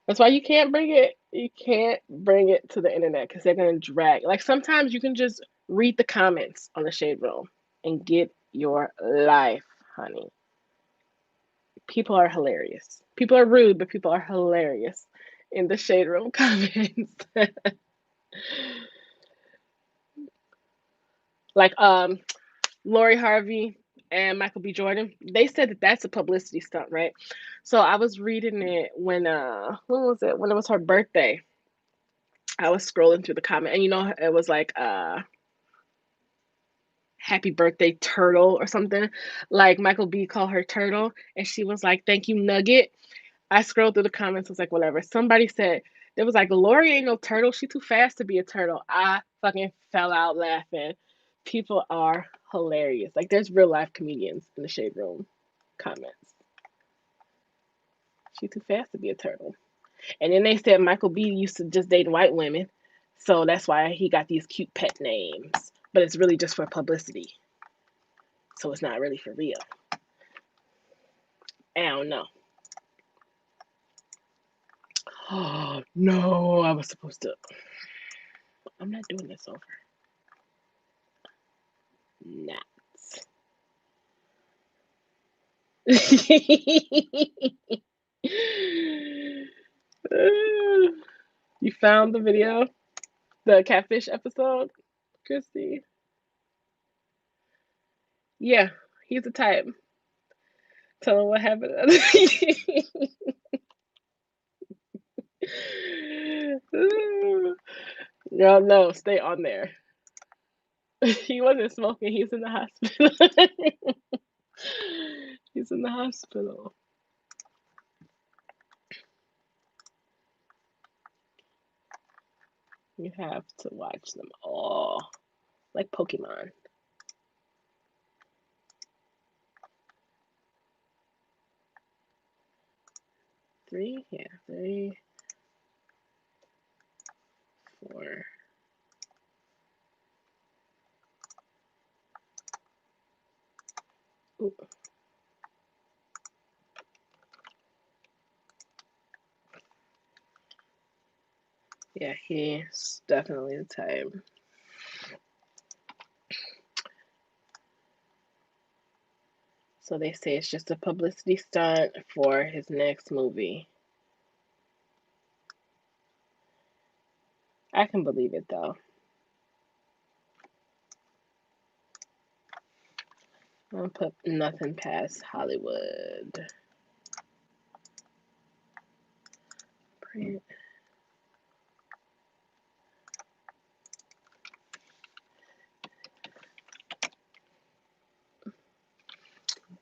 That's why you can't bring it to the internet because they're gonna drag. Like sometimes you can just read the comments on the shade room and get your life, honey. People are hilarious. People are rude, but people are hilarious in the shade room comments. Like Lori Harvey and Michael B. Jordan, they said that that's a publicity stunt, right? So I was reading it when was it? When it was her birthday. I was scrolling through the comment and it was like happy birthday turtle or something. Like Michael B called her turtle and she was like, "Thank you, Nugget." I scrolled through the comments, was like, whatever. Somebody said there was like Lori ain't no turtle, she too fast to be a turtle. I fucking fell out laughing. People are hilarious. Like there's real life comedians in the shade room comments. She too fast to be a turtle. And then they said Michael B used to just date white women. So that's why he got these cute pet names. But it's really just for publicity. So it's not really for real. I don't know. Oh no, I was supposed to. I'm not doing this over. Nuts. You found the video, the catfish episode, Christy? Yeah, he's the type. Tell him what happened. Y'all no, stay on there. He wasn't smoking. He's in the hospital. He's in the hospital. You have to watch them all, like Pokemon. 3, yeah, 3, 4. Ooh. Yeah, he's definitely the type. So they say it's just a publicity stunt for his next movie. I can believe it though. I don't put nothing past Hollywood. Print.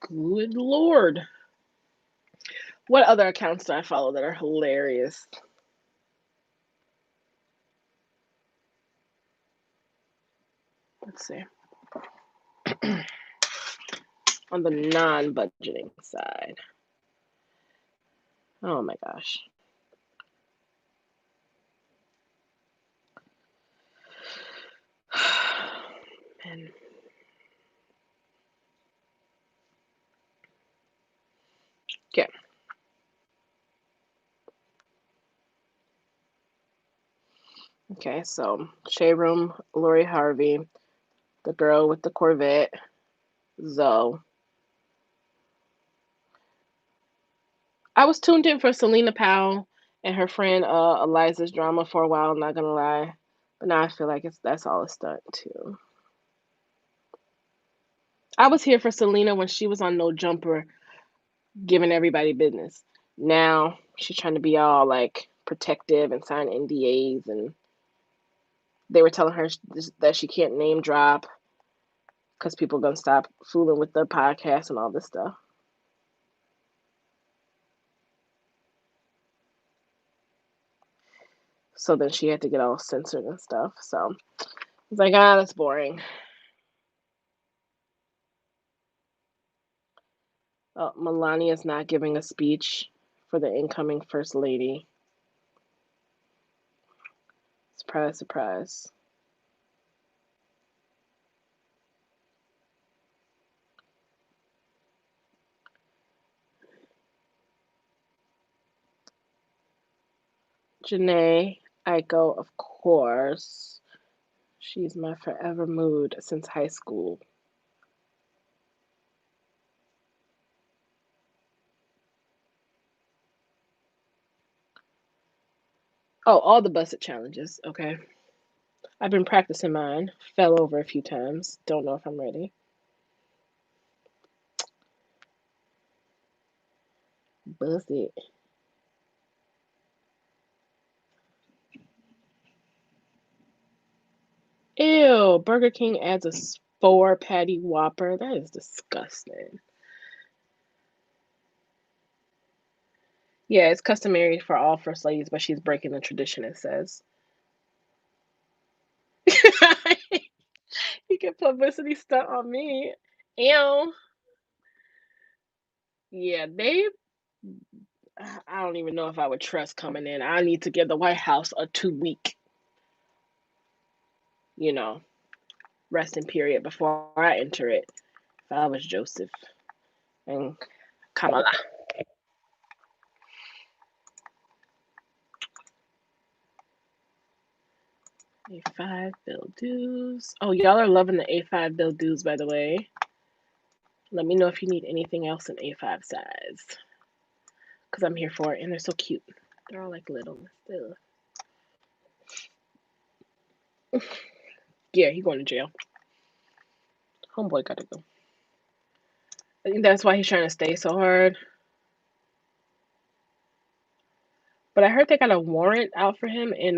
Good Lord. What other accounts do I follow that are hilarious? Let's see. On the non-budgeting side. Oh my gosh. Man. Okay. Okay, so Shade Room, Lori Harvey, the girl with the Corvette, Zoe. I was tuned in for Selena Powell and her friend Eliza's drama for a while, not gonna lie. But now I feel like that's all a stunt too. I was here for Selena when she was on No Jumper giving everybody business. Now she's trying to be all like protective and sign NDAs, and they were telling her that she can't name drop because people are gonna stop fooling with the podcast and all this stuff. So then she had to get all censored and stuff. So it's like, that's boring. Melania's not giving a speech for the incoming first lady. Surprise, surprise. Janae Aiko, of course. She's my forever mood since high school. Oh, all the busted challenges. Okay. I've been practicing mine. Fell over a few times. Don't know if I'm ready. Busted. Ew. Burger King adds a 4 patty Whopper. That is disgusting. Yeah, it's customary for all first ladies, but she's breaking the tradition, it says. You can publicity stunt on me. Ew. Yeah, they. I don't even know if I would trust coming in. I need to give the White House a 2 week, you know, resting period before I enter it. If I was Joseph and Kamala. A5 bill dues. Oh, y'all are loving the A5 bill dues, by the way. Let me know if you need anything else in A5 size. Because I'm here for it, and they're so cute. They're all like little. Still. Yeah, he going to jail. Homeboy gotta go. I think that's why he's trying to stay so hard. But I heard they got a warrant out for him in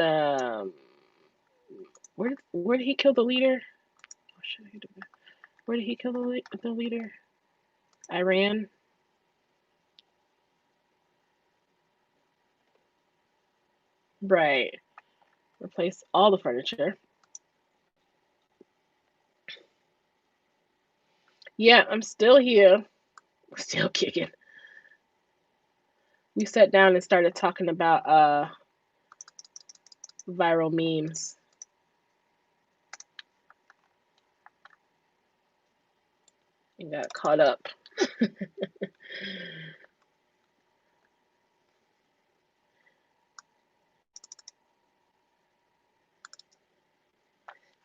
where did he kill the leader? Oh, shit, where did he kill the leader? Iran. Right. Replace all the furniture. Yeah, I'm still here. Still kicking. We sat down and started talking about viral memes. And got caught up.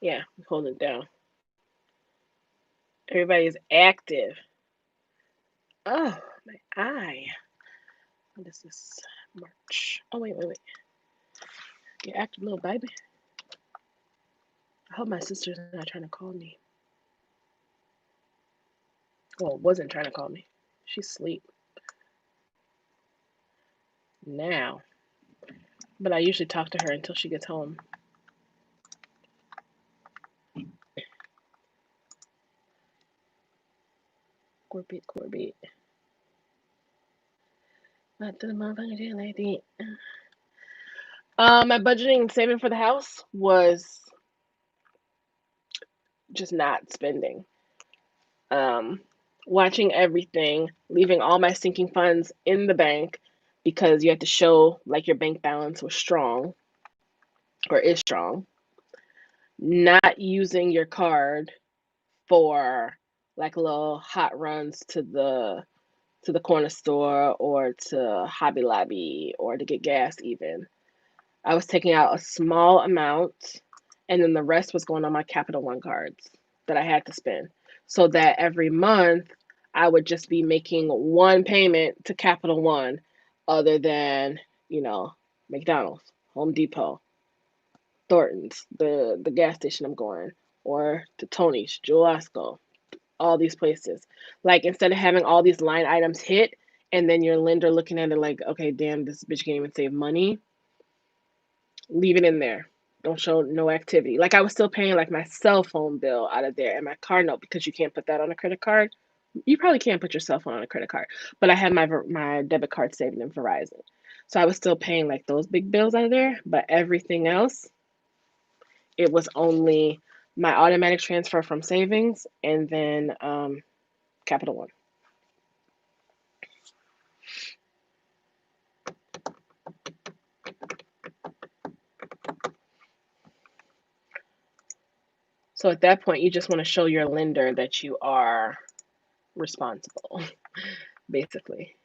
Yeah, I'm holding it down. Everybody's active. Oh, my eye. What is this? March. Oh, wait. Get active, little baby. I hope my sister's not trying to call me. Well, wasn't trying to call me. She's asleep now. But I usually talk to her until she gets home. Corbett. Not the motherfucking lady. My budgeting and saving for the house was just not spending. Um, Watching everything, leaving all my sinking funds in the bank because you have to show like your bank balance was strong or is strong. Not using your card for like little hot runs to the corner store or to Hobby Lobby or to get gas even. I was taking out a small amount and then the rest was going on my Capital One cards that I had to spend. So that every month I would just be making one payment to Capital One other than, you know, McDonald's, Home Depot, Thornton's, the gas station I'm going, or to Tony's, Jewel Osco, all these places. Like instead of having all these line items hit and then your lender looking at it like, okay, damn, this bitch can't even save money, leave it in there. Don't show no activity. Like I was still paying like my cell phone bill out of there and my car note because you can't put that on a credit card. You probably can't put your cell phone on a credit card, but I had my debit card saved in Verizon, so I was still paying like those big bills out of there. But everything else, it was only my automatic transfer from savings and then Capital One. So at that point, you just want to show your lender that you are responsible, basically.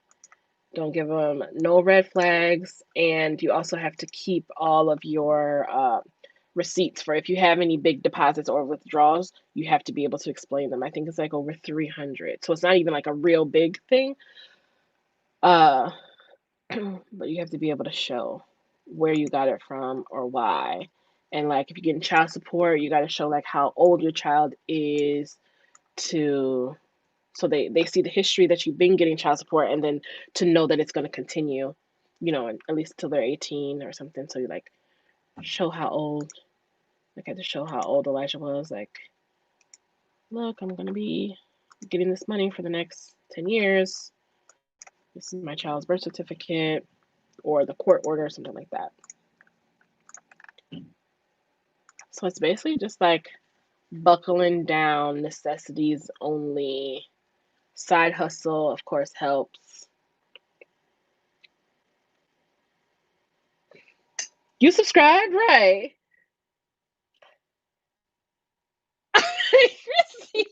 Don't give them no red flags. And you also have to keep all of your receipts for if you have any big deposits or withdrawals, you have to be able to explain them. I think it's like over 300. So it's not even like a real big thing. Uh, but you have to be able to show where you got it from or why. And like if you're getting child support, you got to show like how old your child is to so they see the history that you've been getting child support and then to know that it's going to continue, at least till they're 18 or something. So you like show how old, like I had to show how old Elijah was. Like, look, I'm going to be getting this money for the next 10 years. This is my child's birth certificate or the court order or something like that. So it's basically just like buckling down, necessities only. Side hustle, of course, helps. You subscribed, right? Chrissy,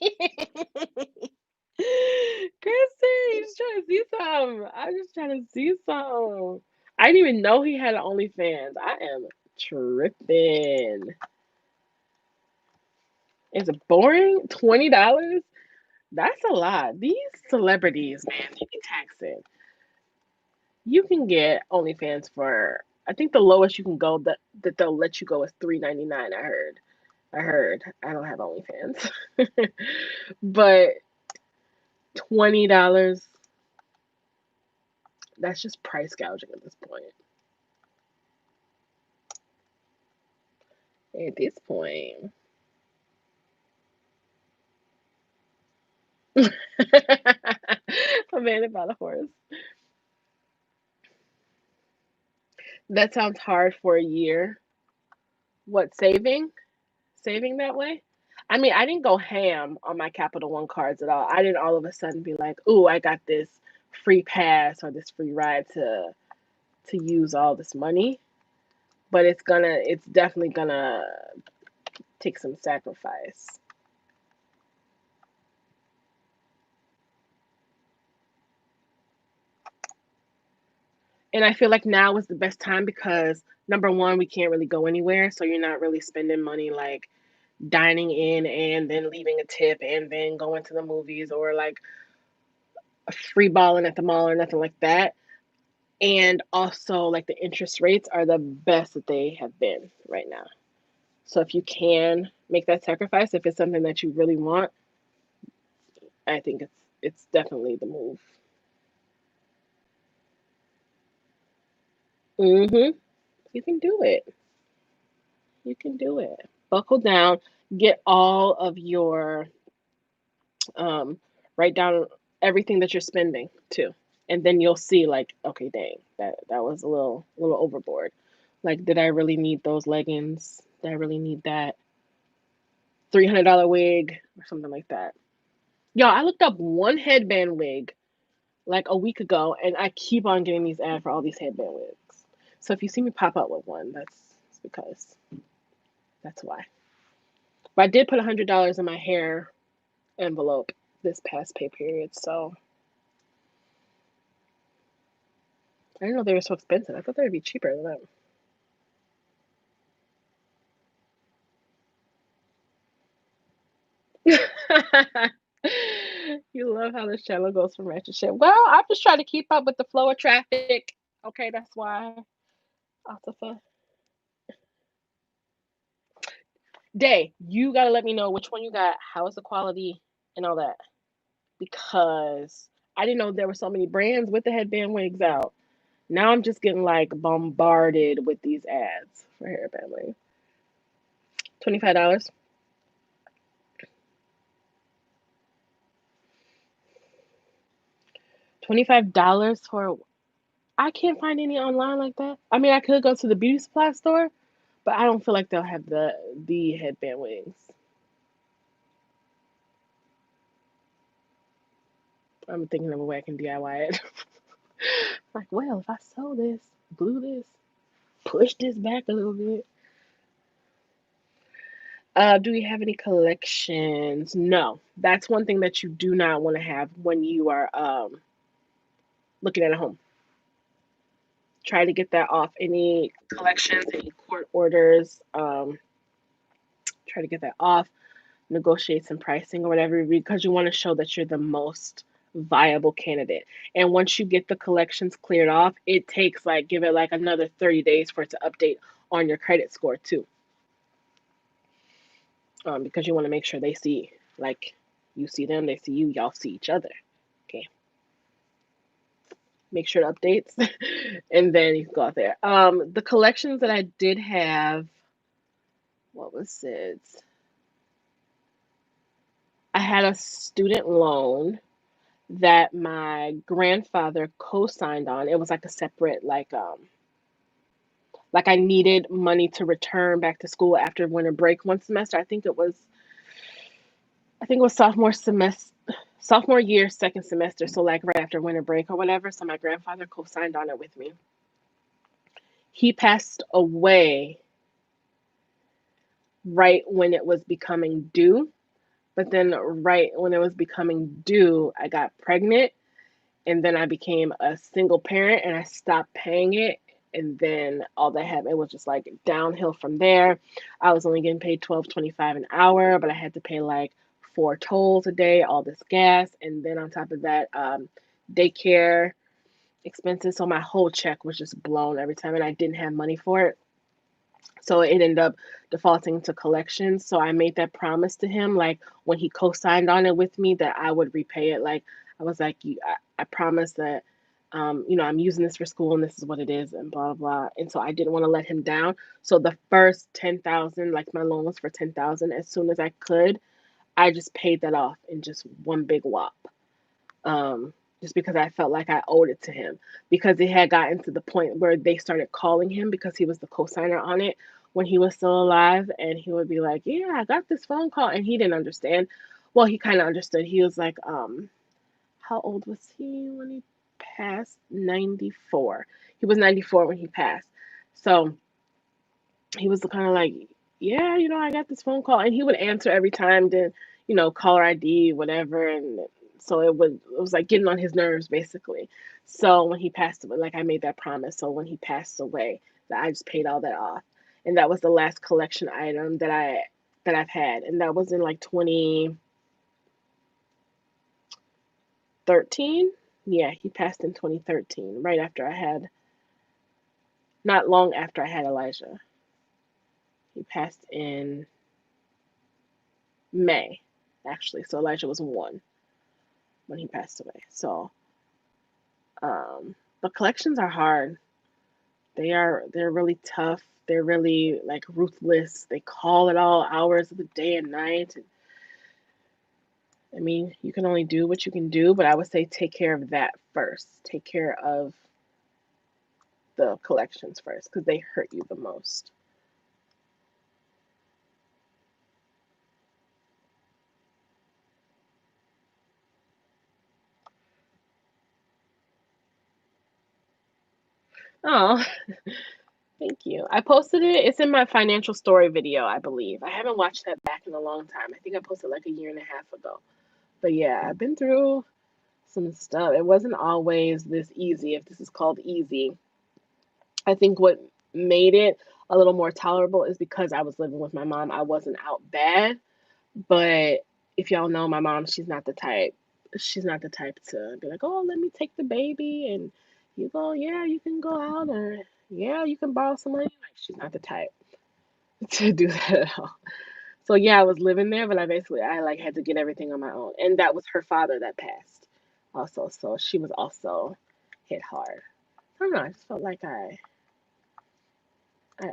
Chrissy, he's trying to see some. I'm just trying to see some. I didn't even know he had an OnlyFans. I am tripping. Is it boring? $20? That's a lot. These celebrities, man, they be taxing. You can get OnlyFans for, I think the lowest you can go that they'll let you go is $3.99. I heard. I don't have OnlyFans, but $20. That's just price gouging at this point. At this point. A man about a horse. That sounds hard for a year. What, saving? Saving that way? I mean, I didn't go ham on my Capital One cards at all. I didn't all of a sudden be like, "Ooh, I got this free pass or this free ride to use all this money." But it's definitely gonna take some sacrifice. And I feel like now is the best time because number one, we can't really go anywhere, so you're not really spending money like dining in and then leaving a tip and then going to the movies or like free balling at the mall or nothing like that. And also, like the interest rates are the best that they have been right now. So if you can make that sacrifice, if it's something that you really want, I think it's definitely the move. Mhm. You can do it. You can do it. Buckle down. Get all of your um, write down everything that you're spending too, and then you'll see like, okay, dang, that was a little overboard. Like, did I really need those leggings? Did I really need that $300 wig or something like that? Yo, I looked up one headband wig like a week ago, and I keep on getting these ads for all these headband wigs. So if you see me pop up with one, that's because that's why. But I did put $100 in my hair envelope this past pay period, so I didn't know they were so expensive. I thought they would be cheaper than that. You love how this channel goes from ratchet shit. Well, I'm just trying to keep up with the flow of traffic. Okay, that's why. Altafa. Day, you gotta let me know which one you got, how is the quality, and all that. Because I didn't know there were so many brands with the headband wigs out. Now I'm just getting like bombarded with these ads for hairband wigs. $25. $25 for I can't find any online like that. I mean, I could go to the beauty supply store, but I don't feel like they'll have the headband wings. I'm thinking of a way I can DIY it. Like, well, if I sew this, glue this, push this back a little bit. Do we have any collections? No. That's one thing that you do not want to have when you are looking at a home. Try to get that off. Any collections, any court orders, try to get that off. Negotiate some pricing or whatever because you want to show that you're the most viable candidate. And once you get the collections cleared off, it takes like give it like another 30 days for it to update on your credit score too. Because you want to make sure they see like you see them, they see you, y'all see each other. Okay. Make sure it updates and then you can go out there. The collections that I did have, what was it? I had a student loan that my grandfather co-signed on. It was like a separate like I needed money to return back to school after winter break one semester. I think it was sophomore year, second semester, so like right after winter break or whatever. So my grandfather co-signed on it with me. He passed away right when it was becoming due, but then right when it was becoming due, I got pregnant and then I became a single parent and I stopped paying it. And then all that happened, it was just like downhill from there. I was only getting paid $12.25 an hour, but I had to pay like 4 tolls a day, all this gas, and then on top of that, daycare expenses. So my whole check was just blown every time, and I didn't have money for it. So it ended up defaulting to collections. So I made that promise to him, like when he co-signed on it with me, that I would repay it. Like I was like, I promise that, I'm using this for school and this is what it is, and blah blah. And so I didn't want to let him down. So the first 10,000, like my loan was for 10,000. As soon as I could, I just paid that off in just one big whop. Just because I felt like I owed it to him. Because it had gotten to the point where they started calling him because he was the co-signer on it when he was still alive, and he would be like, "Yeah, I got this phone call," and he didn't understand. Well, he kind of understood. He was like, how old was he when he passed? 94. He was 94 when he passed. So he was kind of like, yeah, I got this phone call, and he would answer every time, then, caller ID, whatever, and so it was like getting on his nerves basically. So when he passed away, like I made that promise. So when he passed away, that I just paid all that off, and that was the last collection item that I've had, and that was in like 2013. Yeah, he passed in 2013, right after not long after I had Elijah. He passed in May, actually. So Elijah was 1 when he passed away. So, but collections are hard. They're really tough. They're really like ruthless. They call at all hours of the day and night. I mean, you can only do what you can do, but I would say take care of that first. Take care of the collections first because they hurt you the most. Oh, thank you. I posted it. It's in my financial story video, I believe. I haven't watched that back in a long time. I think I posted like a year and a half ago. But yeah, I've been through some stuff. It wasn't always this easy, if this is called easy. I think what made it a little more tolerable is because I was living with my mom. I wasn't out bad. But if y'all know my mom, she's not the type. She's not the type to be like, oh, let me take the baby and you go, yeah, you can go out, or yeah, you can borrow some money. Like, she's not the type to do that at all. So yeah, I was living there, but I like had to get everything on my own. And that was her father that passed also. So she was also hit hard. I don't know, I just felt like I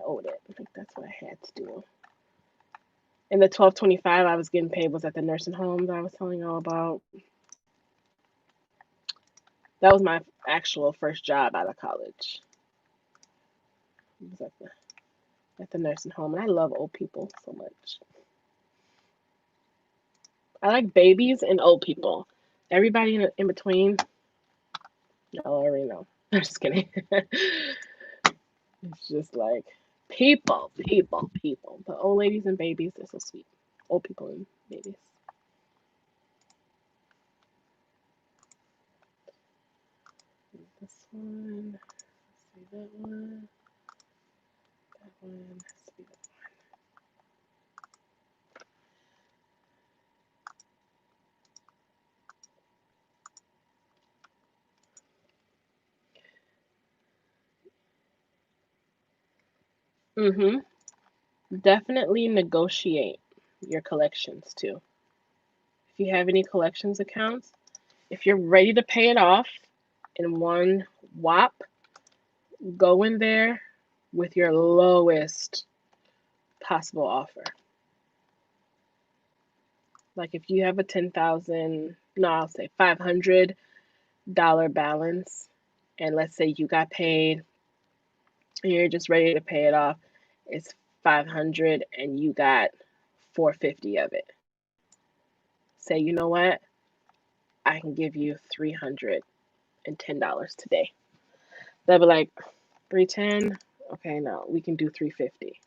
owed it. I think that's what I had to do. And the 12.25 I was getting paid was at the nursing home that I was telling y'all about. That was my actual first job out of college. It was at the nursing home, and I love old people so much. I like babies and old people. Everybody in between, y'all already know. I'm just kidding. It's just like People, people, people. The old ladies and babies, they're so sweet. Old people and babies. This one. Let's see that one. That one. Let's see that one. Definitely negotiate your collections too. If you have any collections accounts, if you're ready to pay it off in one whop, go in there with your lowest possible offer. Like if you have a 10,000, no, I'll say $500 balance, and let's say you got paid and you're just ready to pay it off, it's 500 and you got 450 of it. Say, you know what? I can give you $310 today. They'll be like, 310? Okay, no, we can do 350.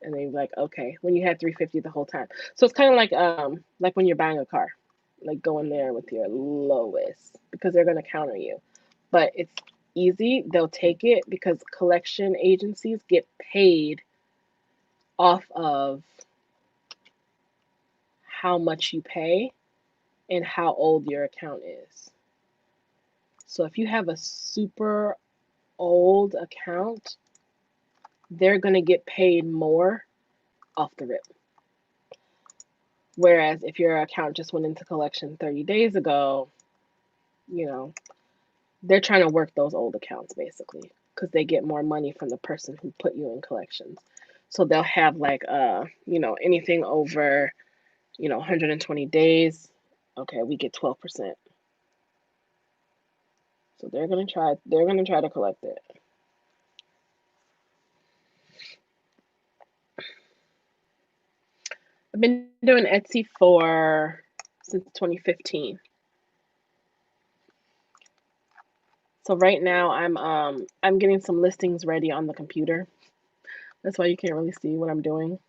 And they'd be like, okay, when you had 350 the whole time. So it's kind of like when you're buying a car, like go in there with your lowest because they're gonna counter you. But it's easy. They'll take it because collection agencies get paid off of how much you pay and how old your account is. So if you have a super old account, they're going to get paid more off the rip. Whereas if your account just went into collection 30 days ago, you know, they're trying to work those old accounts basically because they get more money from the person who put you in collections. So they'll have like anything over 120 days, okay, we get 12%. So they're going to try to collect it. I've been doing Etsy since 2015. So right now I'm getting some listings ready on the computer. That's why you can't really see what I'm doing.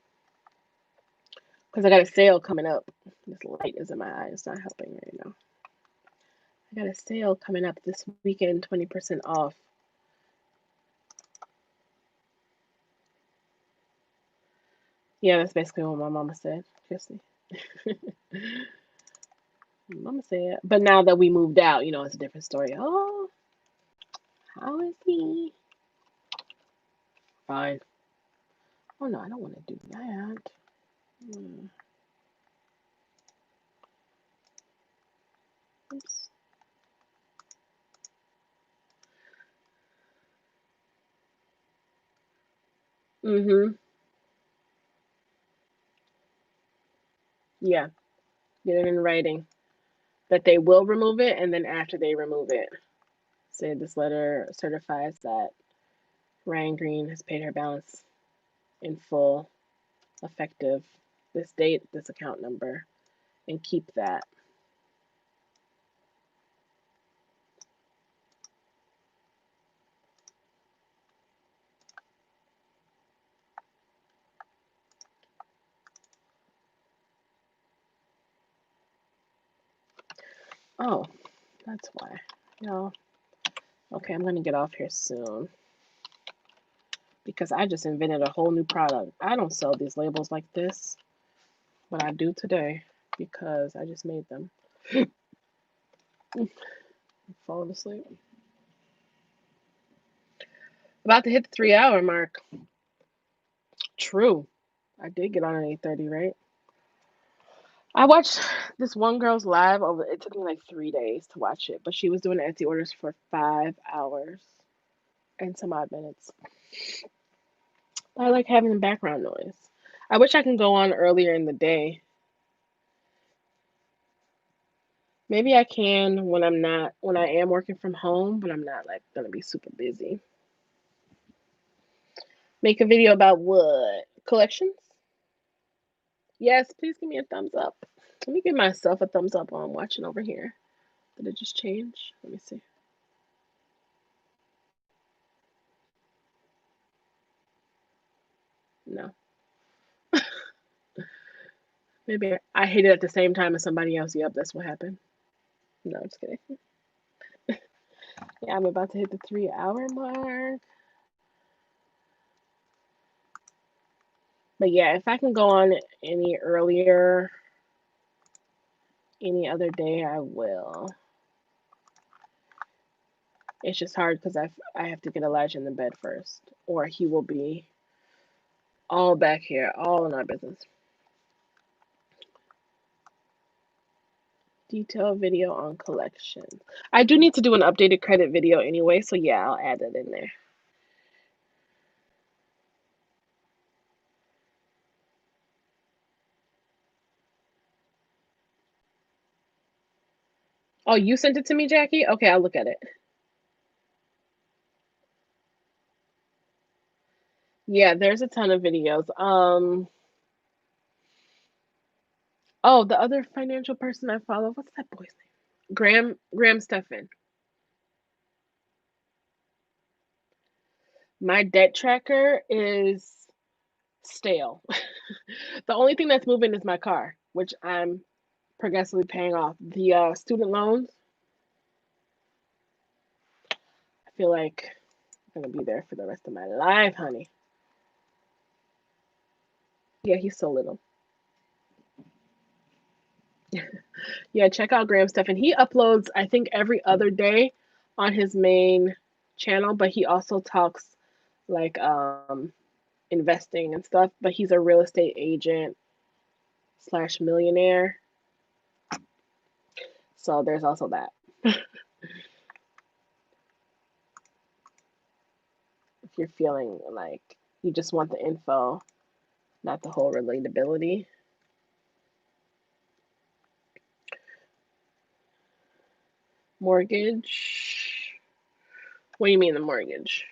Because I got a sale coming up. This light is in my eye. It's not helping right now. I got a sale coming up this weekend, 20% off. Yeah, that's basically what my mama said. Jesse. Mama said. But now that we moved out, it's a different story. Oh, how is he? Fine. Oh no, I don't want to do that. Oops. Yeah, get it in writing that they will remove it, and then after they remove it, say this letter certifies that Ryan Green has paid her balance in full, effective this date, this account number, and keep that. Oh, that's why. No. Okay, I'm gonna get off here soon because I just invented a whole new product. I don't sell these labels like this, but I do today because I just made them. I'm falling asleep. About to hit the 3-hour mark. True. I did get on at 8:30, right? I watched this one girl's live over. It took me like 3 days to watch it, but she was doing Etsy orders for 5 hours and some odd minutes. I like having the background noise. I wish I can go on earlier in the day. Maybe I can when I am working from home, but I'm not like gonna be super busy. Make a video about what? Collections? Yes, please give me a thumbs up. Let me give myself a thumbs up while I'm watching over here. Did it just change? Let me see. No. Maybe I hate it at the same time as somebody else. Yep, that's what happened. No, I'm just kidding. Yeah, I'm about to hit the 3 hour mark. But yeah, if I can go on any earlier, any other day, I will. It's just hard because I have to get Elijah in the bed first, or he will be all back here, all in our business. Detailed video on collections. I do need to do an updated credit video anyway, so yeah, I'll add it in there. Oh, you sent it to me, Jackie? Okay, I'll look at it. Yeah, there's a ton of videos. Oh, the other financial person I follow, what's that boy's name? Graham Stephan. My debt tracker is stale. The only thing that's moving is my car, which I'm progressively paying off. The student loans, I feel like I'm gonna be there for the rest of my life, honey. Yeah, he's so little. Yeah, check out Graham Stephan. He uploads, I think, every other day on his main channel, but he also talks like investing and stuff. But he's a real estate agent slash millionaire. So there's also that. If you're feeling like you just want the info, not the whole relatability. Mortgage. What do you mean the mortgage?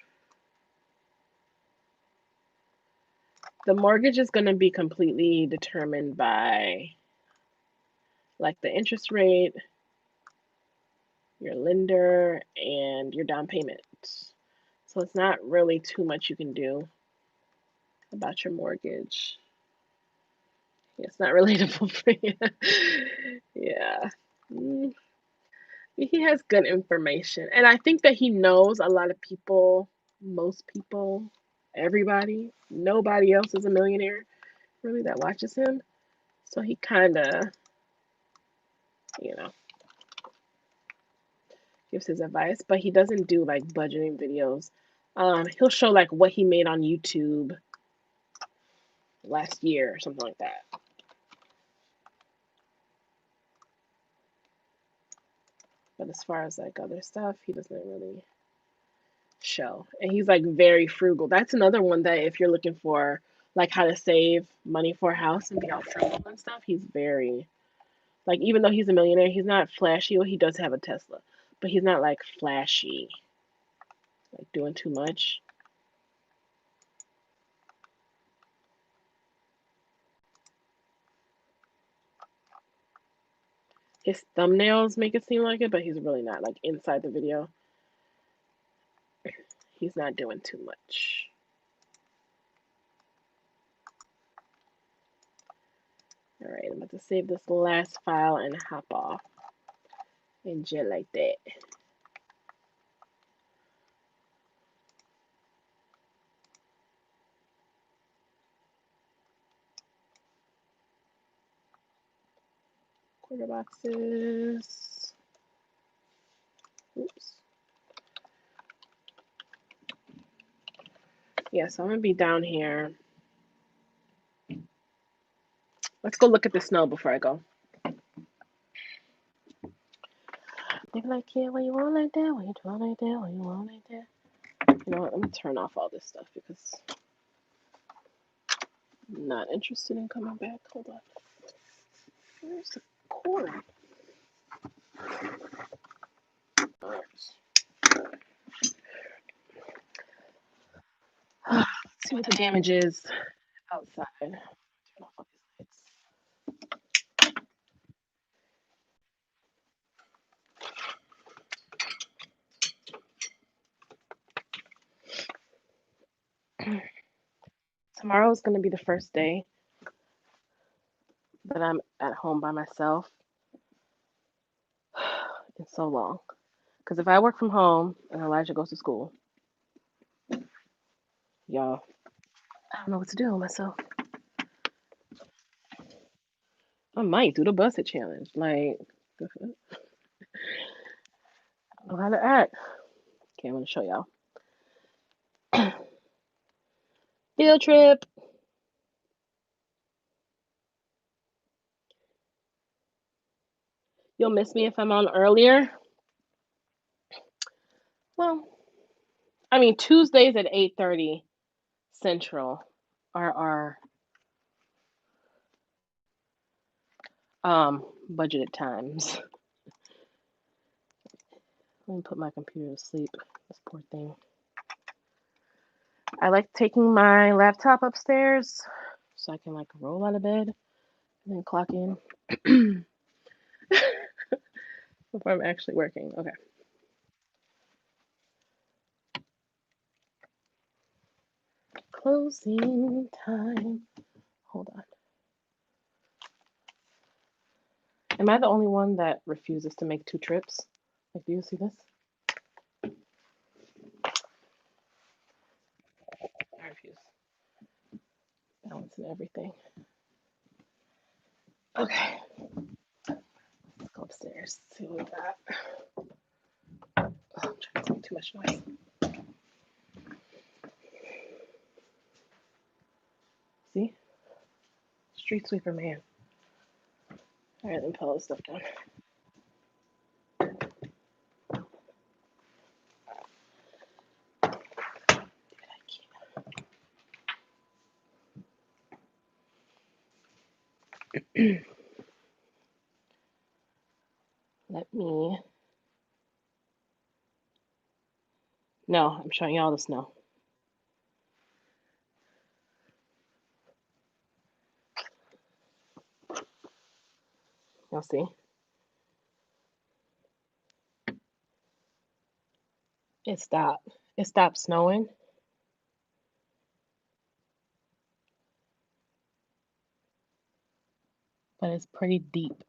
The mortgage is going to be completely determined by like the interest rate, your lender, and your down payment. So it's not really too much you can do about your mortgage. It's not relatable for you. Yeah. He has good information. And I think that he knows a lot of people, most people, everybody. Nobody else is a millionaire really that watches him. So he kind of, you know, gives his advice, but he doesn't do like budgeting videos. He'll show like what he made on YouTube last year or something like that. But as far as like other stuff, he doesn't really show. And he's like very frugal. That's another one that if you're looking for like how to save money for a house and be all frugal and stuff, he's very like even though he's a millionaire, he's not flashy. Well, he does have a Tesla, but he's not like flashy, like doing too much. His thumbnails make it seem like it, but he's really not. Like inside the video, he's not doing too much. All right, I'm about to save this last file and hop off and jet like that. Quarter boxes. Oops. Yeah, so I'm gonna be down here. Let's go look at the snow before I go. They be like, yeah, when you want like that, when you do like that, when you want like that. You know what? I'm gonna turn off all this stuff because I'm not interested in coming back. Hold on. Where's the cord? Let's see what the damage is outside. Turn off all these lights. tomorrow is going to be the first day that I'm at home by myself in so long. Because if I work from home and Elijah goes to school, y'all, I don't know what to do with myself. I might do the busted challenge. Like, I don't know how to act. Okay, I'm going to show y'all. Field trip. You'll miss me if I'm on earlier. Well, I mean, Tuesdays at 8:30 Central are our budgeted times. Let me put my computer to sleep. This poor thing. I like taking my laptop upstairs so I can like roll out of bed and then clock in before I'm actually working. Okay. Closing time. Hold on. Am I the only one that refuses to make 2 trips? Like, do you see this? I refuse. Balance and everything. Okay. Let's go upstairs. See what we got. Oh, I'm trying to make too much noise. See? Street sweeper man. All right, let me put all this stuff down. Let me. No, I'm showing you all the snow. You'll see. It stopped. It stopped snowing. But it's pretty deep.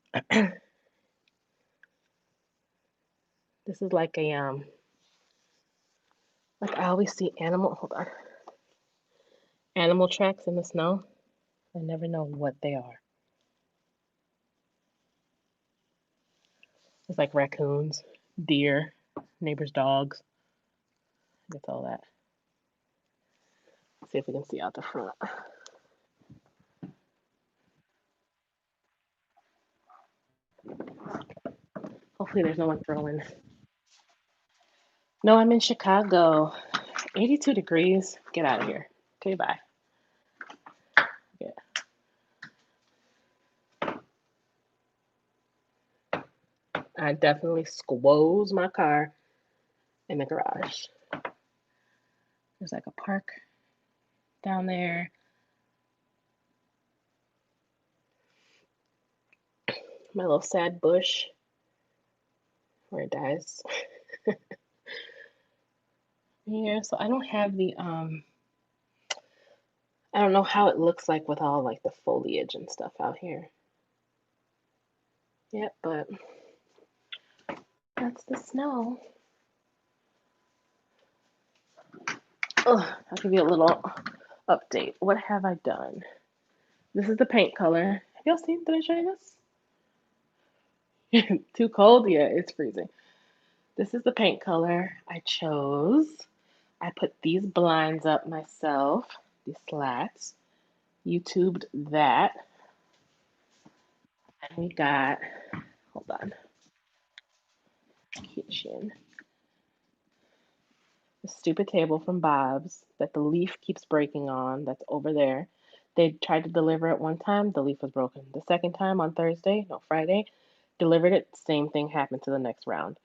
This is like a like I always see animal tracks in the snow. I never know what they are. It's like raccoons, deer, neighbors' dogs. It's all that. Let's see if we can see out the front. Hopefully there's no one throwing. No, I'm in Chicago. 82 degrees. Get out of here. Okay, bye. Yeah. I definitely squoze my car in the garage. There's like a park down there. My little sad bush where it dies. Yeah, so I don't have the I don't know how it looks like with all like the foliage and stuff out here. Yep, but that's the snow. Ugh, I'll give you a little update. What have I done? This is the paint color. Have y'all seen? Did I show you this? Too cold? Yeah, it's freezing. This is the paint color I chose. I put these blinds up myself, these slats. YouTubed that. And we got, hold on, kitchen. The stupid table from Bob's that the leaf keeps breaking on, that's over there. They tried to deliver it one time, the leaf was broken. The second time on Friday, delivered it, same thing happened to the next round.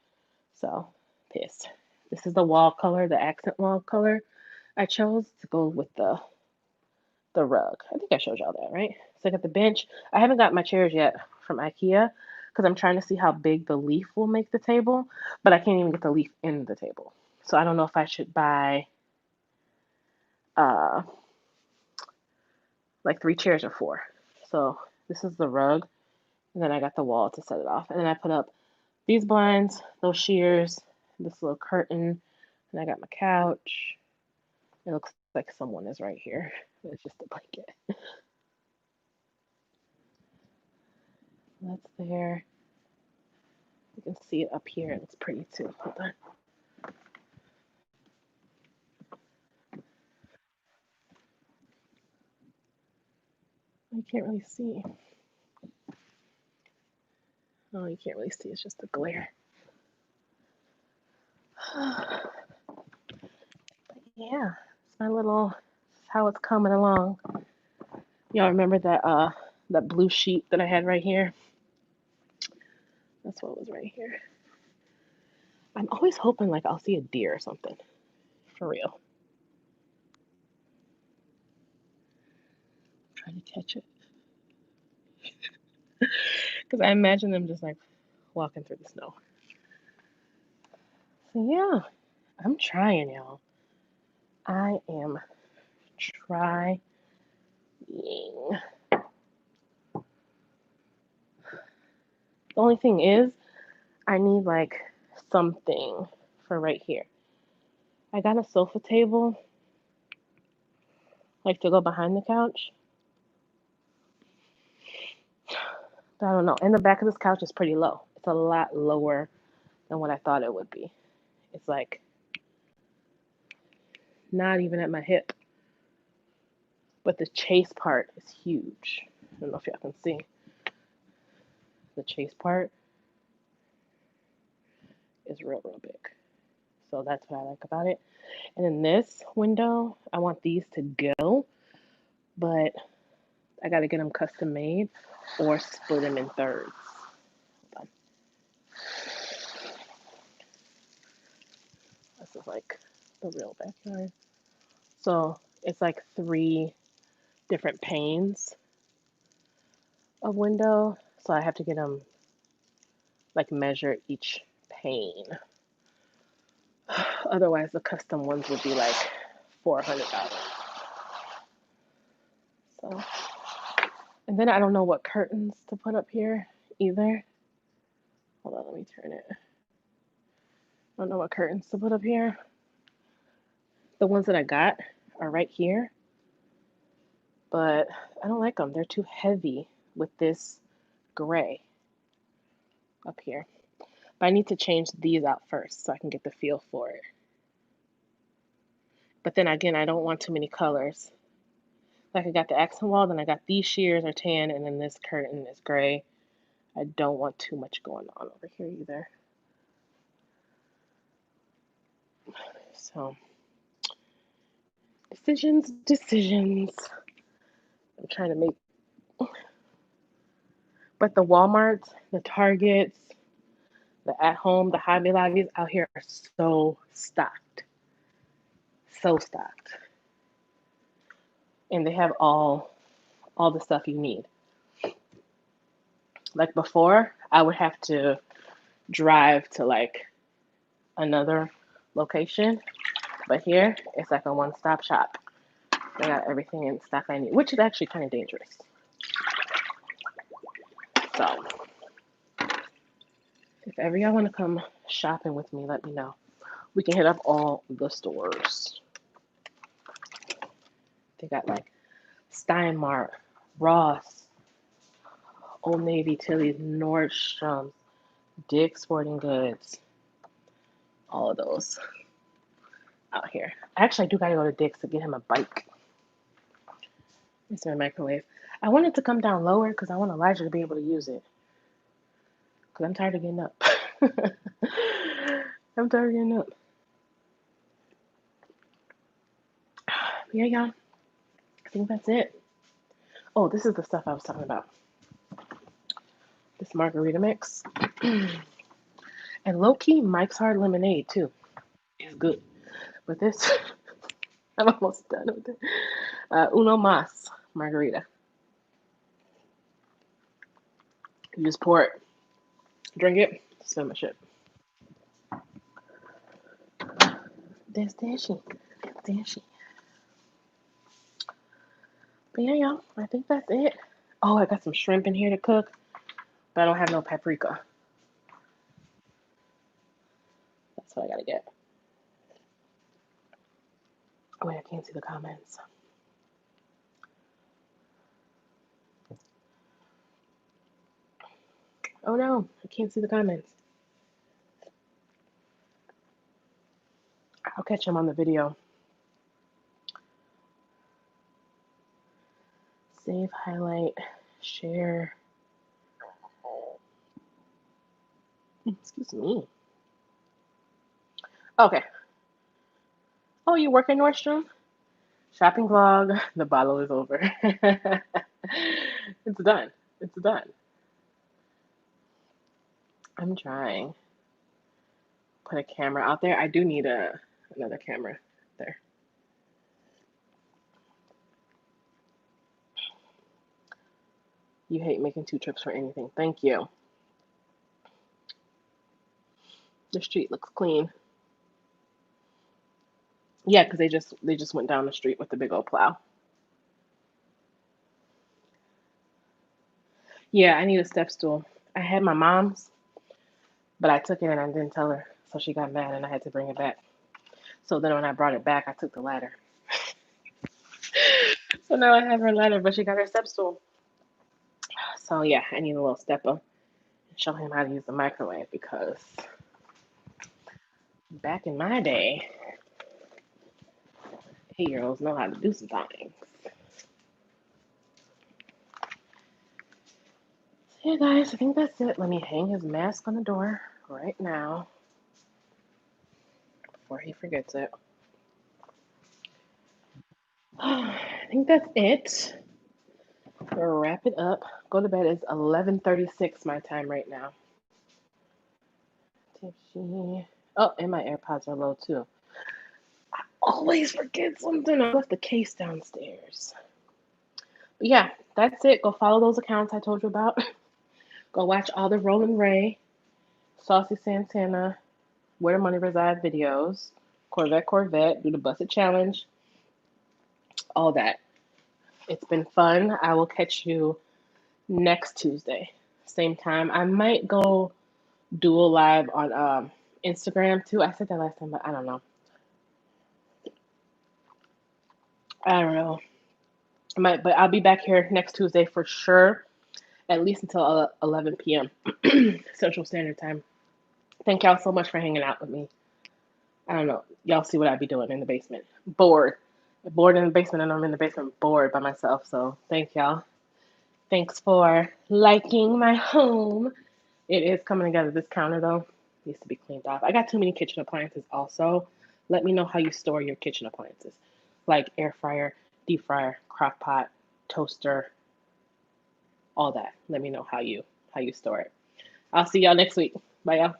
So, pissed. This is the wall color, the accent wall color I chose to go with the rug. I think I showed y'all that, right? So I got the bench. I haven't got my chairs yet from IKEA because I'm trying to see how big the leaf will make the table, but I can't even get the leaf in the table. So I don't know if I should buy uh like 3 chairs or 4. So this is the rug, and then I got the wall to set it off. And then I put up these blinds, those shears, this little curtain, and I got my couch. It looks like someone is right here. It's just a blanket. That's there. You can see it up here. It looks pretty too. Hold on. You can't really see. Oh, you can't really see. It's just a glare. But yeah, it's my little, how it's coming along. Y'all remember that blue sheet that I had right here? That's what was right here. I'm always hoping like I'll see a deer or something. For real. I'm trying to catch it. Because I imagine them just like walking through the snow. So yeah, I'm trying, y'all. I am trying. The only thing is, I need like something for right here. I got a sofa table, like to go behind the couch. But I don't know. And the back of this couch is pretty low. It's a lot lower than what I thought it would be. It's like not even at my hip. But the chase part is huge. I don't know if y'all can see. The chase part is real, real big. So that's what I like about it. And in this window, I want these to go, but I got to get them custom made or split them in thirds. This is like the real backyard. So it's like 3 different panes of window. So I have to get them like measure each pane. Otherwise, the custom ones would be like $400. So, and then I don't know what curtains to put up here either. Hold on, let me turn it. I don't know what curtains to put up here. The ones that I got are right here, but I don't like them. They're too heavy with this gray up here. But I need to change these out first so I can get the feel for it. But then again, I don't want too many colors. Like I got the accent wall, then I got these shears are tan, and then this curtain is gray. I don't want too much going on over here either. So, decisions. I'm trying to make, but the Walmarts, the Targets, the At Home, the Hobby Lobbies out here are so stocked. So stocked. And they have all the stuff you need. Like before, I would have to drive to like another location, but here it's like a one-stop shop. They got everything in stock I need, which is actually kind of dangerous. So, if ever y'all want to come shopping with me, let me know. We can hit up all the stores. They got like Steinmart, Ross, Old Navy, Tilly's, Nordstrom's, Dick's Sporting Goods, all of those out here. Actually, I do gotta go to Dick's to get him a bike. It's in a microwave. I want it to come down lower because I want Elijah to be able to use it. Because I'm tired of getting up. I'm tired of getting up. Yeah, y'all. I think that's it. Oh, this is the stuff I was talking about. This margarita mix. And low-key, Mike's Hard Lemonade, too. Is good. But this, I'm almost done with it. Uno Mas margarita. You just pour it, drink it, spin my shit. That's dashy. But But yeah, y'all, I think that's it. Oh, I got some shrimp in here to cook, but I don't have no paprika. That's what I gotta get. Oh, wait, I can't see the comments. Oh no, I can't see the comments. I'll catch them on the video. Save, highlight, share. Excuse me. Okay. Oh, you work in Nordstrom? Shopping vlog. The bottle is over. It's done. It's done. I'm trying. Put a camera out there. I do need another camera there. You hate making 2 trips for anything. Thank you. The street looks clean. Yeah, because they just went down the street with the big old plow. Yeah, I need a step stool. I had my mom's, but I took it and I didn't tell her, so she got mad and I had to bring it back. So then when I brought it back, I took the ladder. So now I have her ladder, but she got her step stool. So yeah, I need a little stepper. Show him how to use the microwave because back in my day, 8-year-olds know how to do some things. So yeah, guys, I think that's it. Let me hang his mask on the door right now before he forgets it. I think that's it. We'll wrap it up. Go to bed. It's 11:36 my time right now. Oh, and my AirPods are low too. I always forget something. I left the case downstairs. But yeah, that's it. Go follow those accounts I told you about. Go watch all the Roland Ray, Saucy Santana, Where the Money Reside videos, Corvette, do the Busted Challenge, all that. It's been fun. I will catch you next Tuesday, same time. I might go do a live on Instagram too. I said that last time, but I don't know. I don't know. I might, but I'll be back here next Tuesday for sure, at least until 11 p.m. Central Standard Time. Thank y'all so much for hanging out with me. I don't know. Y'all see what I be doing in the basement. Bored. Bored in the basement, and I'm in the basement bored by myself. So thank y'all. Thanks for liking my home. It is coming together. This counter, though, needs to be cleaned off. I got too many kitchen appliances also. Let me know how you store your kitchen appliances, like air fryer, deep fryer, crock pot, toaster, all that. Let me know how you store it. I'll see y'all next week. Bye, y'all.